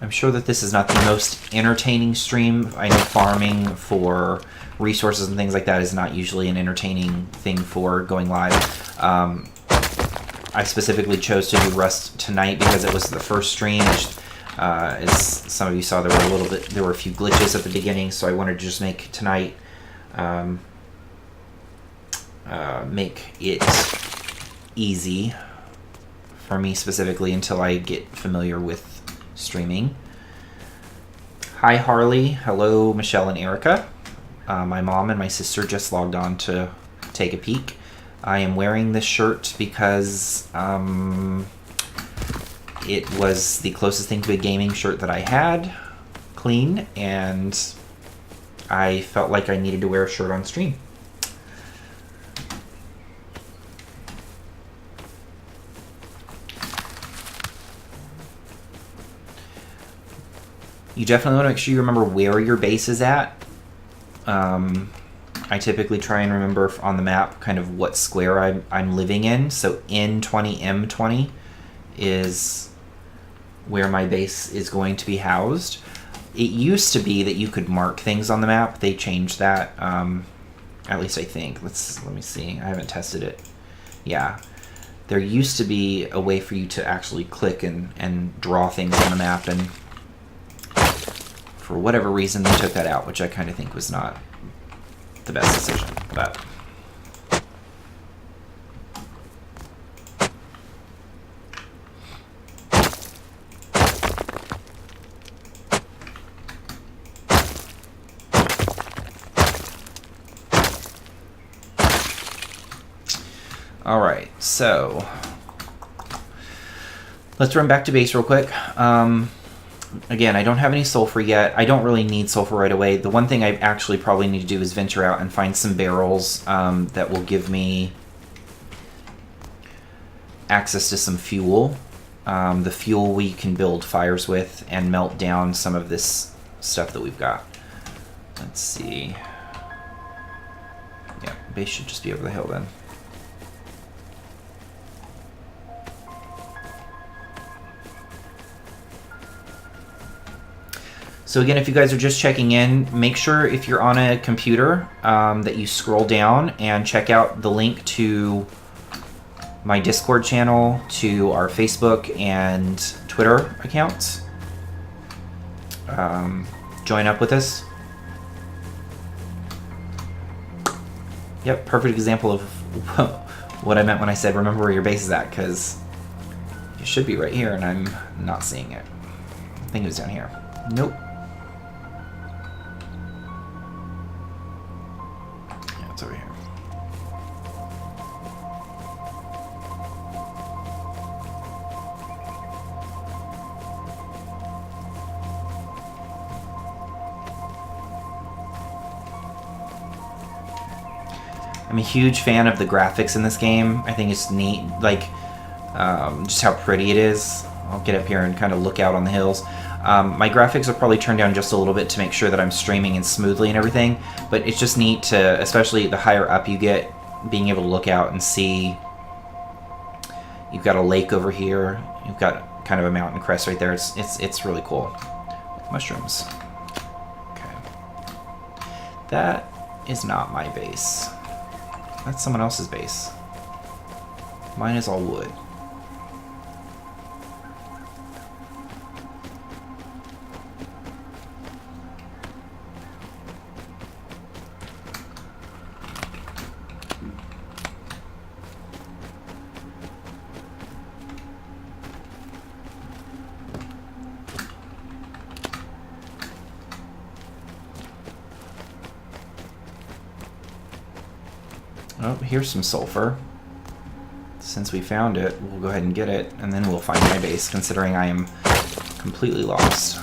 I'm sure that this is not the most entertaining stream. I know farming for resources and things like that is not usually an entertaining thing for going live. I specifically chose to do Rust tonight because it was the first stream. As some of you saw, there were a few glitches at the beginning, so I wanted to just make tonight make it easy for me specifically until I get familiar with streaming. Hi Harley, hello Michelle and Erica. My mom and my sister just logged on to take a peek. I am wearing this shirt because it was the closest thing to a gaming shirt that I had, clean, and I felt like I needed to wear a shirt on stream. You definitely want to make sure you remember where your base is at. I typically try and remember on the map kind of what square I'm living in. So N20, M20 is where my base is going to be housed. It used to be that you could mark things on the map. They changed that, at least I think. Let me see. I haven't tested it. Yeah. There used to be a way for you to actually click and draw things on the map, and for whatever reason they took that out, which I kind of think was not the best decision. But all right, so let's run back to base real quick. Again, I don't have any sulfur yet. I don't really need sulfur right away. The one thing I actually probably need to do is venture out and find some barrels that will give me access to some fuel. The fuel we can build fires with and melt down some of this stuff that we've got. Let's see. Yeah, base should just be over the hill then. So again, if you guys are just checking in, make sure if you're on a computer that you scroll down and check out the link to my Discord channel, to our Facebook and Twitter accounts. Join up with us. Yep, perfect example of what I meant when I said remember where your base is at, because it should be right here and I'm not seeing it. I think it was down here. Nope. Yeah, it's over here. I'm a huge fan of the graphics in this game. I think it's neat, like just how pretty it is. I'll get up here and kind of look out on the hills. My graphics will probably turn down just a little bit to make sure that I'm streaming and smoothly and everything, but it's just neat to, especially the higher up you get, being able to look out and see. You've got a lake over here. You've got kind of a mountain crest right there. It's really cool. Mushrooms. Okay. That is not my base. That's someone else's base. Mine is all wood. Oh, here's some sulfur. Since we found it, we'll go ahead and get it, and then we'll find my base, considering I am completely lost.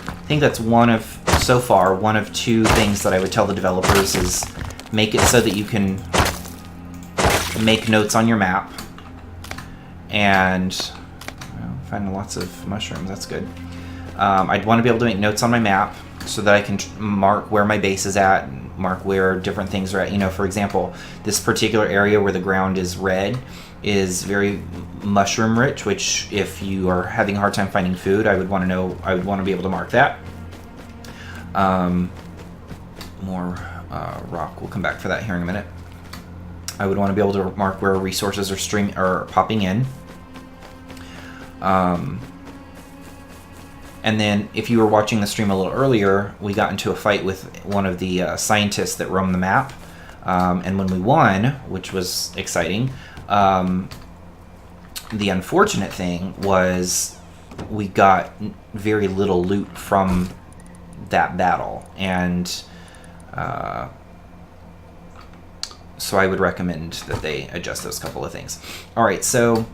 I think that's so far, one of two things that I would tell the developers is make it so that you can make notes on your map, and finding lots of mushrooms, that's good. I'd want to be able to make notes on my map so that I can mark where my base is at, and mark where different things are at. You know, for example, this particular area where the ground is red is very mushroom rich, which if you are having a hard time finding food, I would want to be able to mark that. More rock, we'll come back for that here in a minute. I would want to be able to mark where resources are popping in. And then if you were watching the stream a little earlier, we got into a fight with one of the scientists that roam the map. And when we won, which was exciting, the unfortunate thing was we got very little loot from that battle. And so I would recommend that they adjust those couple of things. All right, so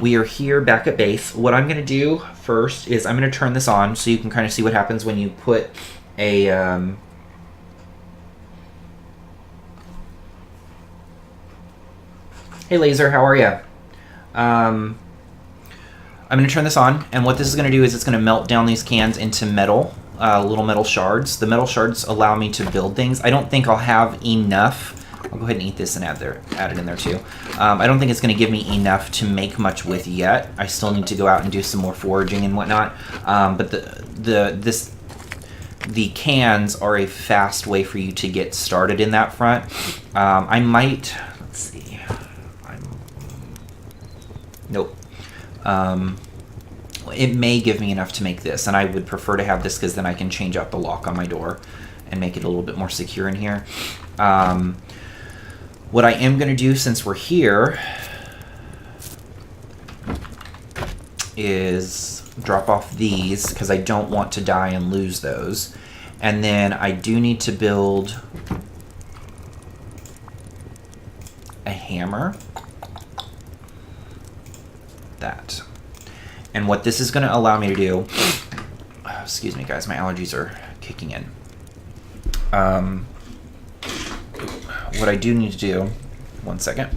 we are here back at base. What I'm going to do first is I'm going to turn this on so you can kind of see what happens when you put a... Hey Laser, how are you? I'm going to turn this on, and what this is going to do is it's going to melt down these cans into metal, little metal shards. The metal shards allow me to build things. I don't think I'll have enough. I'll go ahead and eat this and add it in there too. I don't think it's going to give me enough to make much with yet. I still need to go out and do some more foraging and whatnot. But the cans are a fast way for you to get started in that front. I might, let's see. Nope. It may give me enough to make this, and I would prefer to have this because then I can change out the lock on my door and make it a little bit more secure in here. What I am going to do, since we're here, is drop off these, because I don't want to die and lose those. And then I do need to build a hammer. That. And what this is going to allow me to do... excuse me, guys, my allergies are kicking in. What I do need to do, one second.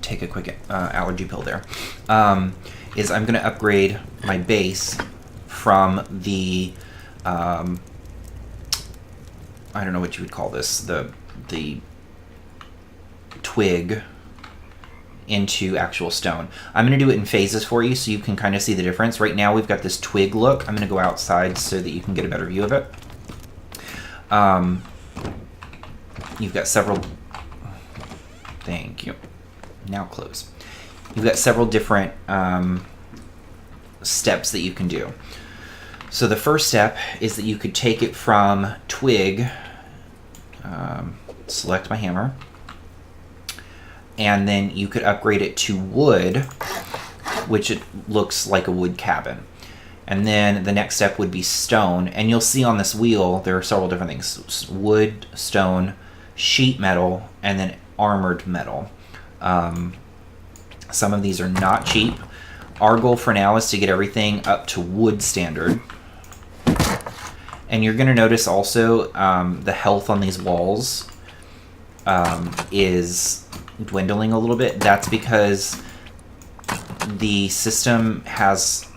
Take a quick allergy pill there. Is I'm going to upgrade my base from the, I don't know what you would call this, the twig into actual stone. I'm going to do it in phases for you so you can kind of see the difference. Right now we've got this twig look. I'm going to go outside so that you can get a better view of it. You've got several Thank you. Now close. You've got several different steps that you can do. So the first step is that you could take it from twig, select my hammer, and then you could upgrade it to wood, which it looks like a wood cabin. And then the next step would be stone, and you'll see on this wheel there are several different things: wood, stone, sheet metal, and then armored metal. Some of these are not cheap. Our goal for now is to get everything up to wood standard. And you're going to notice also the health on these walls is dwindling a little bit. That's because the system has,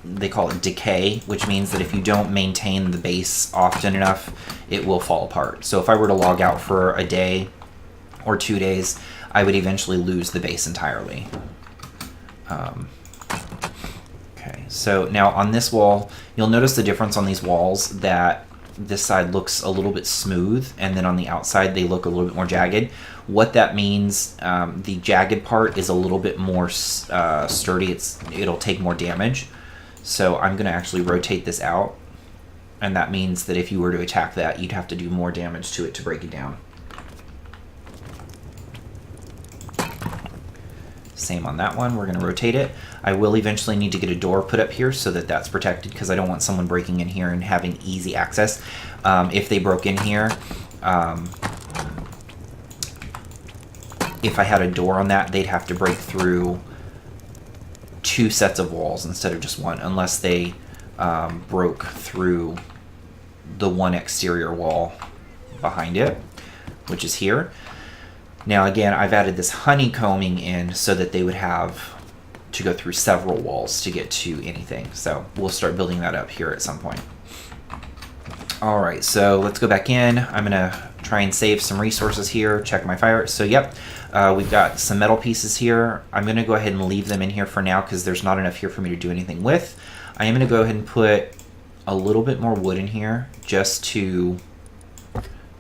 they call it decay, which means that if you don't maintain the base often enough, it will fall apart. So if I were to log out for a day or 2 days, I would eventually lose the base entirely. Okay, so now on this wall, you'll notice the difference on these walls, that this side looks a little bit smooth, and then on the outside they look a little bit more jagged. What that means, the jagged part is a little bit more sturdy. It'll take more damage. So I'm going to actually rotate this out, and that means that if you were to attack that, you'd have to do more damage to it to break it down. Same on that one. We're going to rotate it. I will eventually need to get a door put up here so that that's protected, because I don't want someone breaking in here and having easy access. If they broke in here, if I had a door on that, they'd have to break through 2 sets of walls instead of just one, unless they broke through the one exterior wall behind it, which is here. Now again, I've added this honeycombing in so that they would have to go through several walls to get to anything. So we'll start building that up here at some point. All right, so let's go back in. I'm gonna try and save some resources here, check my fire. So yep, we've got some metal pieces here. I'm gonna go ahead and leave them in here for now because there's not enough here for me to do anything with. I am gonna go ahead and put a little bit more wood in here just to,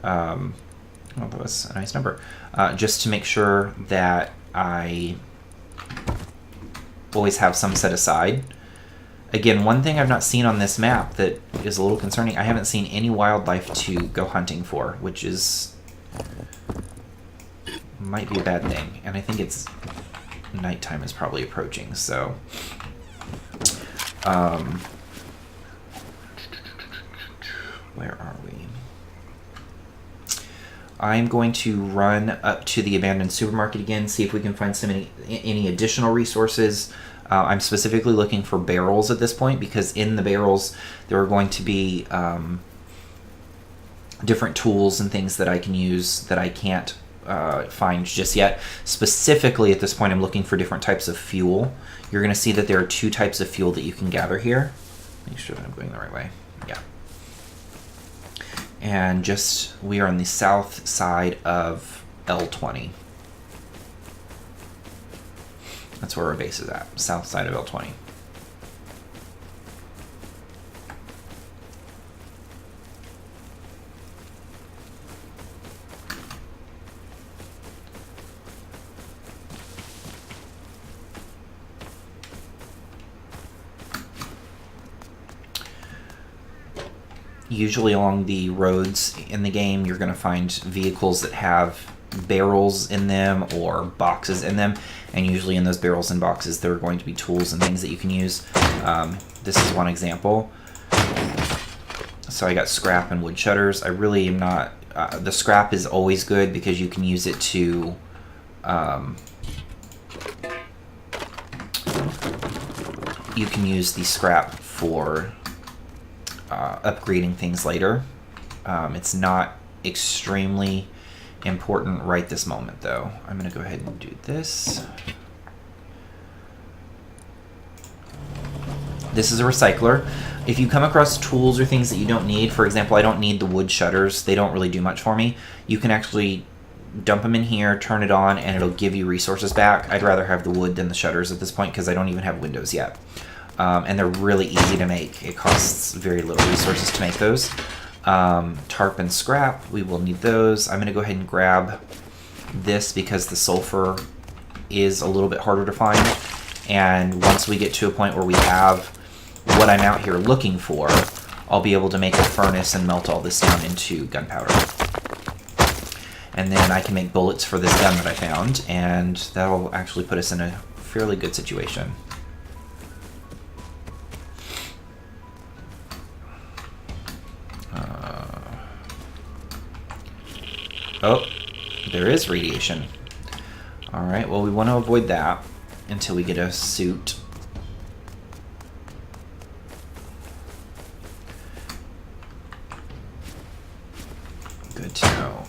oh, that was a nice number. Just to make sure that I always have some set aside. Again, one thing I've not seen on this map that is a little concerning, I haven't seen any wildlife to go hunting for, which is, might be a bad thing. And I think it's, nighttime is probably approaching, so. Where are we? I'm going to run up to the abandoned supermarket again, see if we can find any additional resources. I'm specifically looking for barrels at this point, because in the barrels there are going to be different tools and things that I can use that I can't find just yet. Specifically at this point, I'm looking for different types of fuel. You're going to see that there are 2 types of fuel that you can gather here. Make sure that I'm going the right way. Yeah. And we are on the south side of L20. That's where our base is at, south side of L20. Usually along the roads in the game, you're going to find vehicles that have barrels in them or boxes in them, and usually in those barrels and boxes there are going to be tools and things that you can use. This is one example. So I got scrap and wood shutters. I really am not, the scrap is always good because you can use it to you can use the scrap for upgrading things later. It's not extremely important right this moment, though. I'm going to go ahead and do this. This is a recycler. If you come across tools or things that you don't need, for example, I don't need the wood shutters. They don't really do much for me. You can actually dump them in here, turn it on, and it'll give you resources back. I'd rather have the wood than the shutters at this point because I don't even have windows yet. And they're really easy to make. It costs very little resources to make those. Tarp and scrap, we will need those. I'm going to go ahead and grab this because the sulfur is a little bit harder to find. And once we get to a point where we have what I'm out here looking for, I'll be able to make a furnace and melt all this down into gunpowder. And then I can make bullets for this gun that I found, and that'll actually put us in a fairly good situation. Oh, there is radiation. Alright, well, we want to avoid that until we get a suit. Good to know.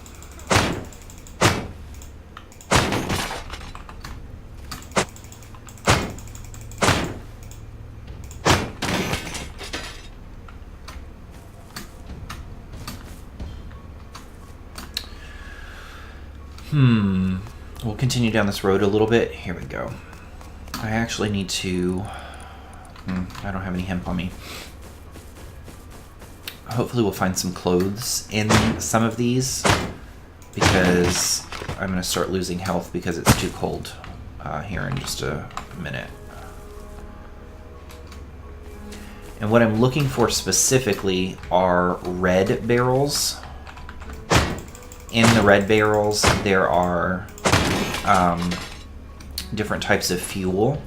We'll continue down this road a little bit. Here we go. I actually need to... I don't have any hemp on me. Hopefully we'll find some clothes in some of these, because I'm going to start losing health because it's too cold here in just a minute. And what I'm looking for specifically are red barrels. In the red barrels, there are different types of fuel.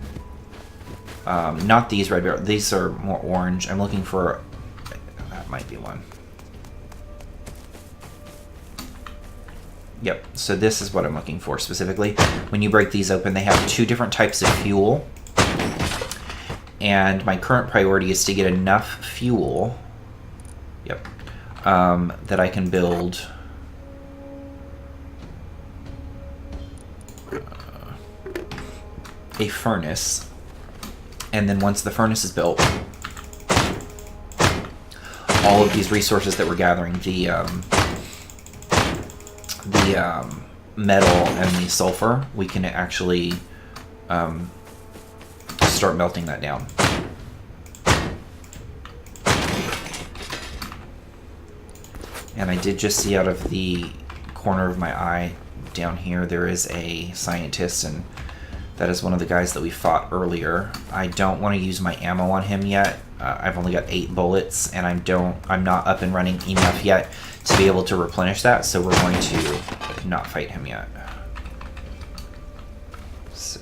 Not these red barrels. These are more orange. I'm looking for... That might be one. Yep, so this is what I'm looking for specifically. When you break these open, they have 2 different types of fuel. And my current priority is to get enough fuel, that I can build... a furnace, and then once the furnace is built, all of these resources that we're gathering, the metal and the sulfur, we can actually start melting that down. And I did just see out of the corner of my eye down here, there is a scientist, and that is one of the guys that we fought earlier. I don't want to use my ammo on him yet. I've only got 8 bullets, and I'm not up and running enough yet to be able to replenish that, so we're going to not fight him yet. So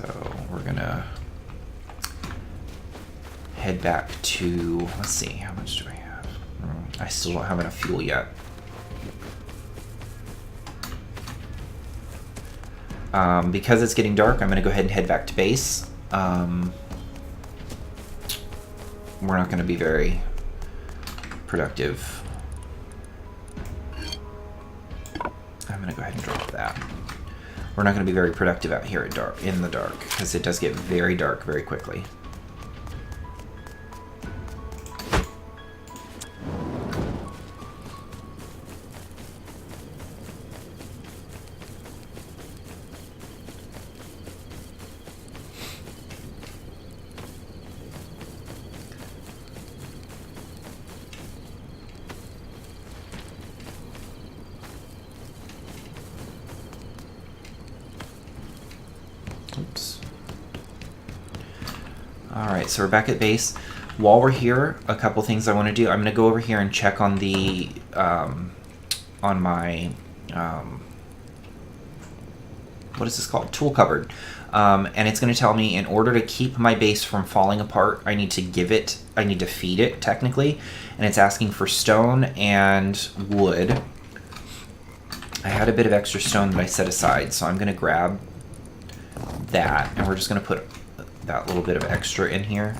we're gonna head back to, let's see, how much do I have? I still don't have enough fuel yet. Because it's getting dark, I'm going to go ahead and head back to base. We're not going to be very productive. I'm going to go ahead and drop that. We're not going to be very productive out here in the dark, because it does get very dark very quickly. Oops. Alright, so we're back at base. While we're here, a couple things I want to do. I'm going to go over here and check on the, on my, what is this called? Tool cupboard. And it's going to tell me in order to keep my base from falling apart, I need to feed it, technically. And it's asking for stone and wood. I had a bit of extra stone that I set aside, so I'm going to grab that, and we're just going to put that little bit of extra in here,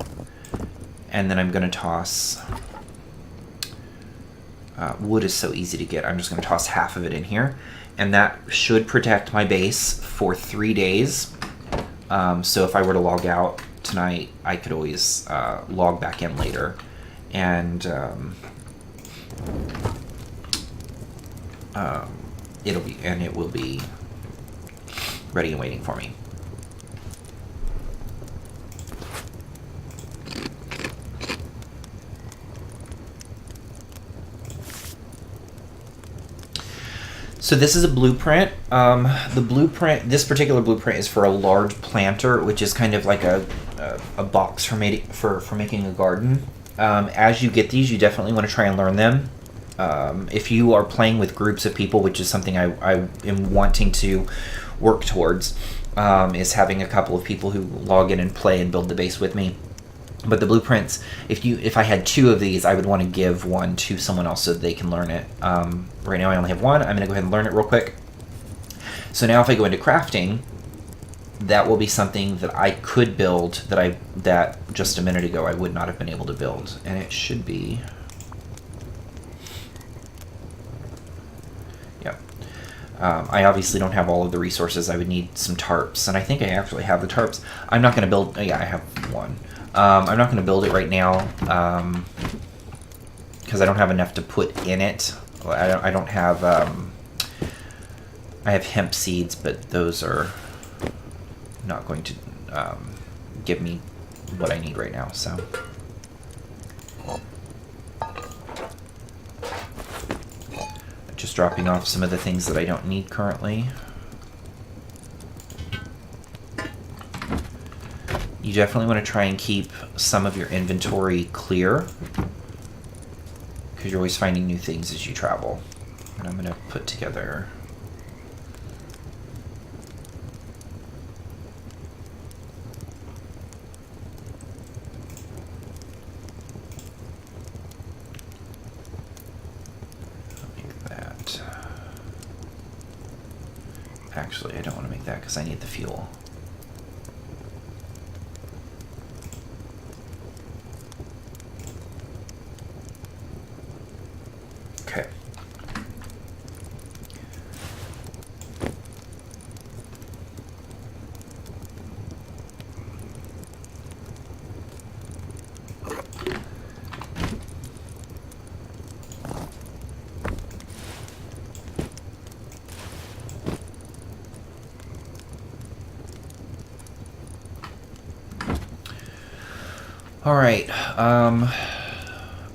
and then I'm going to toss wood is so easy to get. I'm just going to toss half of it in here, and that should protect my base for 3 days. So if I were to log out tonight, I could always log back in later, and it will be ready and waiting for me. So this is a blueprint. This particular blueprint is for a large planter, which is kind of like a box for making a garden. As you get these, you definitely want to try and learn them. If you are playing with groups of people, which is something I am wanting to work towards, is having a couple of people who log in and play and build the base with me. But the blueprints, if I had 2 of these, I would want to give one to someone else so that they can learn it. Right now I only have 1. I'm going to go ahead and learn it real quick. So now if I go into crafting, that will be something that I could build that just a minute ago I would not have been able to build. And it should be... Yep. I obviously don't have all of the resources. I would need some tarps, and I think I actually have the tarps. I'm not going to build... Yeah, I have 1. I'm not going to build it right now because I don't have enough to put in it. I don't have... I have hemp seeds, but those are not going to give me what I need right now, so... Just dropping off some of the things that I don't need currently. You definitely want to try and keep some of your inventory clear, because you're always finding new things as you travel. And I'm going to put together... Actually, I don't want to make that because I need the fuel. Okay. All right,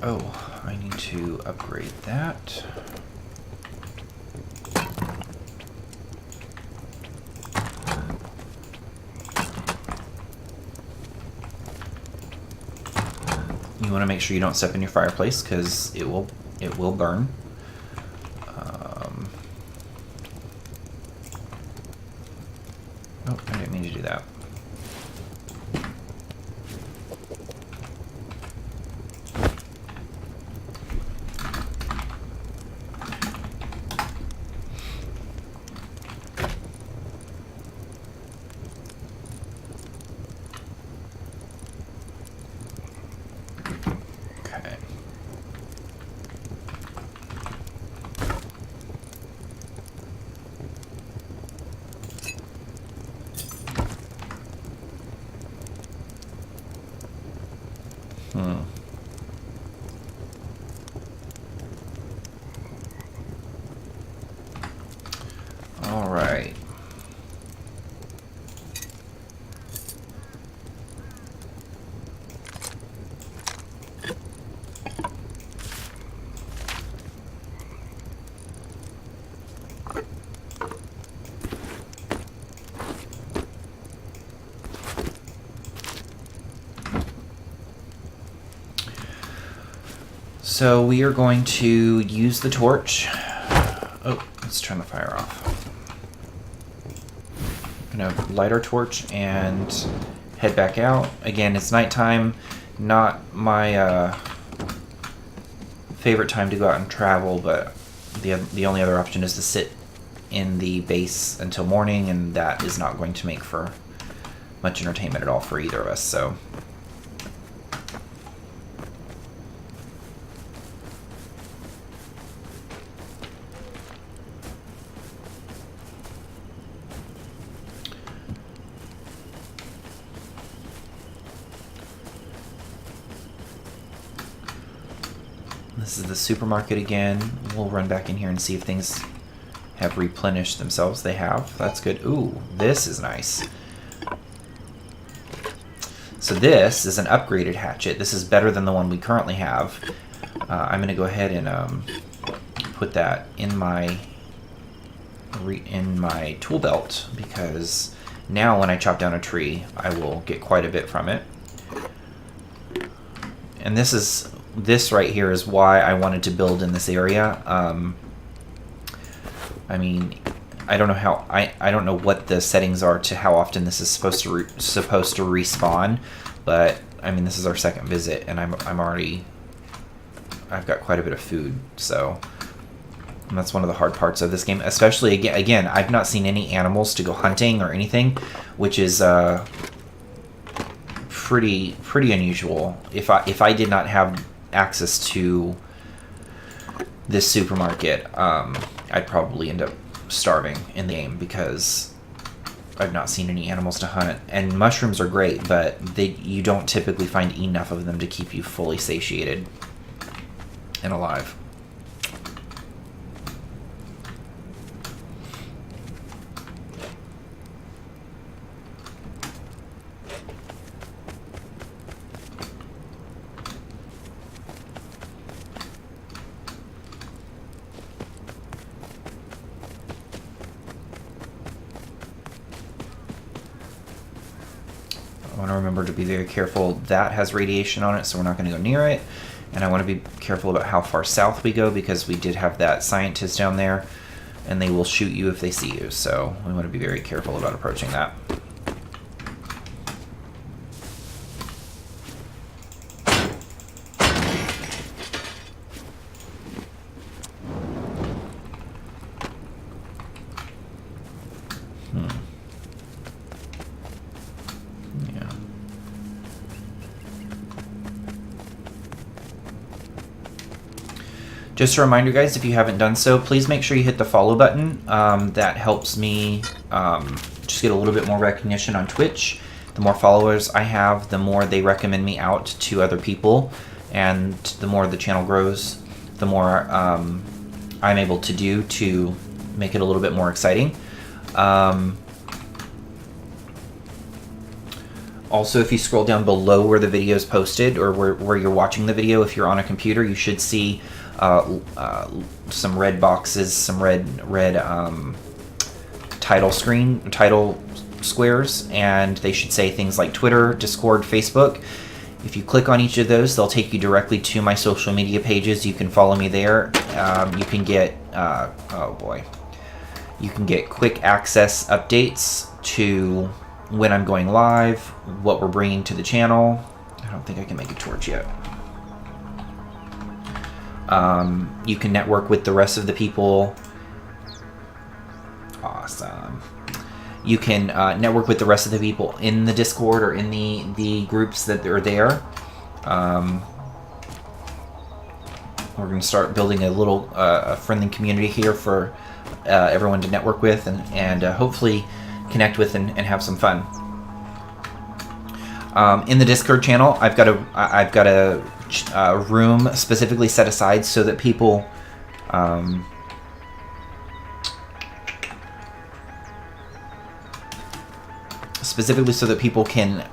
oh, I need to upgrade that. You want to make sure you don't step in your fireplace because it will burn. Oh, I didn't mean to do that. All right. So we are going to use the torch. Oh, let's turn the fire off. I'm gonna light our torch and head back out. Again, it's nighttime, not my favorite time to go out and travel, but the only other option is to sit in the base until morning, and that is not going to make for much entertainment at all for either of us, so... This is the supermarket again. We'll run back in here and see if things have replenished themselves. They have. That's good. Ooh, this is nice. So this is an upgraded hatchet. This is better than the one we currently have. I'm going to go ahead and put that in my in my tool belt, because now when I chop down a tree, I will get quite a bit from it. And this right here is why I wanted to build in this area. I mean, I don't know how I don't know what the settings are to how often this is supposed to respawn, but I mean, this is our second visit, and I've got quite a bit of food, so that's one of the hard parts of this game. Especially again, I've not seen any animals to go hunting or anything, which is pretty unusual. If I did not have access to this supermarket, I'd probably end up starving in the game, because I've not seen any animals to hunt. And mushrooms are great, but you don't typically find enough of them to keep you fully satiated and alive. I want to remember to be very careful. That has radiation on it, so we're not going to go near it. And I want to be careful about how far south we go, because we did have that scientist down there, and they will shoot you if they see you. So we want to be very careful about approaching that. Just a reminder, guys, if you haven't done so, please make sure you hit the follow button. That helps me just get a little bit more recognition on Twitch. The more followers I have, the more they recommend me out to other people, and the more the channel grows, the more I'm able to do to make it a little bit more exciting. Also, if you scroll down below where the video is posted, or where you're watching the video, if you're on a computer, you should see some red boxes, some red title squares, and they should say things like Twitter, Discord, Facebook. If you click on each of those, they'll take you directly to my social media pages. You can follow me there. You can get you can get quick access updates to when I'm going live, what we're bringing to the channel. I don't think I can make a torch yet. You can network with the rest of the people. Awesome. You can network with the rest of the people in the Discord or in the groups that are there. We're going to start building a little friendly community here for everyone to network with and hopefully connect with and have some fun. In the Discord channel, I've got a room specifically set aside so that people can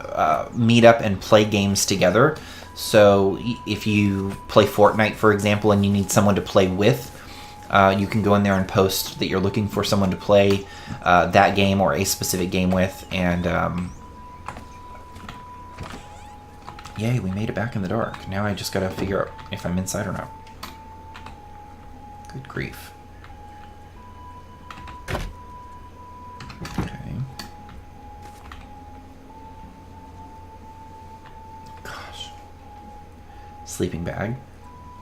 meet up and play games together. So if you play Fortnite, for example, and you need someone to play with, you can go in there and post that you're looking for someone to play that game or a specific game with, and yay, we made it back in the dark. Now I just gotta figure out if I'm inside or not. Good grief. Okay. Gosh. Sleeping bag.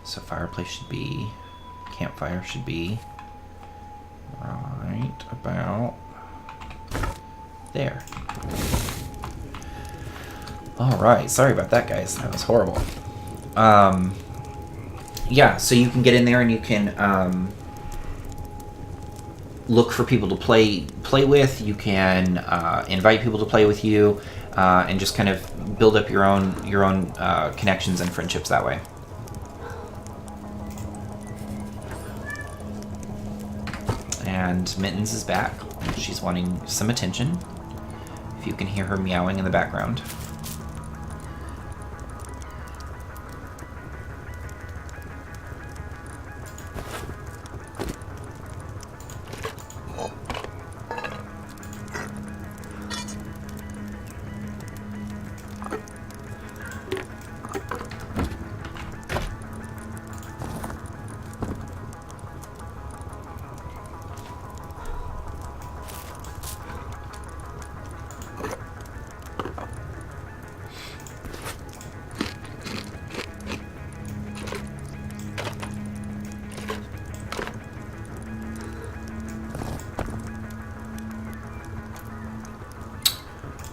So fireplace should be... Campfire should be... right about... there. Alright, sorry about that, guys. That was horrible. Yeah, so you can get in there and you can look for people to play with. You can invite people to play with you, and just kind of build up your own connections and friendships that way. And Mittens is back. She's wanting some attention. If you can hear her meowing in the background.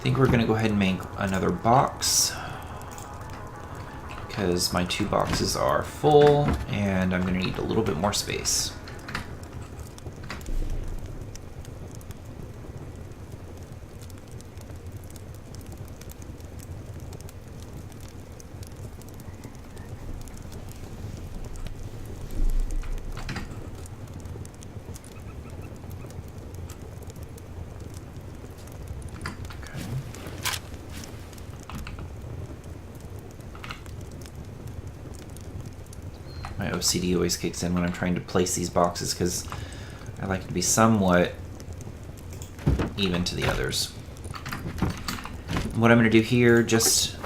think we're going to go ahead and make another box because my 2 boxes are full and I'm going to need a little bit more space. My OCD always kicks in when I'm trying to place these boxes because I like to be somewhat even to the others. What I'm going to do here, just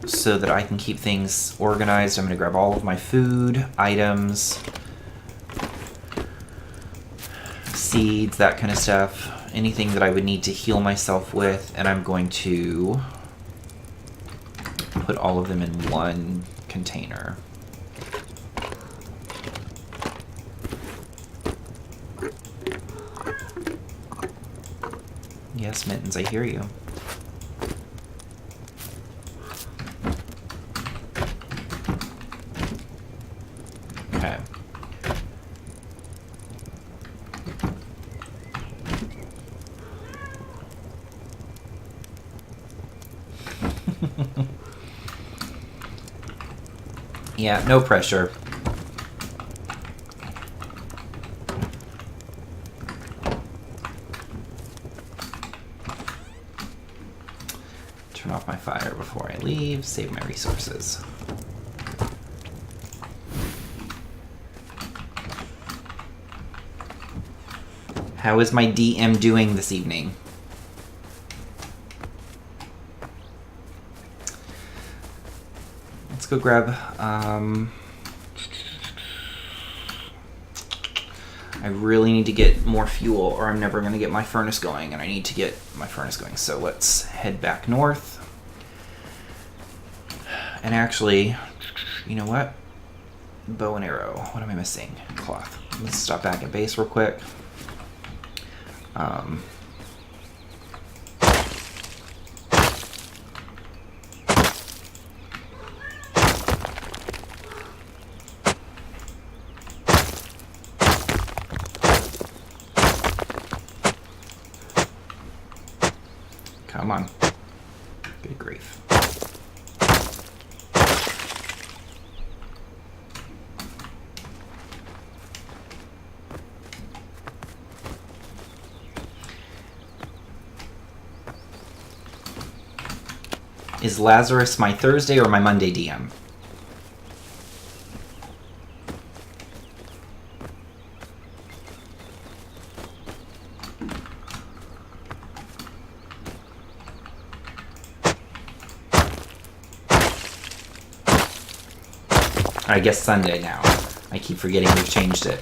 so that I can keep things organized, I'm going to grab all of my food, items, seeds, that kind of stuff, anything that I would need to heal myself with, and I'm going to put all of them in one container. Yes, Mittens, I hear you. Okay. Yeah, no pressure. Turn off my fire before I leave, save my resources. How is my DM doing this evening? Let's go grab, I really need to get more fuel or I'm never going to get my furnace going, and I need to get my furnace going. So let's head back north. And actually, you know what? Bow and arrow. What am I missing? Cloth. Let's stop back at base real quick. Come on. Good grief. Is Lazarus my Thursday or my Monday DM? I guess Sunday now. I keep forgetting we've changed it.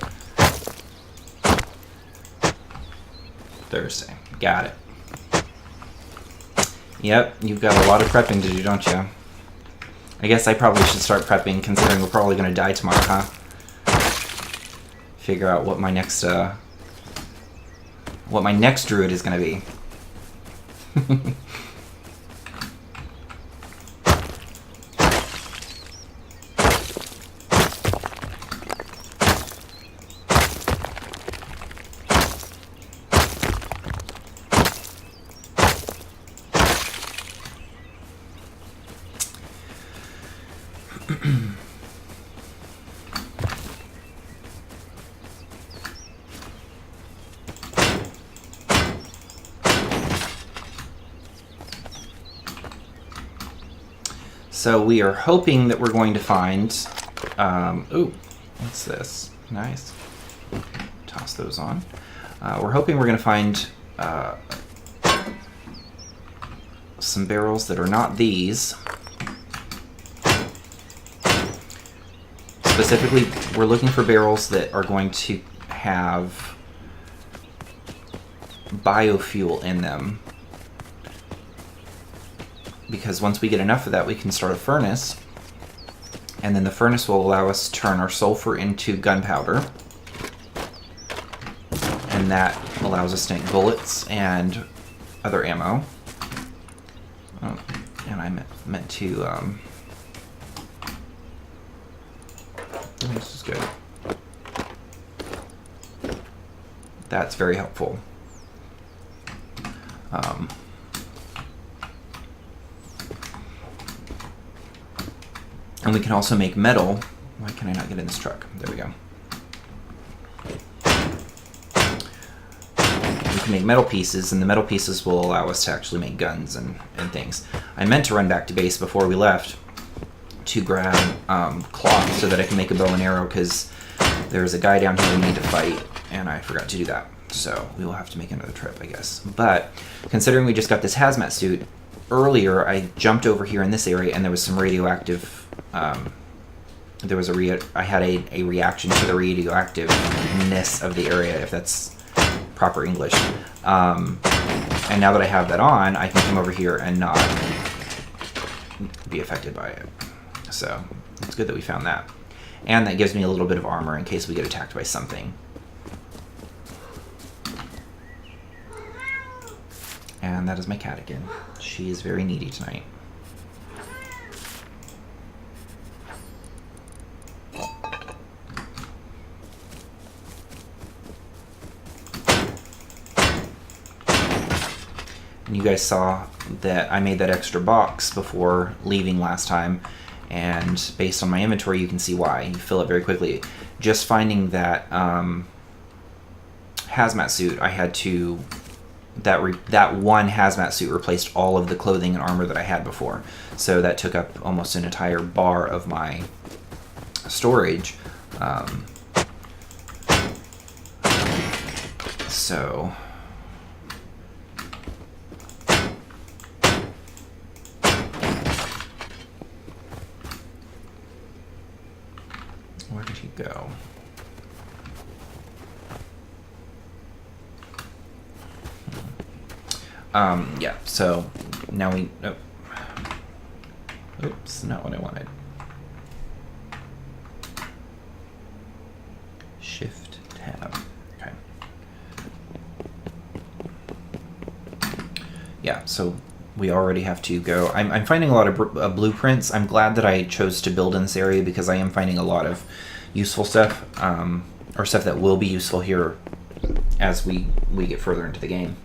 Thursday. Got it. Yep, you've got a lot of prepping to do, don't you? I guess I probably should start prepping, considering we're probably going to die tomorrow, huh? Figure out what my next druid is going to be. So we are hoping that we're going to find, ooh, what's this? Nice. Toss those on. We're hoping we're going to find some barrels that are not these. Specifically, we're looking for barrels that are going to have biofuel in them. Because once we get enough of that, we can start a furnace. And then the furnace will allow us to turn our sulfur into gunpowder. And that allows us to make bullets and other ammo. Oh, and I meant to, this is good. That's very helpful. And we can also make metal. Why can I not get in this truck? There we go. We can make metal pieces, and the metal pieces will allow us to actually make guns and things. I meant to run back to base before we left to grab cloth so that I can make a bow and arrow, because there's a guy down here we need to fight, and I forgot to do that. So we will have to make another trip, I guess. But considering we just got this hazmat suit, earlier I jumped over here in this area and there was some radioactive, I had a reaction to the radioactiveness of the area, if that's proper English. And now that I have that on, I can come over here and not be affected by it. So it's good that we found that. And that gives me a little bit of armor in case we get attacked by something. And that is my cat again. She is very needy tonight. And you guys saw that I made that extra box before leaving last time, and based on my inventory you can see why. You fill it very quickly. Just finding that hazmat suit, I had to... That one hazmat suit replaced all of the clothing and armor that I had before. So that took up almost an entire bar of my storage. So... where did he go? Yeah, so now we... Oh. Oops, not what I wanted. Shift tab. Okay. Yeah, so we already have to go. I'm finding a lot of blueprints. I'm glad that I chose to build in this area because I am finding a lot of useful stuff, or stuff that will be useful here as we get further into the game.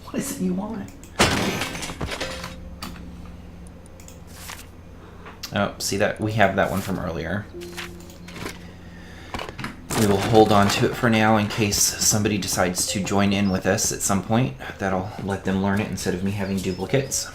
What is it you want? Oh, see that? We have that one from earlier. We will hold on to it for now in case somebody decides to join in with us at some point. That'll let them learn it instead of me having duplicates.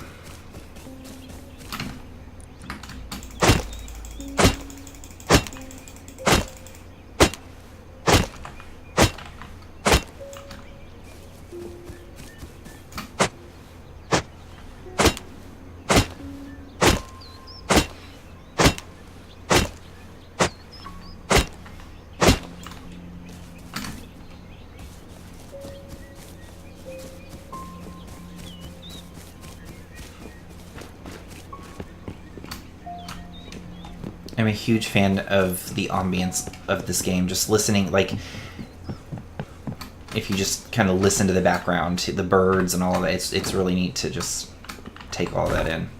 I'm a huge fan of the ambience of this game. Just listening, like, if you just kind of listen to the background, to the birds and all of that, it's really neat to just take all that in.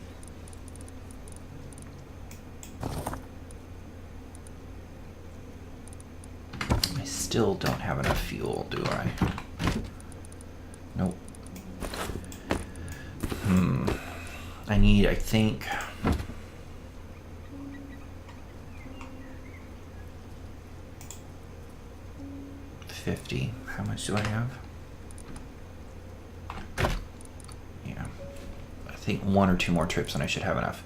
I still don't have enough fuel, do I? Nope. I need, I think... 50. How much do I have? Yeah. I think 1 or 2 more trips and I should have enough.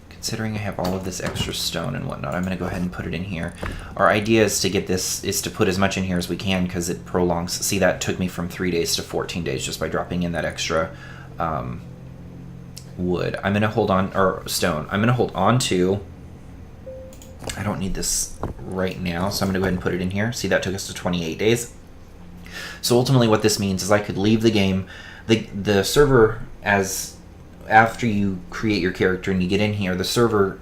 Considering I have all of this extra stone and whatnot, I'm going to go ahead and put it in here. Our idea is to get this, is to put as much in here as we can because it prolongs. See, that took me from 3 days to 14 days just by dropping in that extra wood. I'm going to hold on, or stone. I'm going to hold on to, I don't need this right now, so I'm going to go ahead and put it in here. See, that took us to 28 days. So ultimately what this means is I could leave the game, the server, as after you create your character and you get in here, the server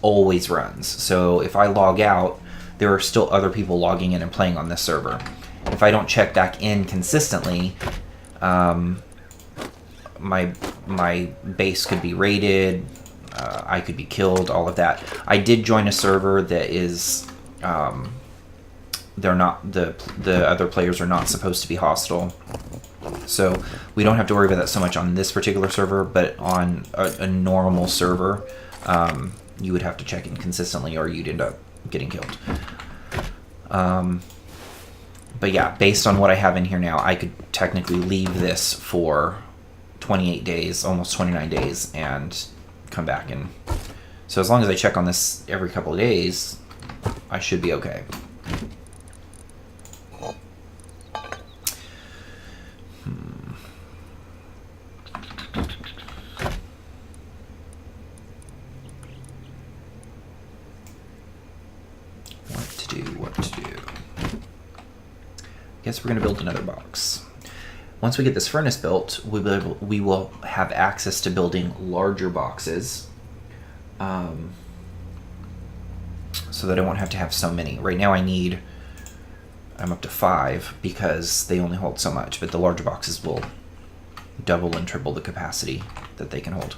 always runs. So if I log out, there are still other people logging in and playing on this server. If I don't check back in consistently, my base could be raided, I could be killed, all of that. I did join a server that is, they're not, the other players are not supposed to be hostile. So we don't have to worry about that so much on this particular server, but on a normal server, you would have to check in consistently or you'd end up getting killed. But yeah, based on what I have in here now, I could technically leave this for 28 days, almost 29 days, and come back. And so as long as I check on this every couple of days, I should be okay. What to do. Guess we're going to build another box. Once we get this furnace built, we will have access to building larger boxes, so that I won't have to have so many. Right now I'm up to 5 because they only hold so much, but the larger boxes will double and triple the capacity that they can hold.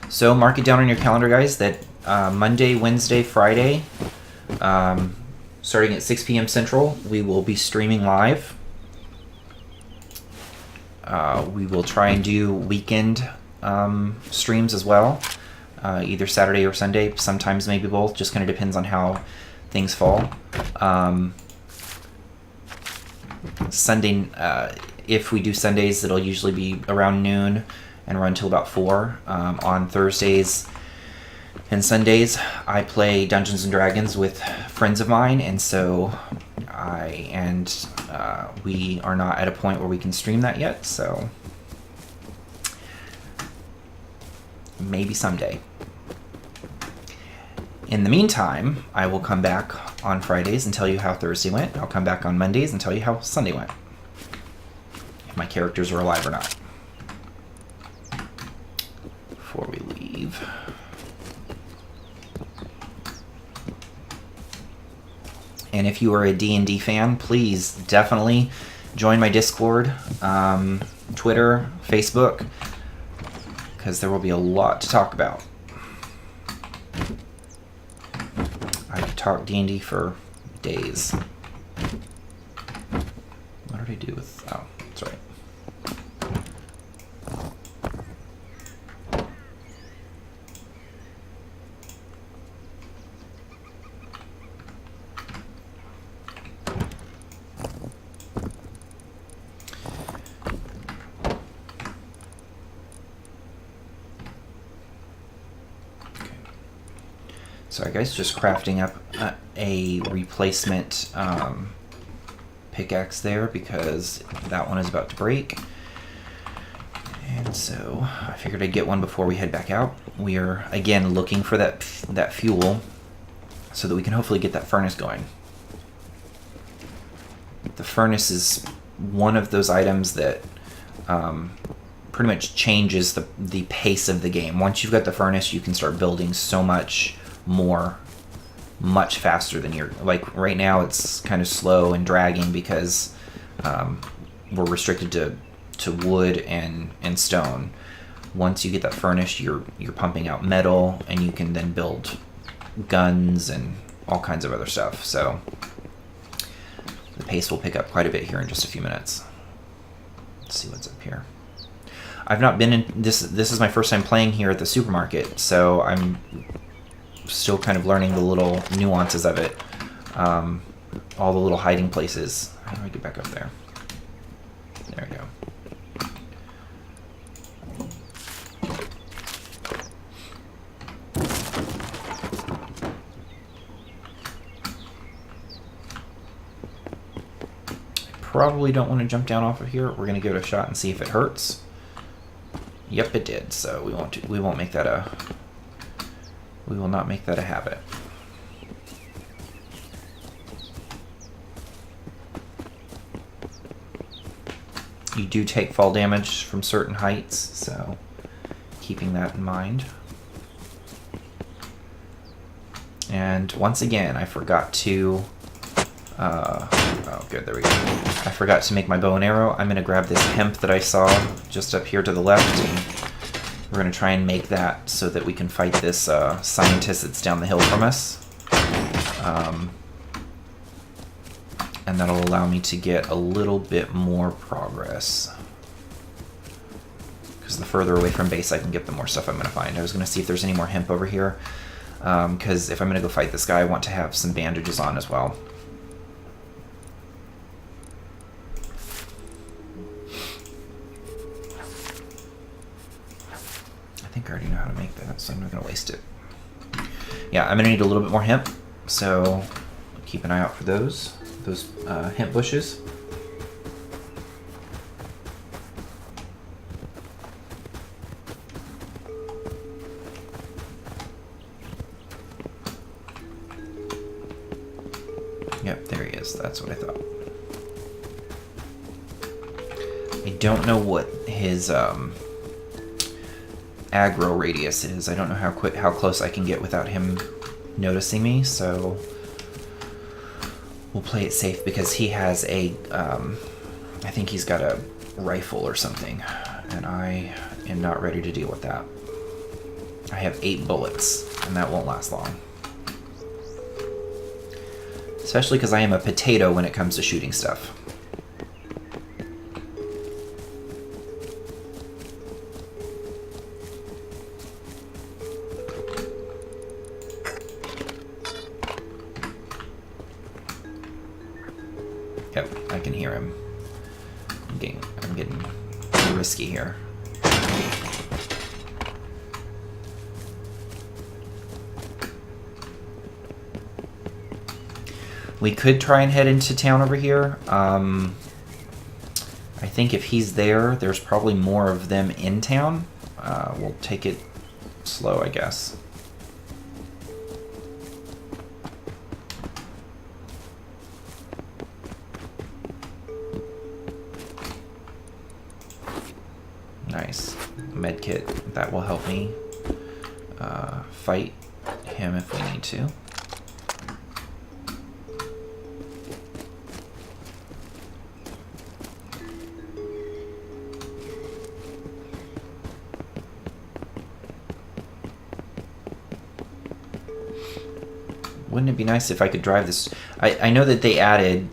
So mark it down on your calendar, guys, that Monday, Wednesday, Friday, starting at 6 p.m. Central, we will be streaming live. We will try and do weekend streams as well, either Saturday or Sunday, sometimes maybe both, just kind of depends on how things fall. Sunday, if we do Sundays, it'll usually be around noon and run till about 4. On Thursdays and Sundays, I play Dungeons and Dragons with friends of mine, and so we are not at a point where we can stream that yet, so maybe someday. In the meantime, I will come back on Fridays and tell you how Thursday went. I'll come back on Mondays and tell you how Sunday went, if my characters are alive or not. Before we leave, and if you are a D&D fan, please definitely join my Discord, Twitter, Facebook, because there will be a lot to talk about. I could talk D&D for days. What did I do with... Oh, that's right. Sorry guys, just crafting up a replacement pickaxe there because that one is about to break. And so I figured I'd get one before we head back out. We are again looking for that fuel so that we can hopefully get that furnace going. The furnace is one of those items that pretty much changes the pace of the game. Once you've got the furnace, you can start building so much more, much faster than like right now it's kind of slow and dragging because we're restricted to wood and stone. Once you get that furnace, you're pumping out metal, and you can then build guns and all kinds of other stuff. So the pace will pick up quite a bit here in just a few minutes. Let's see what's up here. I've not been in this is my first time playing here at the supermarket, so I'm still kind of learning the little nuances of it, all the little hiding places. How do I get back up there? There we go. probably don't want to jump down off of here. We're going to give it a shot and see if it hurts. Yep, it did. So we won't make that a... We will not make that a habit. You do take fall damage from certain heights, so keeping that in mind. And once again, I forgot to... oh, good, there we go. I forgot to make my bow and arrow. I'm going to grab this hemp that I saw just up here to the left, and we're going to try and make that so that we can fight this scientist that's down the hill from us. And that'll allow me to get a little bit more progress. Because the further away from base I can get, the more stuff I'm going to find. I was going to see if there's any more hemp over here. Because if I'm going to go fight this guy, I want to have some bandages on as well. I think I already know how to make that, so I'm not going to waste it. Yeah, I'm going to need a little bit more hemp, so keep an eye out for those hemp bushes. Yep, there he is. That's what I thought. I don't know what his aggro radius is. I don't know how close I can get without him noticing me, so we'll play it safe because he has a, I think he's got a rifle or something, and I am not ready to deal with that. I have 8 bullets, and that won't last long. Especially because I am a potato when it comes to shooting stuff. Yep, I can hear him. I'm getting risky here. We could try and head into town over here. I think if he's there, there's probably more of them in town. We'll take it slow, I guess. Nice. Medkit. That will help me fight him if we need to. Wouldn't it be nice if I could drive this? I know that they added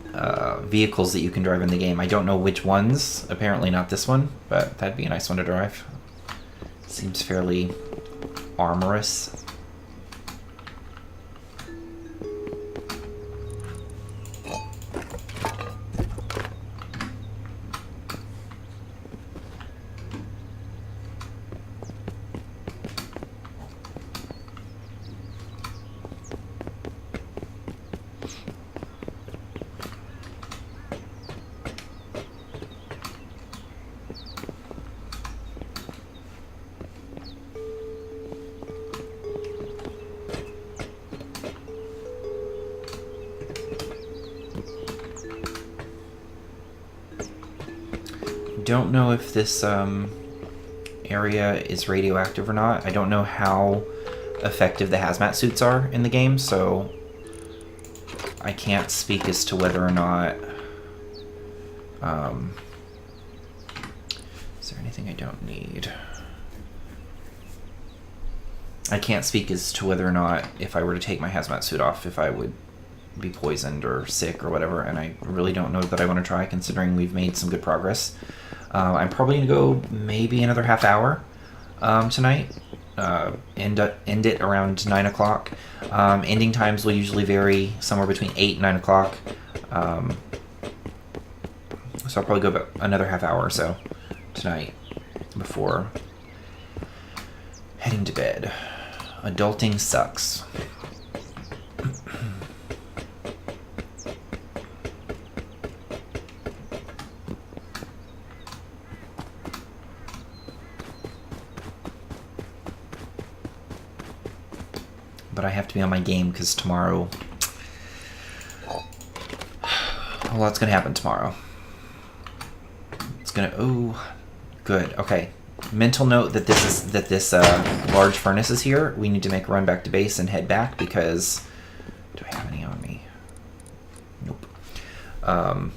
vehicles that you can drive in the game. I don't know which ones. Apparently not this one, but that'd be a nice one to drive. Seems fairly armorous. Don't know if this area is radioactive or not. I don't know how effective the hazmat suits are in the game, so I can't speak as to whether or not... is there anything I don't need? I can't speak as to whether or not, if I were to take my hazmat suit off, if I would be poisoned or sick or whatever, and I really don't know that I want to try, considering we've made some good progress. I'm probably going to go maybe another half hour tonight. End it around 9 o'clock. Ending times will usually vary somewhere between 8 and 9 o'clock. So I'll probably go about another half hour or so tonight before heading to bed. Adulting sucks. but I have to be on my game because tomorrow, a lot's gonna happen tomorrow. It's gonna, oh, good, okay. Mental note that this large furnace is here. We need to make a run back to base and head back because, do I have any on me? Nope. I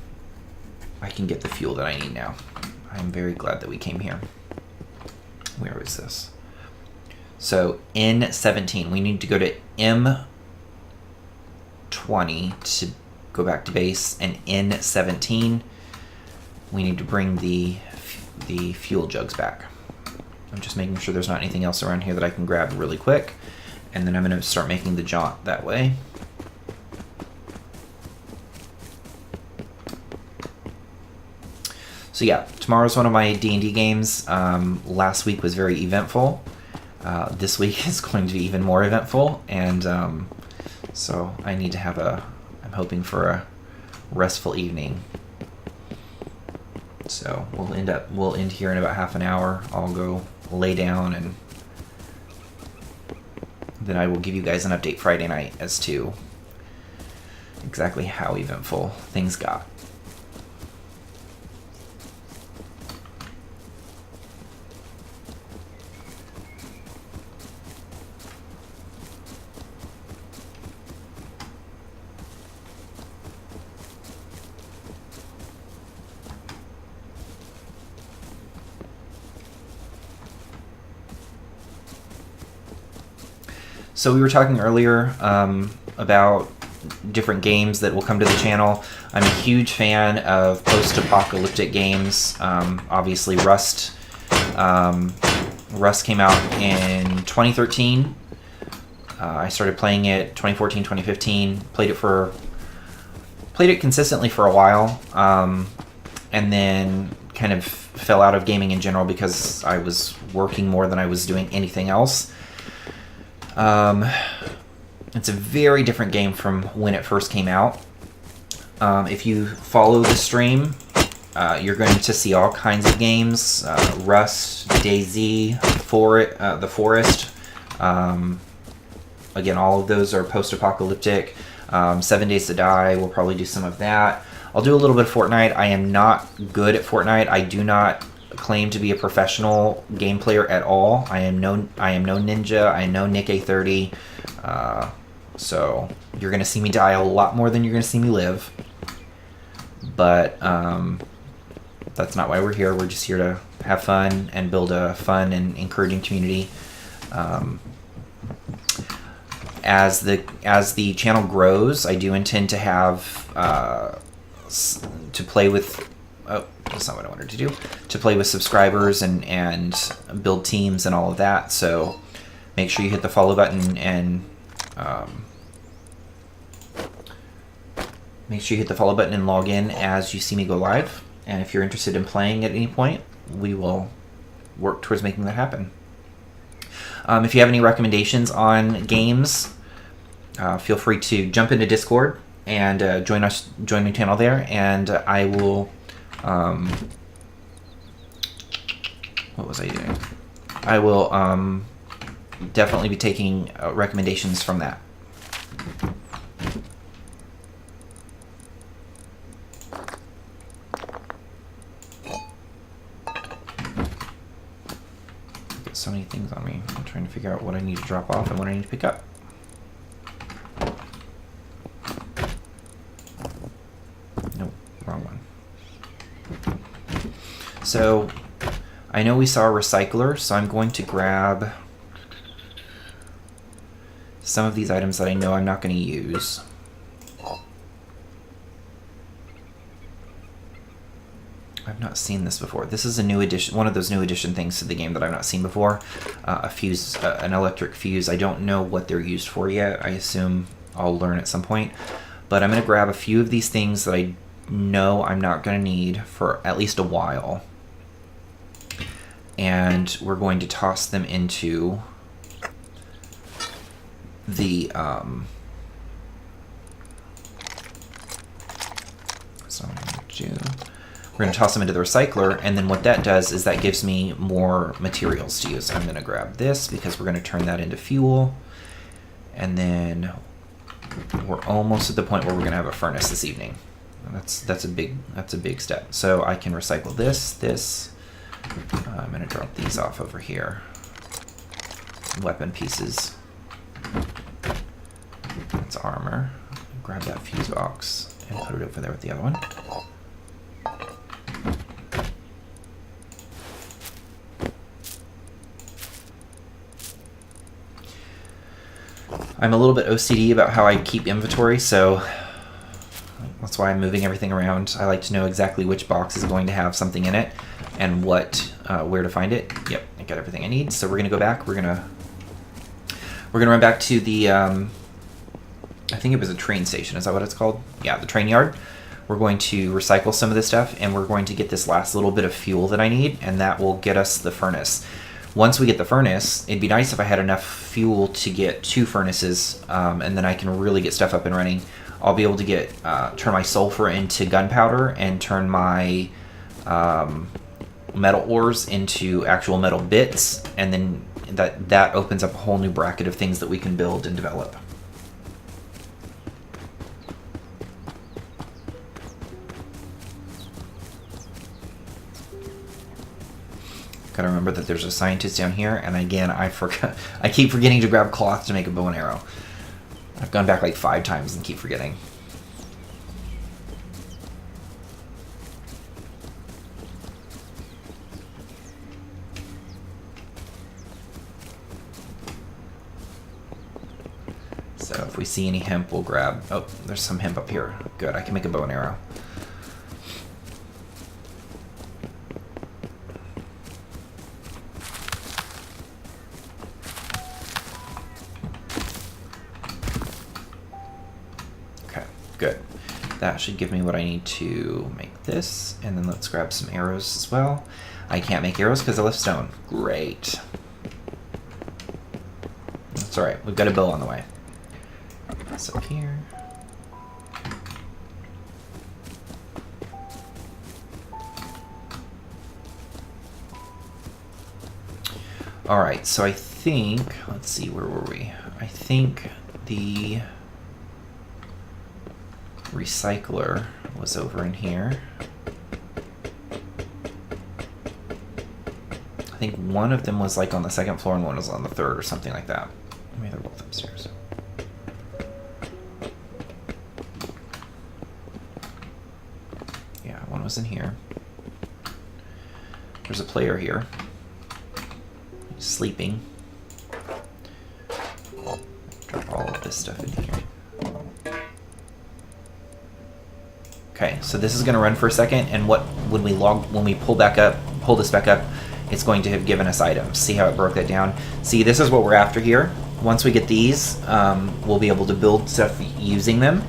can get the fuel that I need now. I'm very glad that we came here. Where is this? So N17, we need to go to M20 to go back to base, and N17, we need to bring the fuel jugs back. I'm just making sure there's not anything else around here that I can grab really quick, and then I'm going to start making the jaunt that way. So yeah, tomorrow's one of my D&D games. Last week was very eventful. This week is going to be even more eventful, and so I need to have I'm hoping for a restful evening. So we'll end here in about half an hour. I'll go lay down, and then I will give you guys an update Friday night as to exactly how eventful things got. So we were talking earlier about different games that will come to the channel. I'm a huge fan of post-apocalyptic games. Obviously, Rust. Rust came out in 2013. I started playing it 2014, 2015. Played it consistently for a while, and then kind of fell out of gaming in general because I was working more than I was doing anything else. It's a very different game from when it first came out. If you follow the stream, you're going to see all kinds of games. Rust, DayZ, The Forest. Again, all of those are post-apocalyptic. 7 Days to Die, we'll probably do some of that. I'll do a little bit of Fortnite. I am not good at Fortnite. I do not claim to be a professional game player at all. I am no ninja. I am no Nick A30. So you're going to see me die a lot more than you're going to see me live. But that's not why we're here. We're just here to have fun and build a fun and encouraging community. As the channel grows, I do intend to have to play with. Oh, that's not what I wanted to do. To play with subscribers and build teams and all of that. So make sure you hit the follow button and log in as you see me go live. And if you're interested in playing at any point, we will work towards making that happen. If you have any recommendations on games, feel free to jump into Discord and join my channel there, and I will. What was I doing? I will definitely be taking recommendations from that. Got so many things on me. I'm trying to figure out what I need to drop off and what I need to pick up. Nope, wrong one. So, I know we saw a recycler, so I'm going to grab some of these items that I know I'm not going to use. I've not seen this before. This is a new addition, one of those new addition things to the game that I've not seen before. A fuse, an electric fuse. I don't know what they're used for yet. I assume I'll learn at some point. But I'm going to grab a few of these things that I know I'm not going to need for at least a while. And we're going to toss them into the we're going to toss them into the recycler, and then what that does is that gives me more materials to use. I'm going to grab this because we're going to turn that into fuel, And then we're almost at the point where we're gonna have a furnace this evening. That's a big step. So I can recycle this. I'm gonna drop these off over here. Weapon pieces. That's armor. Grab that fuse box and put it over there with the other one. I'm a little bit OCD about how I keep inventory, so that's why I'm moving everything around. I like to know exactly which box is going to have something in it and where to find it. Yep, I got everything I need. So we're gonna go back. We're gonna run back to the I think it was a train station. Is that what it's called? Yeah, the train yard. We're going to recycle some of this stuff, and we're going to get this last little bit of fuel that I need, and that will get us the furnace. Once we get the furnace, it'd be nice if I had enough fuel to get 2 furnaces, and then I can really get stuff up and running. I'll be able to get turn my sulfur into gunpowder and turn my metal ores into actual metal bits, and then that opens up a whole new bracket of things that we can build and develop. Gotta remember that there's a scientist down here, and again, I keep forgetting to grab cloth to make a bow and arrow. I've gone back like 5 times and keep forgetting. So if we see any hemp, we'll grab... Oh, there's some hemp up here. Good, I can make a bow and arrow. Good. That should give me what I need to make this, and then let's grab some arrows as well. I can't make arrows because I left stone. Great. That's alright, we've got a bow on the way. This up here. Alright, so I think, let's see, where were we? I think the recycler was over in here. I think one of them was like on the 2nd floor and one was on the 3rd or something like that. Maybe they're both upstairs. Yeah, one was in here. There's a player here. He's sleeping. Drop all of this stuff in here. Okay, so this is going to run for a second, and when we pull this back up, it's going to have given us items. See how it broke that down? See, this is what we're after here. Once we get these, we'll be able to build stuff using them.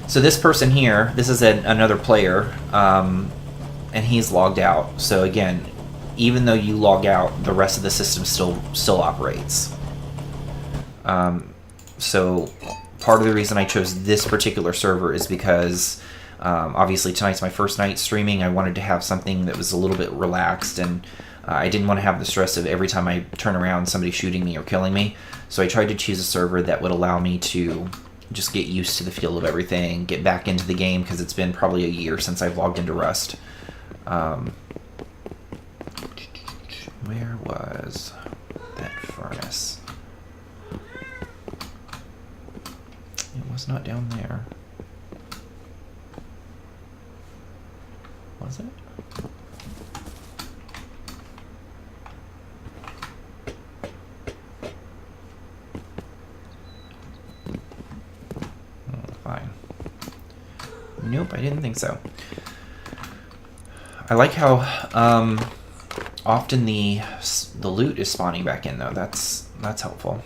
So this person here, this is another player, and he's logged out. So again, even though you log out, the rest of the system still operates. So part of the reason I chose this particular server is because obviously tonight's my first night streaming. I wanted to have something that was a little bit relaxed, and I didn't want to have the stress of every time I turn around somebody shooting me or killing me. So I tried to choose a server that would allow me to just get used to the feel of everything, get back into the game, because it's been probably a year since I've logged into Rust. Where was that furnace? It was not down there. Was it? Fine. Nope, I didn't think so. I like how often the loot is spawning back in, though. That's helpful.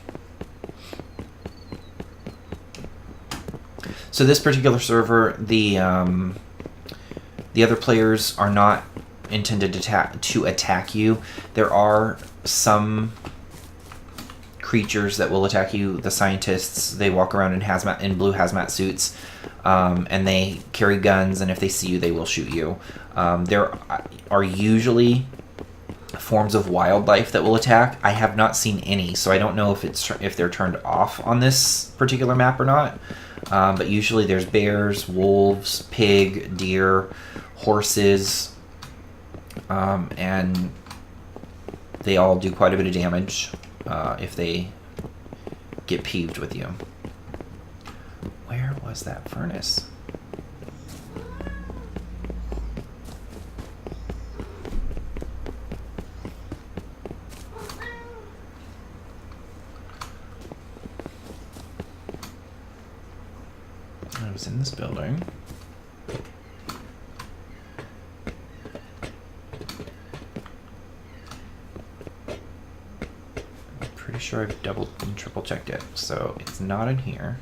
So this particular server, the other players are not intended to attack you. There are some creatures that will attack you. The scientists, they walk around in blue hazmat suits, and they carry guns, and if they see you, they will shoot you. There are usually forms of wildlife that will attack. I have not seen any, so I don't know if they're turned off on this particular map or not. But usually there's bears, wolves, pig, deer, horses, and they all do quite a bit of damage if they get peeved with you. Where was that furnace? It was in this building. I'm pretty sure I've double and triple checked it, so it's not in here.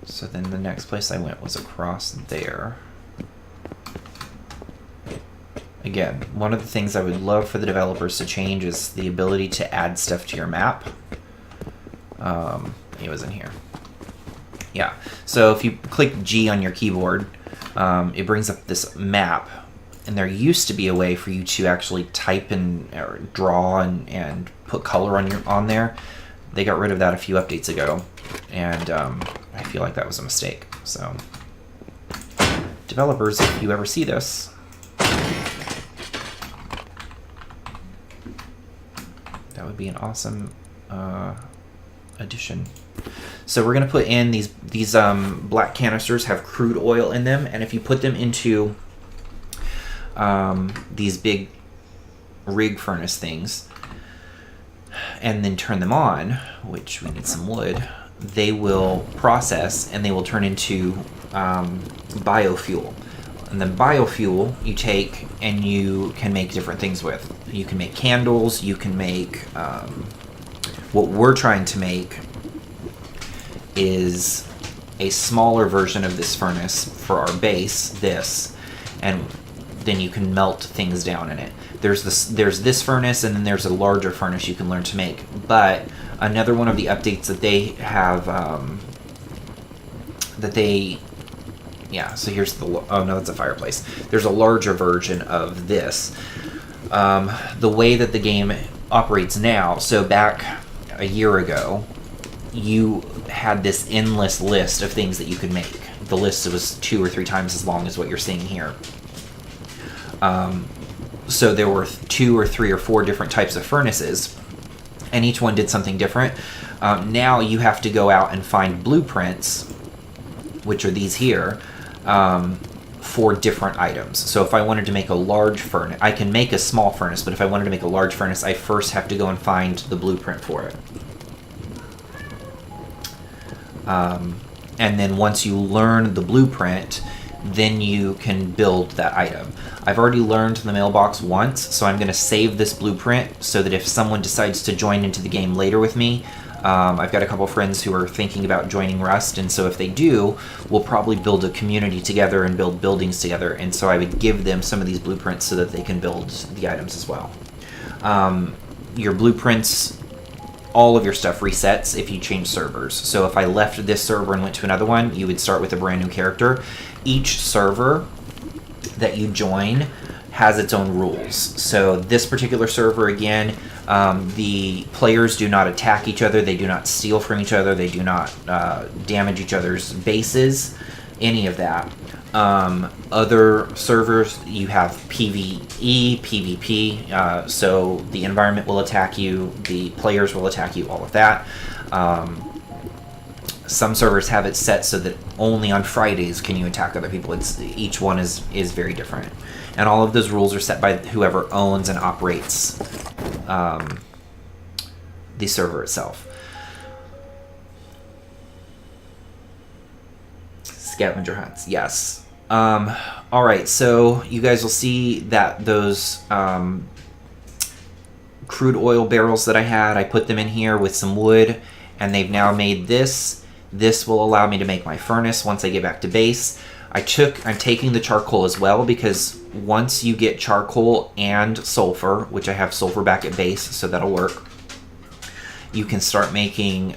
So then the next place I went was across there. Again, one of the things I would love for the developers to change is the ability to add stuff to your map. It was in here. Yeah, so if you click G on your keyboard, it brings up this map, and there used to be a way for you to actually type and or draw and put color on there. They got rid of that a few updates ago, and I feel like that was a mistake. So, developers, if you ever see this, that would be an awesome addition. So we're going to put in these black canisters have crude oil in them, and if you put them into these big rig furnace things and then turn them on, which we need some wood, they will process and they will turn into biofuel. And then biofuel you take and you can make different things with. You can make candles, you can make what we're trying to make is a smaller version of this furnace for our base, this, and then you can melt things down in it. There's this furnace, and then there's a larger furnace you can learn to make. But another one of the updates that they have, so here's the, oh no, that's a fireplace. There's a larger version of this. The way that the game operates now, so back a year ago, you had this endless list of things that you could make. The list was 2 or 3 times as long as what you're seeing here. So there were 2 or 3 or 4 different types of furnaces, and each one did something different. Now you have to go out and find blueprints, which are these here, for different items. So if I wanted to make a large furnace, I can make a small furnace, but if I wanted to make a large furnace, I first have to go and find the blueprint for it. And then once you learn the blueprint, then you can build that item. I've already learned the mailbox once, so I'm going to save this blueprint so that if someone decides to join into the game later with me, I've got a couple friends who are thinking about joining Rust, and so if they do, we'll probably build a community together and build buildings together, and so I would give them some of these blueprints so that they can build the items as well. Your blueprints, all of your stuff resets if you change servers. So if I left this server and went to another one, you would start with a brand new character. Each server that you join has its own rules. So this particular server, again, the players do not attack each other, they do not steal from each other, they do not damage each other's bases, any of that. Other servers, you have PvE, PvP, so the environment will attack you, the players will attack you, all of that. Some servers have it set so that only on Fridays can you attack other people. Each one is very different. And all of those rules are set by whoever owns and operates the server itself. Scavenger hunts, yes. Alright, so you guys will see that those crude oil barrels that I had, I put them in here with some wood, and they've now made this. This will allow me to make my furnace once I get back to base. I'm taking the charcoal as well, because once you get charcoal and sulfur, which I have sulfur back at base, so that'll work, you can start making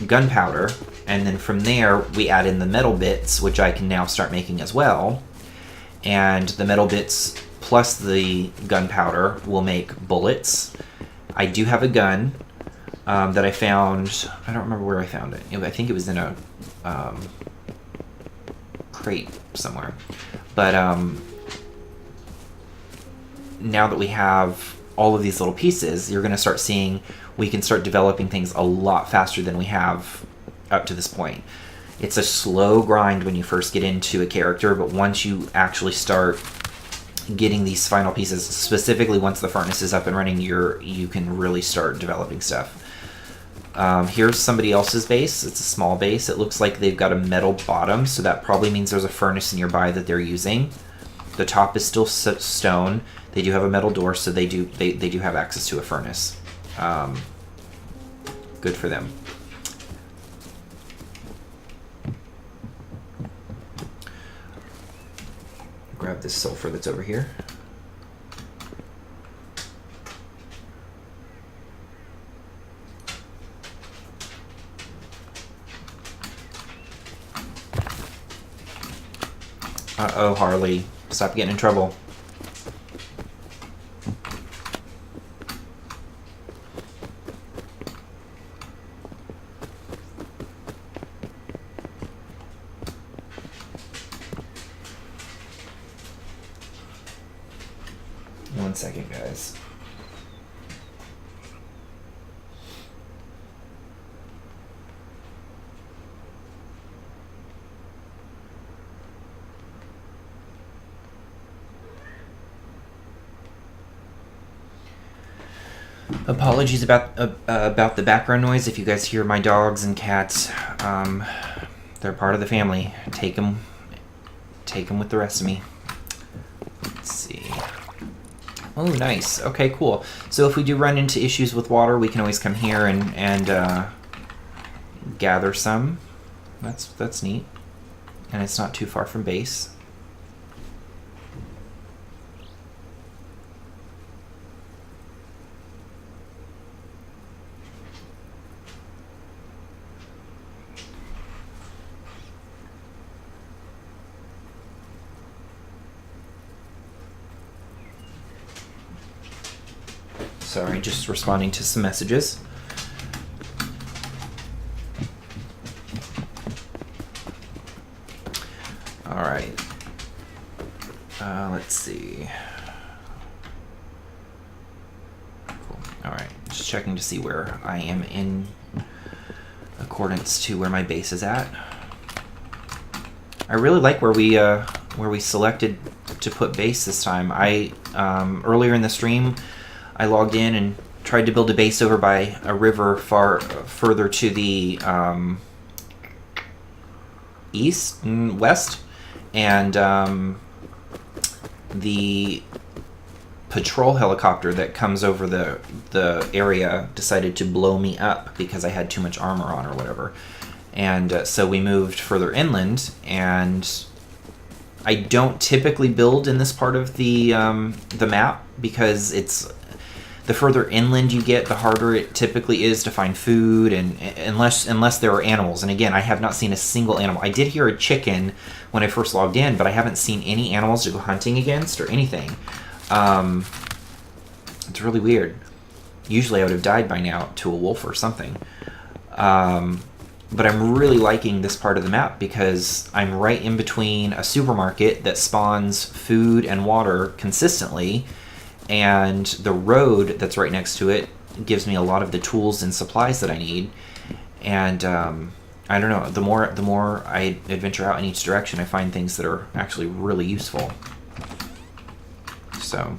gunpowder, and then from there we add in the metal bits, which I can now start making as well. And the metal bits plus the gunpowder will make bullets. I do have a gun that I found. I don't remember where I found it. I think it was in a crate somewhere. But now that we have all of these little pieces, you're going to start seeing we can start developing things a lot faster than we have up to this point. It's a slow grind when you first get into a character, but once you actually start getting these final pieces, specifically once the furnace is up and running, you can really start developing stuff. Here's somebody else's base. It's a small base. It looks like they've got a metal bottom, so that probably means there's a furnace nearby that they're using. The top is still stone. They do have a metal door, so they do have access to a furnace. Good for them. Grab this sulfur that's over here. Uh-oh, Harley. Stop getting in trouble. One second, guys. Apologies about the background noise. If you guys hear my dogs and cats, they're part of the family. Take them with the rest of me. Let's see. Oh, nice. Okay, cool. So if we do run into issues with water, we can always come here and gather some. That's neat. And it's not too far from base. Sorry, just responding to some messages. All right. Let's see. Cool. All right. Just checking to see where I am in accordance to where my base is at. I really like where we selected to put base this time. I earlier in the stream, I logged in and tried to build a base over by a river further to the west, and the patrol helicopter that comes over the area decided to blow me up because I had too much armor on or whatever, and so we moved further inland. And I don't typically build in this part of the map because it's the further inland you get, the harder it typically is to find food, and unless there are animals. And again, I have not seen a single animal. I did hear a chicken when I first logged in, but I haven't seen any animals to go hunting against or anything. It's really weird. Usually I would have died by now to a wolf or something. But I'm really liking this part of the map because I'm right in between a supermarket that spawns food and water consistently, and the road that's right next to it gives me a lot of the tools and supplies that I need. And I don't know, the more I adventure out in each direction, I find things that are actually really useful. So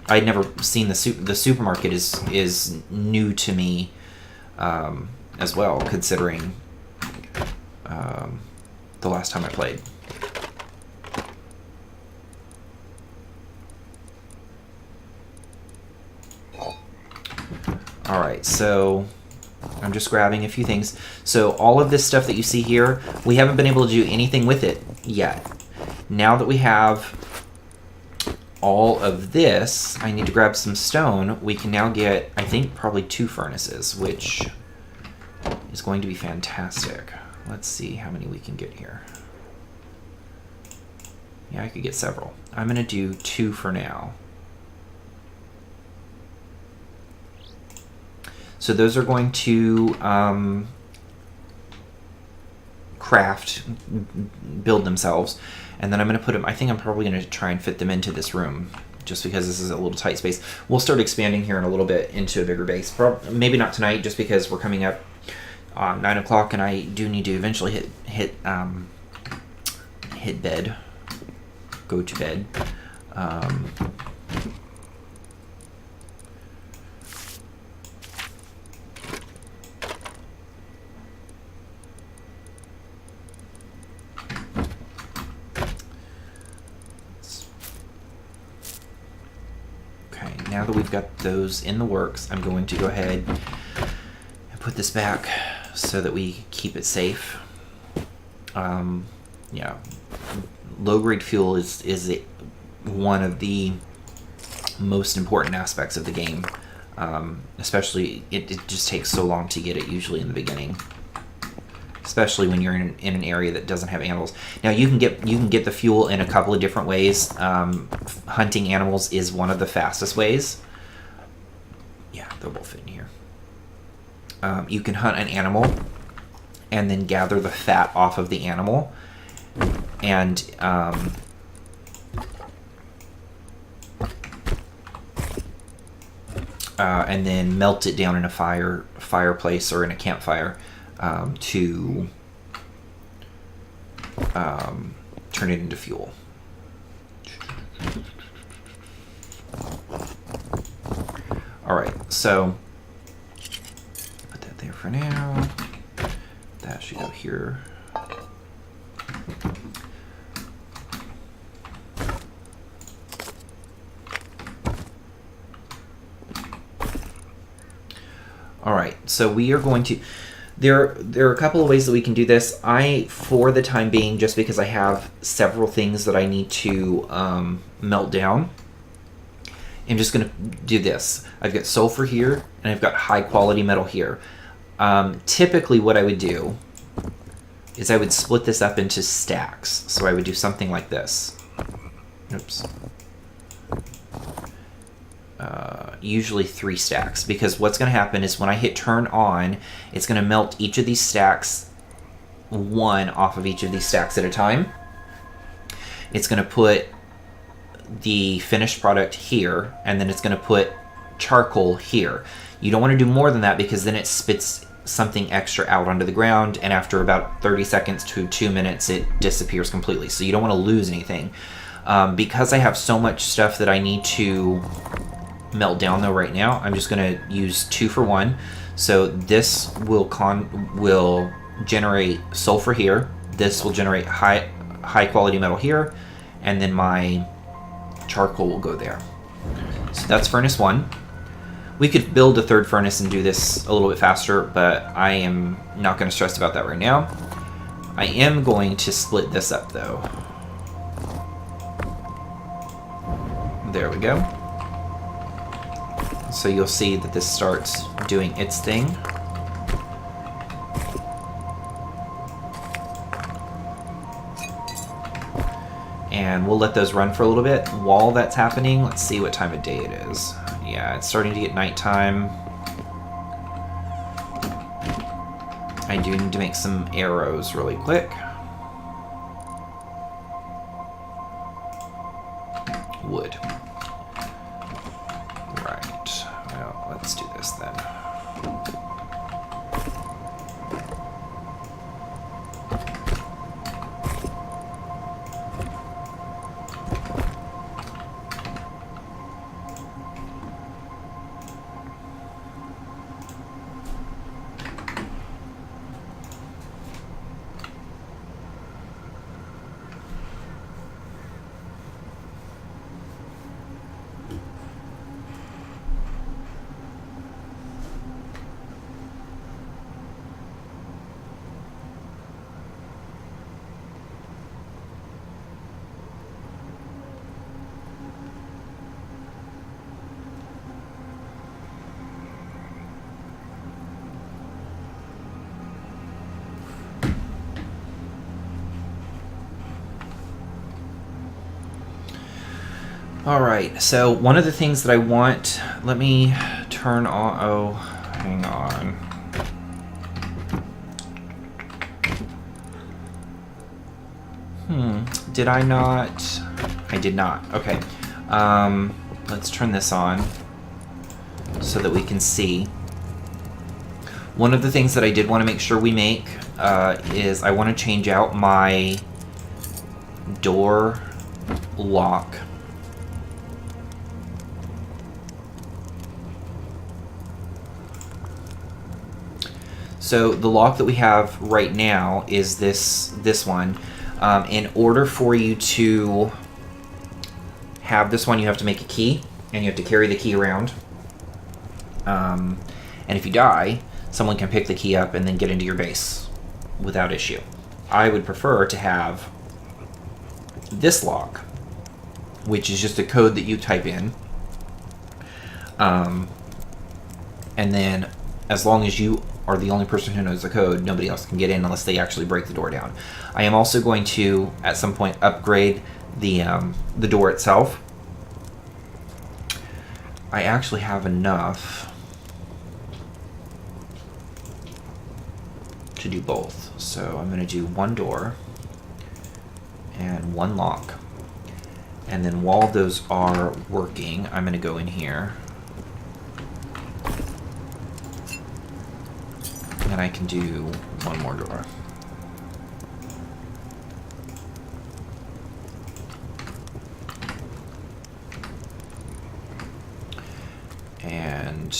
I'd never seen the supermarket is new to me as well, considering the last time I played. Alright, so I'm just grabbing a few things. So all of this stuff that you see here, we haven't been able to do anything with it yet. Now that we have all of this, I need to grab some stone. We can now get, I think, probably 2 furnaces, which is going to be fantastic. Let's see how many we can get here. Yeah, I could get several. I'm going to do 2 for now. So those are going to craft, build themselves. And then I'm going to put them, I think I'm probably going to try and fit them into this room, just because this is a little tight space. We'll start expanding here in a little bit into a bigger base. Maybe not tonight, just because we're coming up on 9 o'clock, and I do need to eventually hit bed, go to bed. Okay, now that we've got those in the works, I'm going to go ahead and put this back so that we keep it safe. Yeah, low-grade fuel is one of the most important aspects of the game. Especially, it just takes so long to get it, usually in the beginning. Especially when you're in an area that doesn't have animals. Now you can get the fuel in a couple of different ways. Hunting animals is one of the fastest ways. Yeah, they'll both fit in here. You can hunt an animal and then gather the fat off of the animal, and then melt it down in a fireplace or in a campfire to turn it into fuel. All right, so put that there for now. That should go here. All right, so we are going to, there are a couple of ways that we can do this. For the time being, just because I have several things that I need to melt down, I'm just going to do this. I've got sulfur here, and I've got high quality metal here. Typically what I would do is I would split this up into stacks. So I would do something like this. Oops. Usually 3 stacks, because what's going to happen is when I hit turn on, it's going to melt each of these stacks, 1 off of each of these stacks at a time. It's going to put the finished product here, and then it's going to put charcoal here. You don't want to do more than that, because then it spits something extra out onto the ground, and after about 30 seconds to 2 minutes it disappears completely. So you don't want to lose anything. Because I have so much stuff that I need to melt down though right now, I'm just going to use 2 for 1. So this will generate sulfur here, this will generate high quality metal here, and then my charcoal will go there. So that's furnace 1. We could build a 3rd furnace and do this a little bit faster, but I am not going to stress about that right now. I am going to split this up though. There we go. So you'll see that this starts doing its thing. And we'll let those run for a little bit. While that's happening, let's see what time of day it is. Yeah, it's starting to get nighttime. I do need to make some arrows really quick. Wood. Right. Well, let's do this then. All right, so one of the things that I want, let me turn on, oh, hang on. Did I not? I did not. Okay. Let's turn this on so that we can see. One of the things that I did want to make sure we make is I want to change out my door lock. So the lock that we have right now is this one. In order for you to have this one, you have to make a key, and you have to carry the key around. And if you die, someone can pick the key up and then get into your base without issue. I would prefer to have this lock, which is just a code that you type in. And then as long as you are the only person who knows the code, nobody else can get in unless they actually break the door down. I am also going to, at some point, upgrade the door itself. I actually have enough to do both. So I'm going to do one door and one lock. And then while those are working, I'm going to go in here. And I can do one more door. And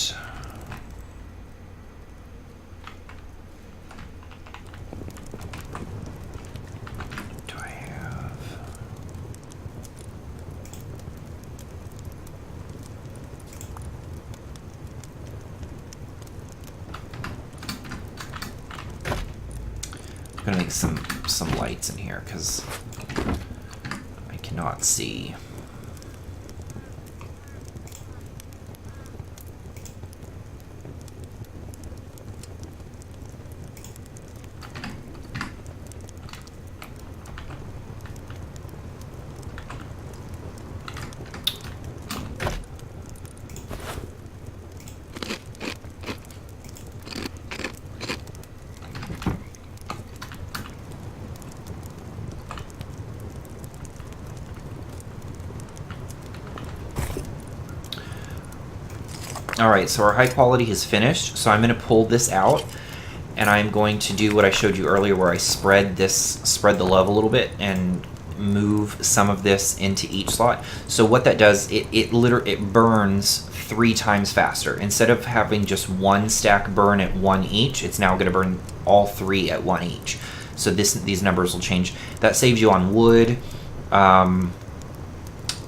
do I have... I'm gonna make some lights in here because I cannot see. Alright, so our high quality is finished, so I'm going to pull this out, and I'm going to do what I showed you earlier where I spread the love a little bit and move some of this into each slot. So what that does, it burns 3 times faster. Instead of having just one stack burn at 1 each, it's now going to burn all 3 at 1 each. So these numbers will change. That saves you on wood.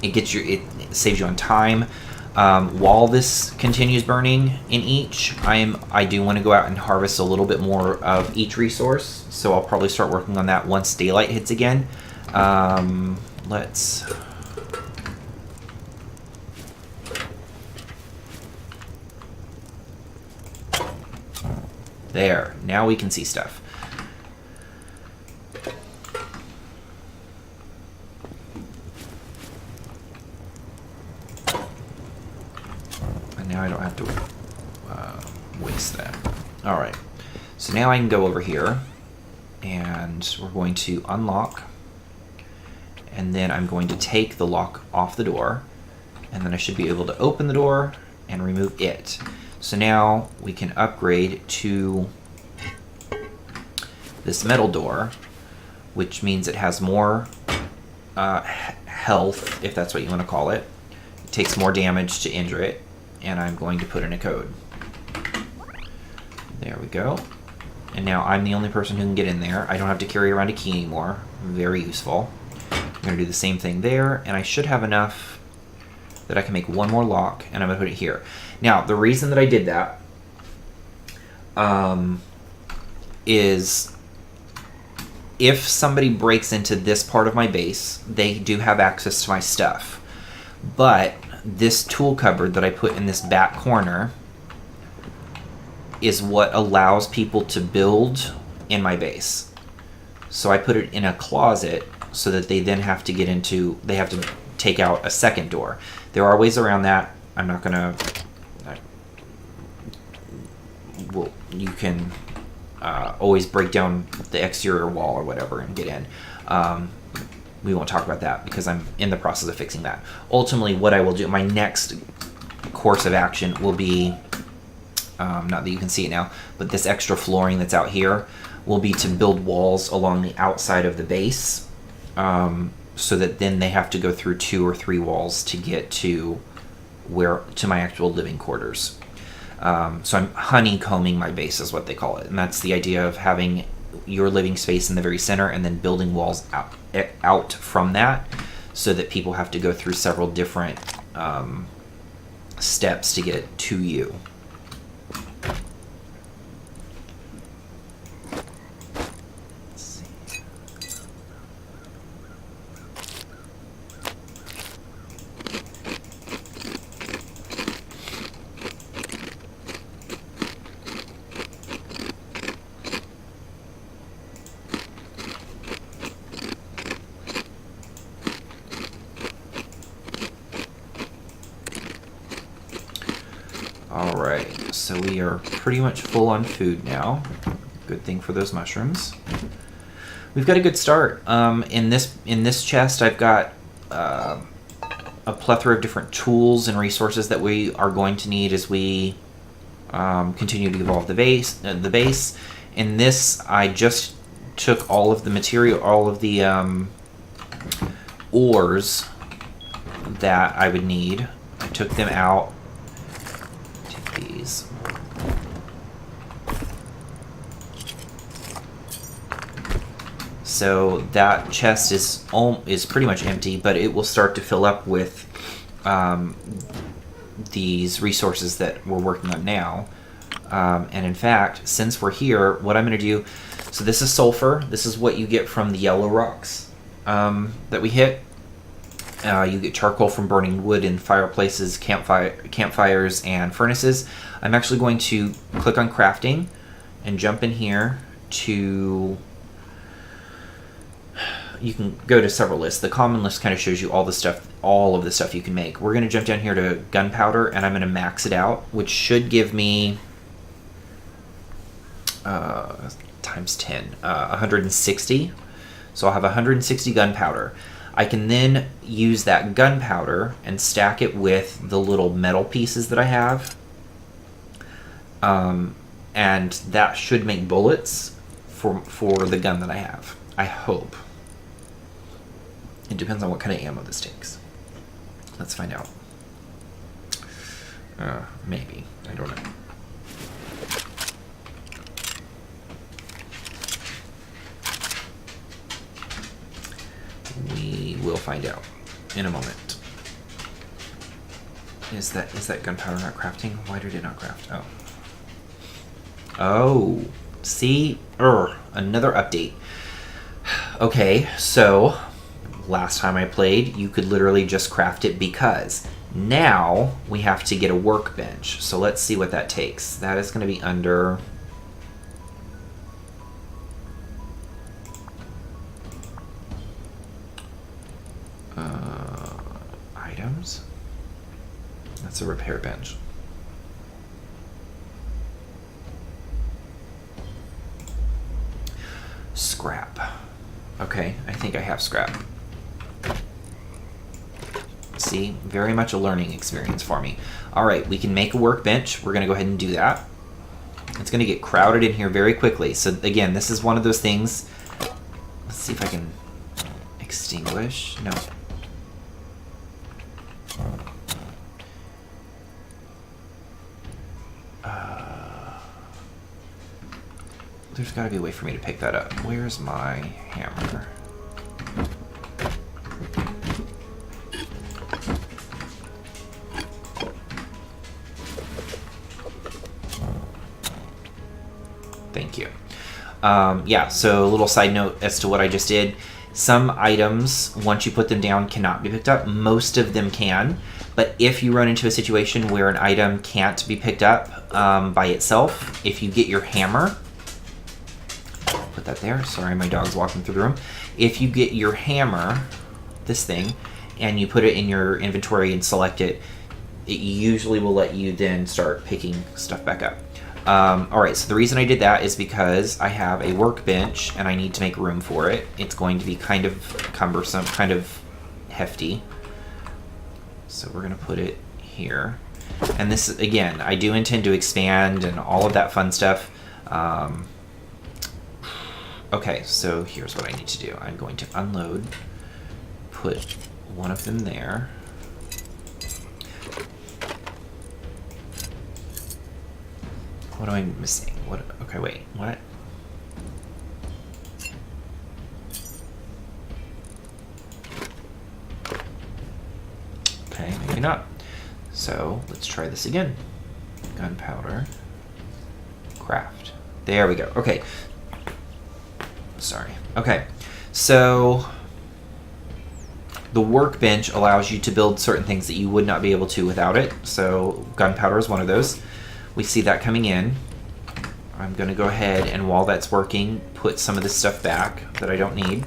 It saves you on time. While this continues burning in each, I do want to go out and harvest a little bit more of each resource, so I'll probably start working on that once daylight hits again. There, now we can see stuff. Now I don't have to waste that. All right, so now I can go over here and we're going to unlock, and then I'm going to take the lock off the door, and then I should be able to open the door and remove it. So now we can upgrade to this metal door, which means it has more health, if that's what you want to call it. It takes more damage to injure it. And I'm going to put in a code. There we go. And now I'm the only person who can get in there. I don't have to carry around a key anymore. Very useful. I'm going to do the same thing there, and I should have enough that I can make one more lock, and I'm going to put it here. Now, the reason that I did that is if somebody breaks into this part of my base, they do have access to my stuff. But this tool cupboard that I put in this back corner is what allows people to build in my base. So I put it in a closet so that they then have to get into, they have to take out a second door. There are ways around that. I'm not going to... Well, you can always break down the exterior wall or whatever and get in. We won't talk about that because I'm in the process of fixing that. Ultimately, what I will do, my next course of action will be, not that you can see it now, but this extra flooring that's out here will be to build walls along the outside of the base, so that then they have to go through 2 or 3 walls to get to my actual living quarters. So I'm honeycombing my base is what they call it. And that's the idea of having your living space in the very center and then building walls out from that, so that people have to go through several different steps to get to you. Let's see. Alright, so we are pretty much full on food now. Good thing for those mushrooms. We've got a good start. In this chest, I've got a plethora of different tools and resources that we are going to need as we continue to evolve the base. In this, I just took all of the material, all of the ores that I would need. I took them out. Take these. So that chest is pretty much empty, but it will start to fill up with these resources that we're working on now. And in fact, since we're here, what I'm going to do, so this is sulfur. This is what you get from the yellow rocks that we hit. You get charcoal from burning wood in fireplaces, campfires, and furnaces. I'm actually going to click on crafting and jump in here to... You can go to several lists. The common list kind of shows you all of the stuff you can make. We're going to jump down here to gunpowder, and I'm going to max it out, which should give me times 10, 160. So I'll have 160 gunpowder. I can then use that gunpowder and stack it with the little metal pieces that I have. And that should make bullets for the gun that I have. I hope. It depends on what kind of ammo this takes. Let's find out. Maybe. I don't know. We will find out in a moment. Is that gunpowder not crafting? Why did it not craft? Oh. Oh. See? Another update. Okay, so last time I played, you could literally just craft it because now we have to get a workbench. So let's see what that takes. That is going to be under... items. That's a repair bench. Scrap. Okay, I think I have scrap. See, very much a learning experience for me. All right, we can make a workbench. We're going to go ahead and do that. It's going to get crowded in here very quickly. So again, this is one of those things. Let's see if I can extinguish. No. There's got to be a way for me to pick that up. Where's my hammer? Thank you. Yeah, so a little side note as to what I just did. Some items, once you put them down, cannot be picked up. Most of them can. But if you run into a situation where an item can't be picked up by itself, if you get your hammer... Put that there. Sorry, my dog's walking through the room. If you get your hammer, this thing, and you put it in your inventory and select it, it usually will let you then start picking stuff back up. Alright, so the reason I did that is because I have a workbench and I need to make room for it. It's going to be kind of cumbersome, kind of hefty. So we're going to put it here. And this, again, I do intend to expand and all of that fun stuff. Okay, so here's what I need to do. I'm going to unload, put one of them there. What am I missing? What? Okay, wait. What? Okay, maybe not. So let's try this again. Gunpowder. Craft. There we go. Okay. Sorry. Okay. So the workbench allows you to build certain things that you would not be able to without it. So gunpowder is one of those. We see that coming in. I'm going to go ahead and while that's working, put some of this stuff back that I don't need.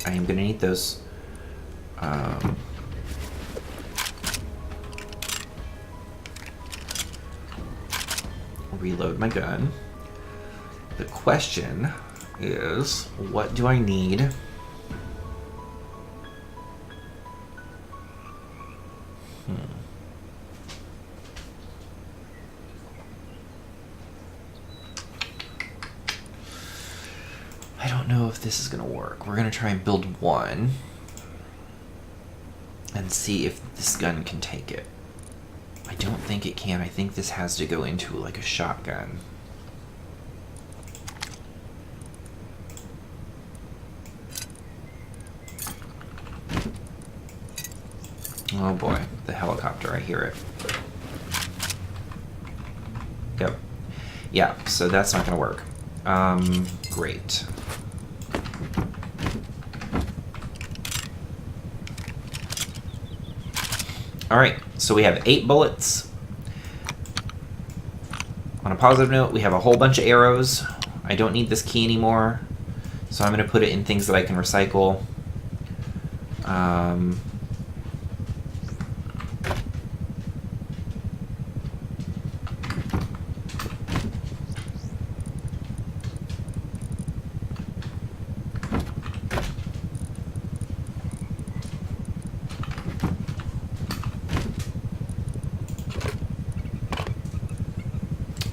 I am going to need those. Reload my gun. The question is, what do I need? I don't know if this is going to work. We're going to try and build one and see if this gun can take it. I don't think it can. I think this has to go into like a shotgun. Oh boy, the helicopter, I hear it. Yep. Yeah, so that's not going to work. Great. Alright, so we have 8 bullets. On a positive note, we have a whole bunch of arrows. I don't need this key anymore, so I'm going to put it in things that I can recycle.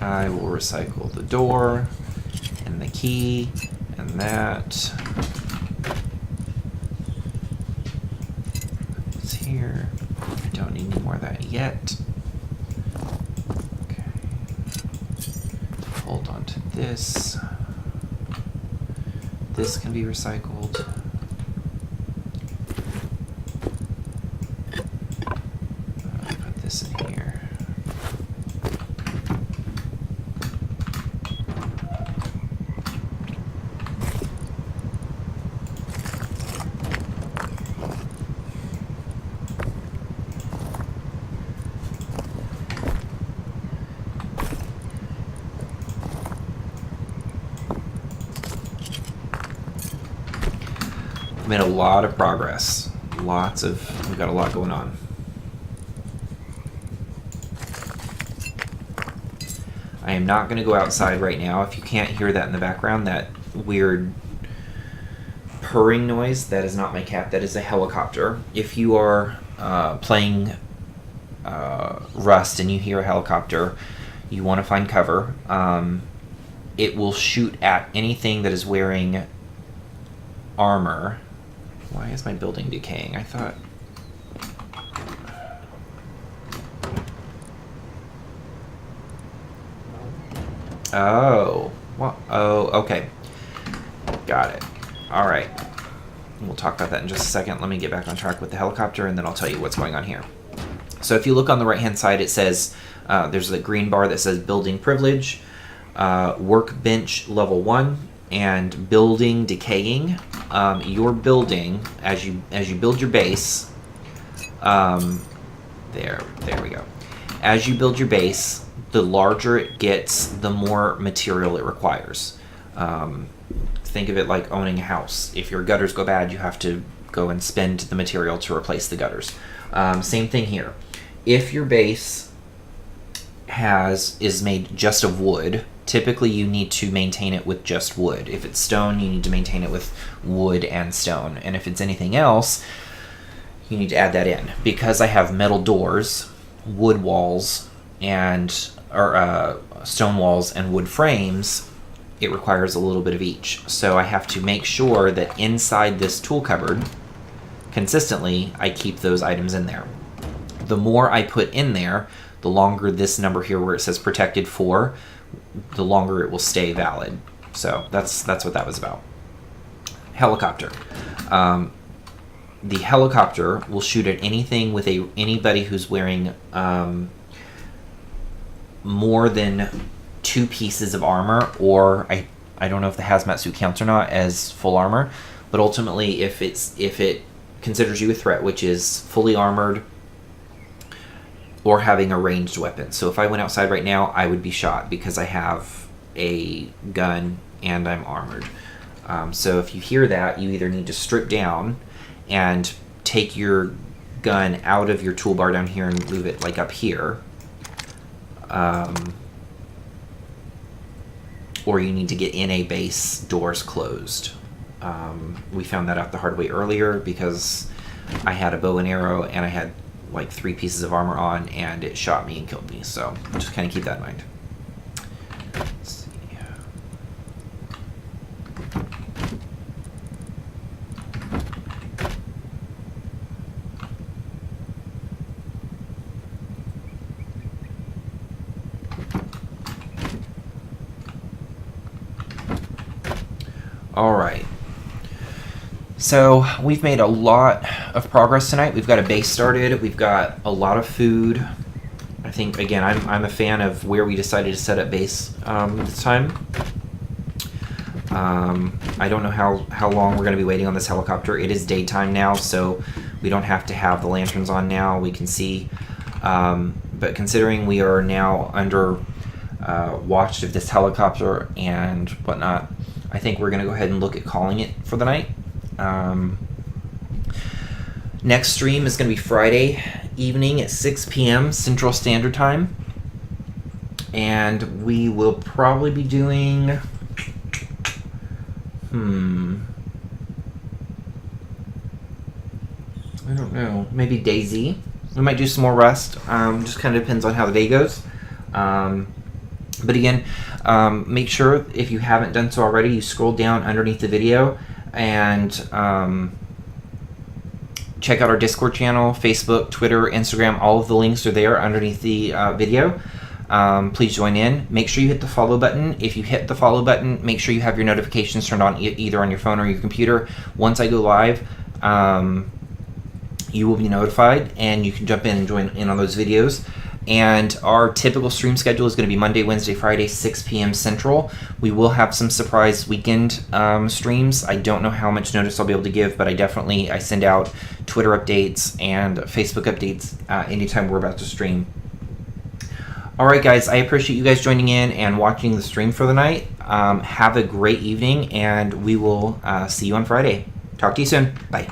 I will recycle the door and the key and that. It's here. I don't need any more of that yet. Okay. Hold on to this. This can be recycled. Put this in here. Made a lot of progress. We've got a lot going on. I am not going to go outside right now. If you can't hear that in the background, that weird purring noise, that is not my cat, that is a helicopter. If you are playing Rust and you hear a helicopter, you want to find cover. It will shoot at anything that is wearing armor. Why is my building decaying? I thought... Oh. What? Oh, okay. Got it. Alright. We'll talk about that in just a second. Let me get back on track with the helicopter, and then I'll tell you what's going on here. So if you look on the right-hand side, it says... there's a green bar that says Building Privilege, Workbench Level 1, and Building Decaying. Your building, as you build your base, there we go. As you build your base, the larger it gets, the more material it requires. Think of it like owning a house. If your gutters go bad, you have to go and spend the material to replace the gutters. Same thing here. If your base is made just of wood, typically you need to maintain it with just wood. If it's stone, you need to maintain it with wood and stone. And if it's anything else, you need to add that in. Because I have metal doors, wood walls, and stone walls and wood frames, it requires a little bit of each. So I have to make sure that inside this tool cupboard, consistently, I keep those items in there. The more I put in there, the longer this number here where it says protected for, the longer it will stay valid. So that's what that was about. Helicopter. The helicopter will shoot at anything with anybody who's wearing more than 2 pieces of armor, or I don't know if the hazmat suit counts or not as full armor, but ultimately if it considers you a threat, which is fully armored or having a ranged weapon. So if I went outside right now, I would be shot because I have a gun and I'm armored. So if you hear that, you either need to strip down and take your gun out of your toolbar down here and move it like up here, or you need to get in a base, doors closed. We found that out the hard way earlier because I had a bow and arrow and I had like 3 pieces of armor on and it shot me and killed me. So just kind of keep that in mind. Let's see. All right. So we've made a lot of progress tonight. We've got a base started. We've got a lot of food. I think, again, I'm a fan of where we decided to set up base this time. I don't know how long we're going to be waiting on this helicopter. It is daytime now, so we don't have to have the lanterns on now. We can see. But considering we are now under watch of this helicopter and whatnot, I think we're going to go ahead and look at calling it for the night. Next stream is going to be Friday evening at 6 p.m. Central Standard Time. And we will probably be doing... I don't know. Maybe DayZ. We might do some more Rust. Just kind of depends on how the day goes. But again, make sure if you haven't done so already, you scroll down underneath the video and check out our Discord channel, Facebook, Twitter, Instagram. All of the links are there underneath the video. Please join in. Make sure you hit the follow button. If you hit the follow button, make sure you have your notifications turned on either on your phone or your computer. Once I go live, you will be notified and you can jump in and join in on those videos. And our typical stream schedule is going to be Monday, Wednesday, Friday, 6 p.m. Central. We will have some surprise weekend streams. I don't know how much notice I'll be able to give, but I send out Twitter updates and Facebook updates anytime we're about to stream. All right, guys, I appreciate you guys joining in and watching the stream for the night. Have a great evening, and we will see you on Friday. Talk to you soon. Bye.